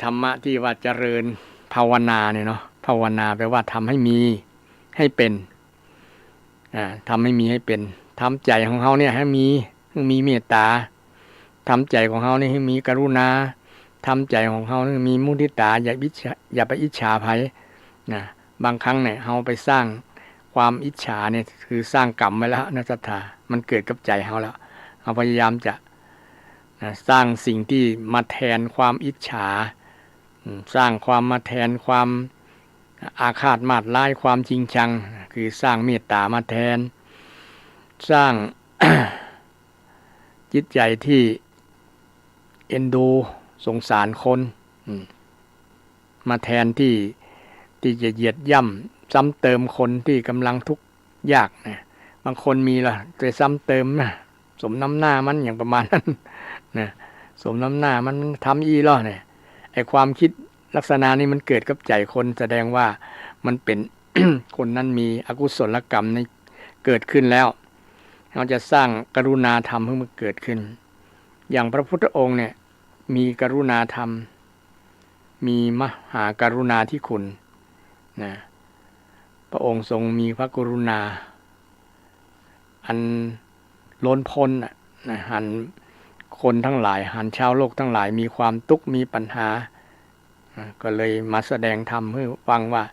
ธรรมะที่ว่าเจริญภาวนาเนี่ยเนาะภาวนาแปลว่าทำให้มีให้เป็นทำให้มีให้เป็นทำใจของเขาเนี่ยให้มีเมตตาทำใจของเขาเนี่ยให้มีกรุณาทำใจของเขาเนี่ยมีมุทิตาอย่าไปอิจฉาไผนะบางครั้งเนี่ยเราไปสร้างความอิจฉาเนี่ยคือสร้างกรรมไว้แล้วนะศรัทธามันเกิดกับใจเราแล้วเราพยายามจะสร้างสิ่งที่มาแทนความอิจฉาสร้างความมาแทนความอาฆาตมาดร้ายความจริงชังคือสร้างเมตตามาแทนสร้าง จิตใจที่เอ็นดูสงสารคนมาแทนที่จะเหยียดย่ำซ้ำเติมคนที่กำลังทุกข์ยากนะบางคนมีล่ะแต่ซ้ำเติมนะสมน้ำหน้ามันอย่างประมาณนั้นนะสมน้ำหน้ามันทำอีล่อเนี่ยไอความคิดลักษณะนี้มันเกิดกับใจคนแสดงว่ามันเป็น คนนั้นมีอกุศลกรรมในเกิดขึ้นแล้วเราจะสร้างกรุณาธรรมให้มันเกิดขึ้นอย่างพระพุทธองค์เนี่ยมีกรุณาธรรมมีมหากรุณาธิคุณนะพระองค์ทรงมีพระกรุณาอันล้นพ้นนะหันคนทั้งหลายหันชาวโลกทั้งหลายมีความทุกข์มีปัญหาก็เลยมาแสดงธรรมให้ฟังว่า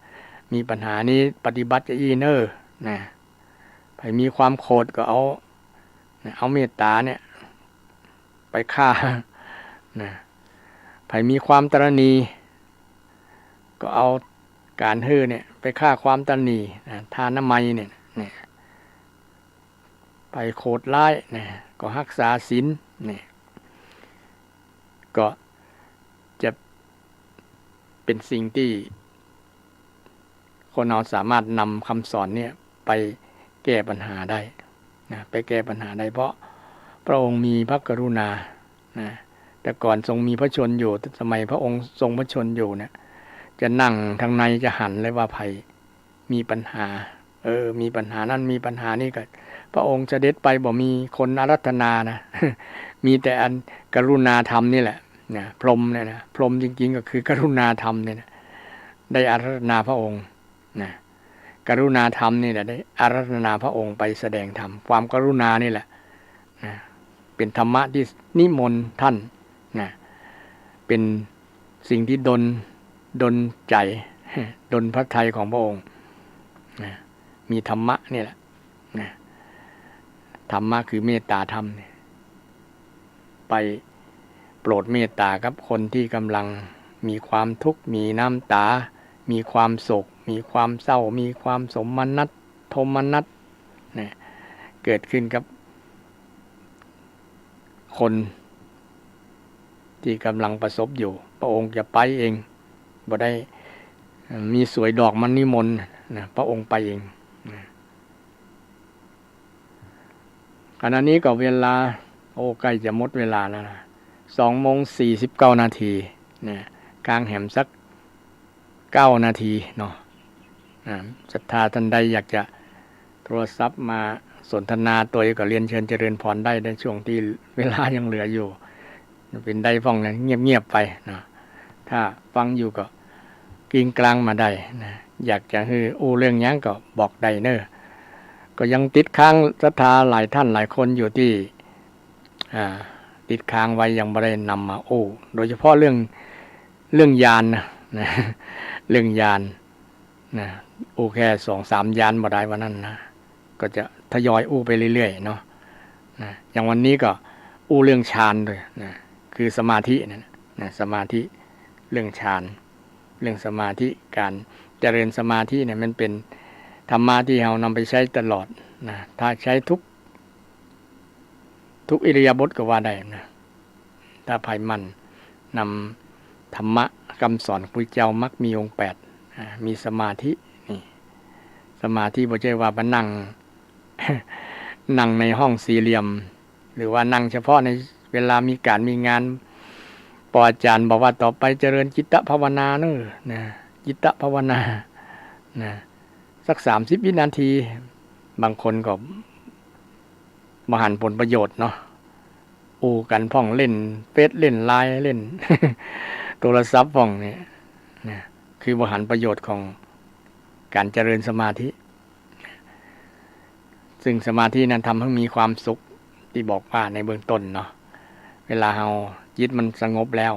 มีปัญหานี้ปฏิบัติจะอีเนอร์นะไปมีความโกรธก็เอาเมตตาเนี่ยไปฆ่านะไปมีความตระหนี่ก็เอาการเนี่ยไปฆ่าความตระหนี่ทานามัยเนี่ยไปโคตรร้ายนะก็รักษาศีลเนี่ยก็จะเป็นสิ่งที่คนเราสามารถนำคำสอนเนี่ยไปแก้ปัญหาได้นะไปแก้ปัญหาได้เพราะพระองค์มีพระกรุณานะแต่ก่อนทรงมีพระชนอยู่สมัยพระองค์ทรงพระชนอยู่เนี่ยจะนั่งทางในจะหันเลยว่าภัยมีปัญหามีปัญหานั้นมีปัญหานี่ก็พระองค์เสด็จไปบ่มีคนอารัธนานะ มีแต่อันกรุณาธรรมนี่แหละ นะพรหมเนี่ยนะพรหมจริงๆก็คือกรุณาธรรมเนี่ยนะได้อาราธนาพระองค์นะกรุณาธรรมนี่แหละได้อาราธนาพระองค์ไปแสดงธรรมความกรุณานี่แหละนะเป็นธรรมะที่นิมนต์ท่านนะเป็นสิ่งที่ดลใจดลพระทัยของพระองค์นะมีธรรมะนี่แหละนะธรรมะคือเมตตาธรรมเนี่ยไปโปรดเมตตากับคนที่กำลังมีความทุกข์มีน้ำตามีความโศกมีความเศร้ามีความสมนัสโทมนัสเนี่ยเกิดขึ้นกับคนที่กำลังประสบอยู่พระองค์จะไปเองบ่ได้มีสวยดอกมันนิมนต์นะพระองค์ไปเองนะขณะนี้ก็เวลาใกล้จะหมดเวลาแล้วนะ2:49 นาทีเนี่ยกลางแหมสัก9 นาทีเนาะศรัทธาท่านใดอยากจะโทรศัพท์มาสนทนาตัวก็เรียนเชิญเจริญพรได้ในช่วงที่เวลายังเหลืออยู่เป็นได้ฟังนะเงียบๆไปนะถ้าฟังอยู่ก็กิ่งกลางมาได้นะอยากจะให้เรื่องยังก็บอกได้เนอะก็ยังติดค้างศรัทธาหลายท่านหลายคนอยู่ที่ติดค้างไว้ยังไม่ได้นำมาโดยเฉพาะเรื่องยานนะเรื่องยานนะแค่2-3 ยานบ่ได้วันนั้นนะก็จะทยอยไปเรื่อยๆเนาะนะอย่างวันนี้ก็เรื่องฌานด้วยนะคือสมาธินะสมาธิเรื่องฌานเรื่องสมาธิการเจริญสมาธิเนี่ยมันเป็นธรรมะที่เรานำไปใช้ตลอดนะถ้าใช้ทุกอิริยาบถก็ว่าได้นะถ้าภายมันนำธรรมะคำสอนพระพุทธเจ้ามักมีองค์8มีสมาธินี่สมาธิบ่ใช่ว่ามานั่ง นั่งในห้องสี่เหลี่ยมหรือว่านั่งเฉพาะในเวลามีการมีงานปอาจารย์บอกว่าต่อไปเจริญจิตตภาวนาเนอะนะจิตตภาวนานะสัก30 วินาทีบางคนก็มหันผลประโยชน์เนาะกันพ่องเล่นเฟซเล่นไลน์เล่น โทรศัพท์พ่องเนี่ยนะคือบริหารประโยชน์ของการเจริญสมาธิซึ่งสมาธินั้นทำให้มีความสุขที่บอกว่าในเบื้องต้นเนาะเวลาเราจิตมันสงบแล้ว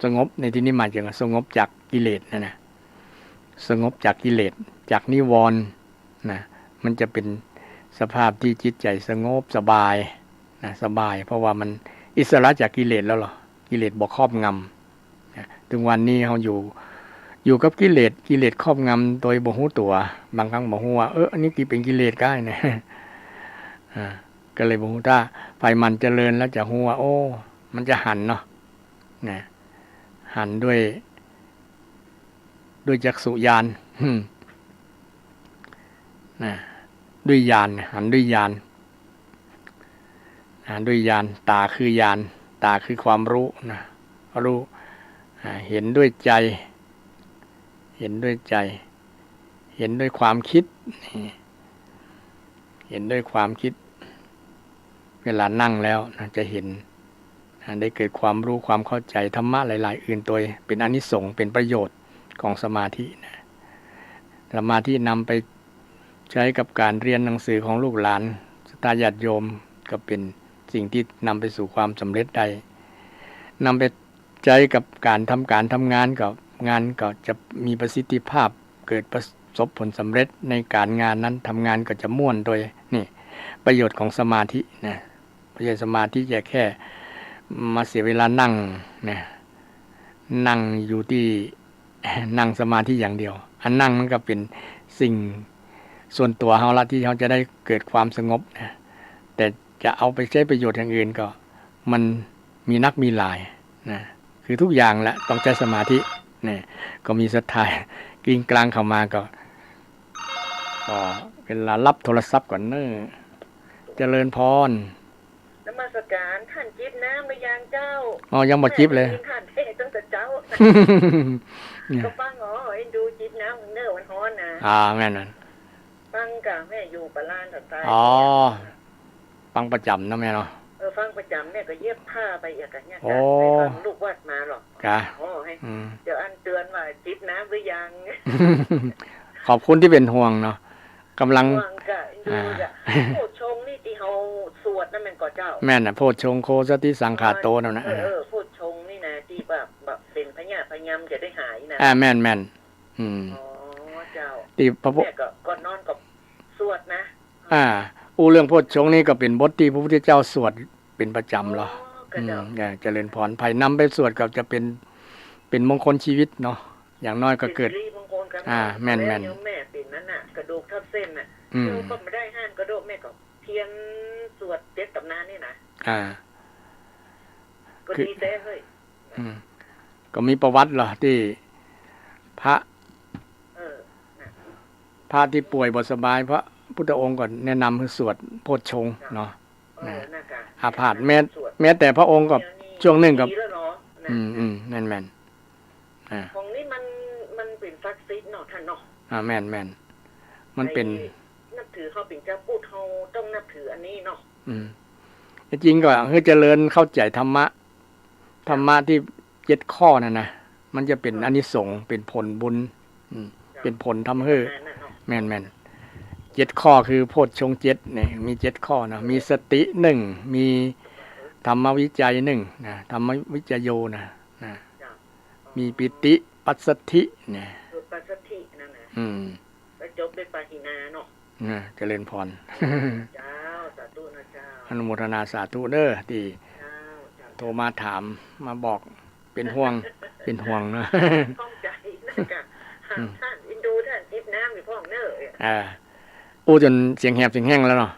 สงบในที่นี้หมายถึงสงบจากกิเลสนะสงบจากกิเลสจากนิวรณ์นะมันจะเป็นสภาพที่จิตใจสงบสบายนะสบายเพราะว่ามันอิสระจากกิเลสแล้วหรอกิเลสบ่ครอบงำนะถึงวันนี้เราอยู่กับกิเลสครอบงำโดยบ่ฮู้ตัวบางครั้งบ่ฮู้ว่าอันนี้กี่เป็นกิเลสก็ได้นะก็เลยบ่ฮู้ถ้าไฟมันเจริญแล้วจะฮู้ว่ามันจะหันเนาะนะหันด้วยจักษุญาณนะด้วยญาณหันด้วยญาณด้วยญาณตาคือญาณตาคือความรู้นะรู้เห็นด้วยใจเห็นด้วยใจเห็นด้วยความคิดเห็นด้วยความคิดเวลานั่งแล้วนะจะเห็นได้เกิดความรู้ความเข้าใจธรรมะหลายๆอื่นตัวเป็นอานิสงส์เป็นประโยชน์ของสมาธินะสมาธินำไปใช้กับการเรียนหนังสือของลูกหลานศรัทธาญาติโยมก็เป็นสิ่งที่นำไปสู่ความสำเร็จได้นำไปใช้กับการทำงานกับงานก็จะมีประสิทธิภาพเกิดประสบผลสำเร็จในการงานนั้นทำงานก็จะม่วนโดยนี่ประโยชน์ของสมาธินะไม่ใช่สมาธิแค่มาเสียเวลานั่งนะนั่งอยู่ที่นั่งสมาธิอย่างเดียวอันนั่งมันก็เป็นสิ่งส่วนตัวเราละที่เขาจะได้เกิดความสงบนะแต่จะเอาไปใช้ประโยชน์อย่างอื่นก็มันมีนักมีหลายนะคือทุกอย่างแหละต้องใช้สมาธิเนี่ยก็มีศรัทธากิ่งกลางเข้ามาก็เวลารับโทรศัพท์ก่อนเนอะเจริญพรนมัสการท่านจิบน้ำหรือยังเจ้ายังบ่จิบเลยท่านเทศตั้งแต่เจ้าก็ฟังเอ็นดูจิบน้ำเนอวันฮ้อนนะแม่นั่นฟังกับแม่อยู่ปลาล้านต่างฟังประจำนะแม่เนาะ ฟังประจำแม่ก็เย็บผ้าไปอย่างกันเนี่ย โอ้ ไม่ฟังลูกวัดมาหรอก กะ โอ้ให้ อืม เดี๋ยวอันเตือนว่าจิบน้ำหรือยัง ขอบคุณที่เป็นห่วงเนาะกำลัง ห่วงกะดูกะโอ้ชงนี่ที่เขาสวดนั่นมันก็เจ้า แม่นน่ะโพชฌงค์โคสติสังขาโตนั่นนะ พูดชงนี่นะที่แบบเป็นพญาพญามจะได้หายนะ แม่นแม่นอืม อ๋อเจ้า ที่พระพุทธ แม่ก็ก่อนนอนกับสวดนะ อู้เรื่องโพชฌงค์นี่ก็เป็นบทที่พระพุทธเจ้าสวดเป็นประจำเหรอ ก็เจ้า เจริญพรภัยนำไปสวดก็จะเป็นมงคลชีวิตเนาะอย่างน้อยก็เกิด สิริมงคลกัน แม่น ล้วเดี๋ยวแม่เป็นนั้นน่ะกระดูกทับเส้นน่ะ อืม เราก็ไม่ได้ห้านกระดูกแม่ก็เพียงสวดเจ็ดตำนานนี่นะ อ่า ก็ดีแต่เฮ้ย ก็มีประวัติเหรอที่พระ เออนะ พระที่ป่วยบ่สบายพระพุทธองค์ก่อนแนะนำให้สวดโพชฌงค์เนาะ น่ากะ อาพาธแม้แต่พระองค์ก็ช่วงหนึ่งกับ ดีแล้วเนาะนะ แม่นของนี่มันเป็นศักดิ์สิทธิ์เนาะท่านเนาะ แม่นมันเป็น นับถือเขาเป็นเจ้าพูดเขาต้องนับถืออันนี้เนาะ จริงก็คือเจริญเข้าใจธรรมะที่7ข้อนั่นนะมันจะเป็นอานิสงส์เป็นผลบุญเป็นผลทำให้แม่น7ข้อคือโพชฌงค์7เนี่ยมี7ข้อนะมีสติ1มีธรรมวิจัย1นะธรรมวิจโยนะมีปิติปัสสัทธิเนี่ย ปัสสัทธินั่นนะแล้วจบด้วยปาหินาเนาะ เจริญพร เจ้าสาธุนะเจ้า อนุโมทนาสาธุเด้อที่ เจ้า โทรมาถามมาบอกเป็นห่วงนะ ข้องใจนะท่านอินดูท่านจิบน้ำอยู่พ่องเนอ อู้จนเสียงแหบเสียงแห้งแล้วเนาะ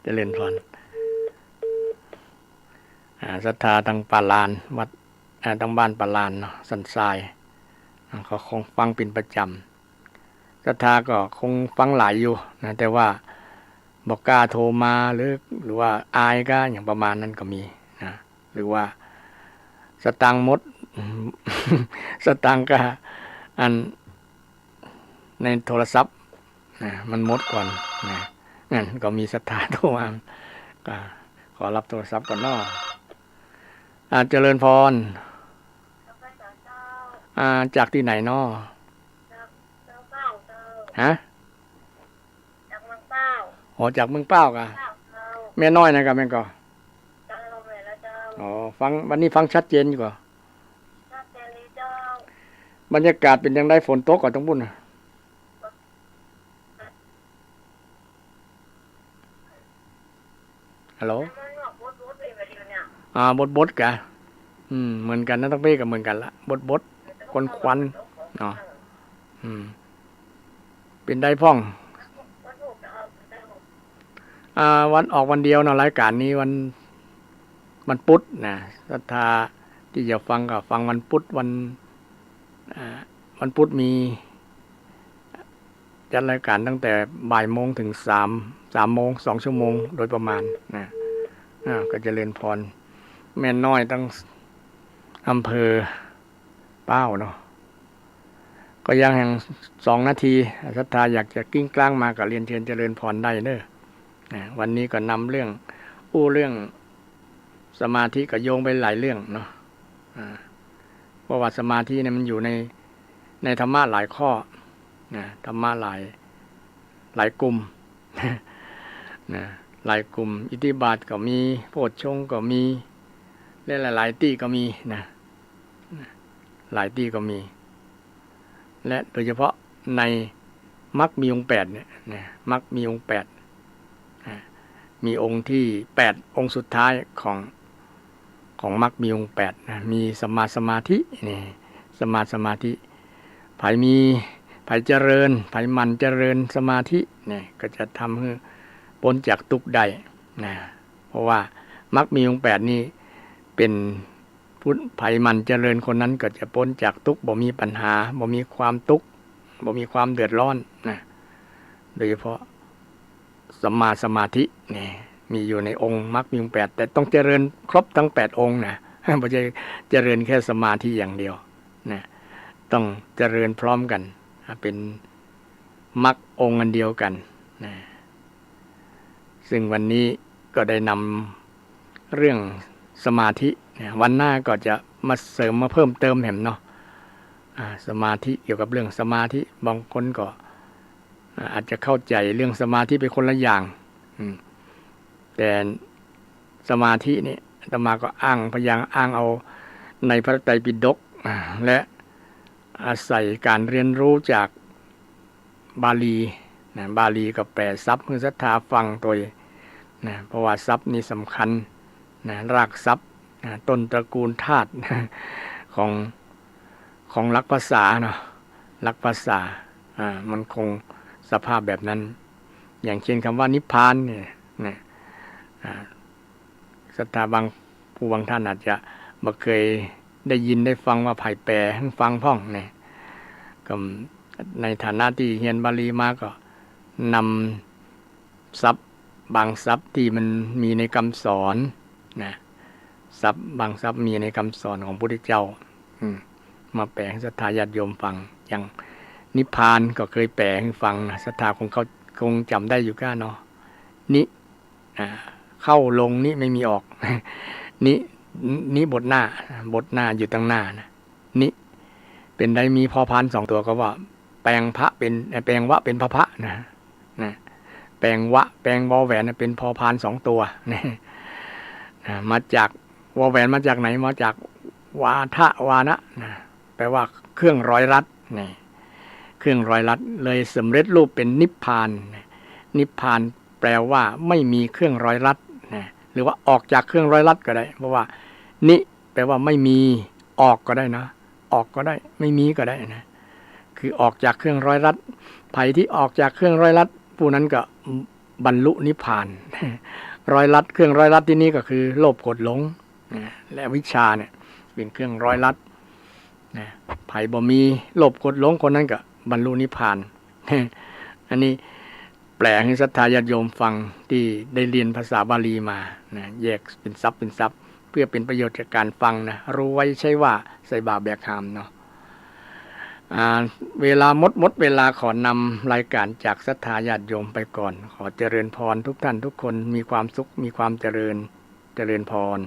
เจริญพรศรัทธาทางปาลานวัดทางบ้านปาลานเนาะสันทรายเขาคงฟังเป็นประจำศรัทธาก็คงฟังหลายอยู่นะแต่ว่าบอกกล้าโทรมาหรือว่าอายก็อย่างประมาณนั้นก็มีนะหรือว่าสตังค์หมด สตังค์ก็อันในโทรศัพท์มันหมดก่อนนะงั้นก็มีศรัทธาโทรมาก็ขอรับโทรศัพท์ก่อนเนาะเจริญพรจากที่ไหนเนาะฮะจากเมืองเป้าจากเมืองเป้ากะแม่น้อยนะครับแม่ก็ฟังวันนี้ฟังชัดเจนอยู่ก่อนบรรยากาศเป็นยังไงฝนตกก่อนต้องบุญฮัลโหลบดกะเหมือนกันนะต้องเป้กับเหมือนกันละบดควันเนาะเป็นได้พ่องวันออกวันเดียวเนาะรายการนี้วันพุธนะศรัทธาที่จะฟังก็ฟังวันพุธวันพุธมีจัดรายการตั้งแต่บ่ายโมงถึง3 โมง2 ชั่วโมงโดยประมาณนะก็เจริญพรแม่น้อยตั้งอำเภอเป้าเนาะก็ยังแห่ง2 นาทีศรัทธาอยากจะกิ้งกลางมาก็เรียนเชิญเจริญพรได้เด้อวันนี้ก็นำเรื่องสมาธิก็โยงไปหลายเรื่องเนาะเพราะว่าสมาธิเนี่ยมันอยู่ในธรรมะหลายข้อธรรมะหลายกลุ่ม หลายกลุ่มอิทธิบาทก็มีโพชฌงค์ก็มีและหลายที่ก็มีนะหลายที่ก็มีและโดยเฉพาะในมรรคมีองค์8เนี่ยมรรคมีองค์8มีองค์ที่8องค์สุดท้ายของมรรคมีองค์8นะมีสัมมาสมาธินี่สมาธิไผเจริญไผมันเจริญสมาธิเนี่ยก็จะทำให้พ้นจากทุกข์ได้นะเพราะว่ามรรคมีองค์8นี้เป็นผู้ไผมันเจริญคนนั้นก็จะพ้นจากทุกข์บ่มีปัญหาบ่มีความทุกข์บ่มีความเดือดร้อนนะโดยเฉพาะสัมมาสมาธินี่มีอยู่ในองค์มรรคมีองค์8แต่ต้องเจริญครบทั้ง8องค์นะไม่ใช่เจริญแค่สมาธิอย่างเดียวนะต้องเจริญพร้อมกันเป็นมรรคองค์อันเดียวกันนะซึ่งวันนี้ก็ได้น เรื่องสมาธิวันหน้าก็จะมาเสริมมาเพิ่มเติมแหมเนาะสมาธิเกี่ยวกับเรื่องสมาธิบางคนก็อาจจะเข้าใจเรื่องสมาธิเป็นคนละอย่างแต่สมาธินี่อาตมาก็พยายามอ้างเอาในพระไตรปิฎกและอาศัยการเรียนรู้จากบาลีบาลีก็แปลศัพท์คือศรัทธาฟังตัวเพราะว่าศัพท์นี่สำคัญรากศัพท์ต้นตระกูลธาตุของหลักภาษาเนาะหลักภาษามันคงสภาพแบบนั้นอย่างเช่นคำว่านิพพานเนี่ยศรัทธาบางท่านอาจจะบ่เคยได้ยินได้ฟังว่าไผ่แปลให้ฟังพ่องเนี่ยก็ในฐานะที่เรียนบาลีมาก็นำศัพท์บางศัพท์ที่มันมีในคำสอนศัพท์บางศัพท์มีในคำสอนของพระพุทธเจ้ามาแปลให้ศรัทธาญาติโยมฟังอย่างนิพพานก็เคยแปลให้ฟังศรัทธาคงจำได้อยู่ก้าเนาะเข้าลงนี่ไม่มีออกนี่บทหน้าอยู่ตั้งหน้านะนี่เป็นได้มีพอพาน2ตัวก็ว่าแปลงพระเป็นแปลงวะเป็นพระนะแปลงวะแปลงวอแหวนเป็นพอพาน2ตัวนะมาจากวอแหวนมาจากไหนมาจากวาทะวานะแปลว่าเครื่องร้อยรัดนี่เครื่องร้อยรัดเลยสำเร็จรูปเป็นนิพพานนิพพานแปลว่าไม่มีเครื่องร้อยรัดหรือว่าออกจากเครื่องร้อยรัดก็ได้เพราะว่านิแปลว่าไม่มีออกก็ได้นะออกก็ได้ไม่มีก็ได้นะคือออกจากเครื่องร้อยรัดไผที่ออกจากเครื่องร้อยรัดผู้นั้นก็บรรลุนิพพานร้อยรัดเครื่องร้อยรัดที่นี่ก็คือโลภโกรธหลงและวิชชาเนี่ยเป็นเครื่องร้อยรัดไผบ่มีโลภโกรธหลงคนนั้นก็บรรลุนิพพานอันนี้แปลให้ศรัทธาญาติโยมฟังที่ได้เรียนภาษาบาลีมาแยกเป็นศัพท์เพื่อเป็นประโยชน์จากการฟังนะรู้ไว้ใช่ว่าใส่บาแบกหามเนาะเวลาหมดเวลาขอนำรายการจากศรัทธาญาติโยมไปก่อนขอเจริญพรทุกท่านทุกคนมีความสุขมีความเจริญพร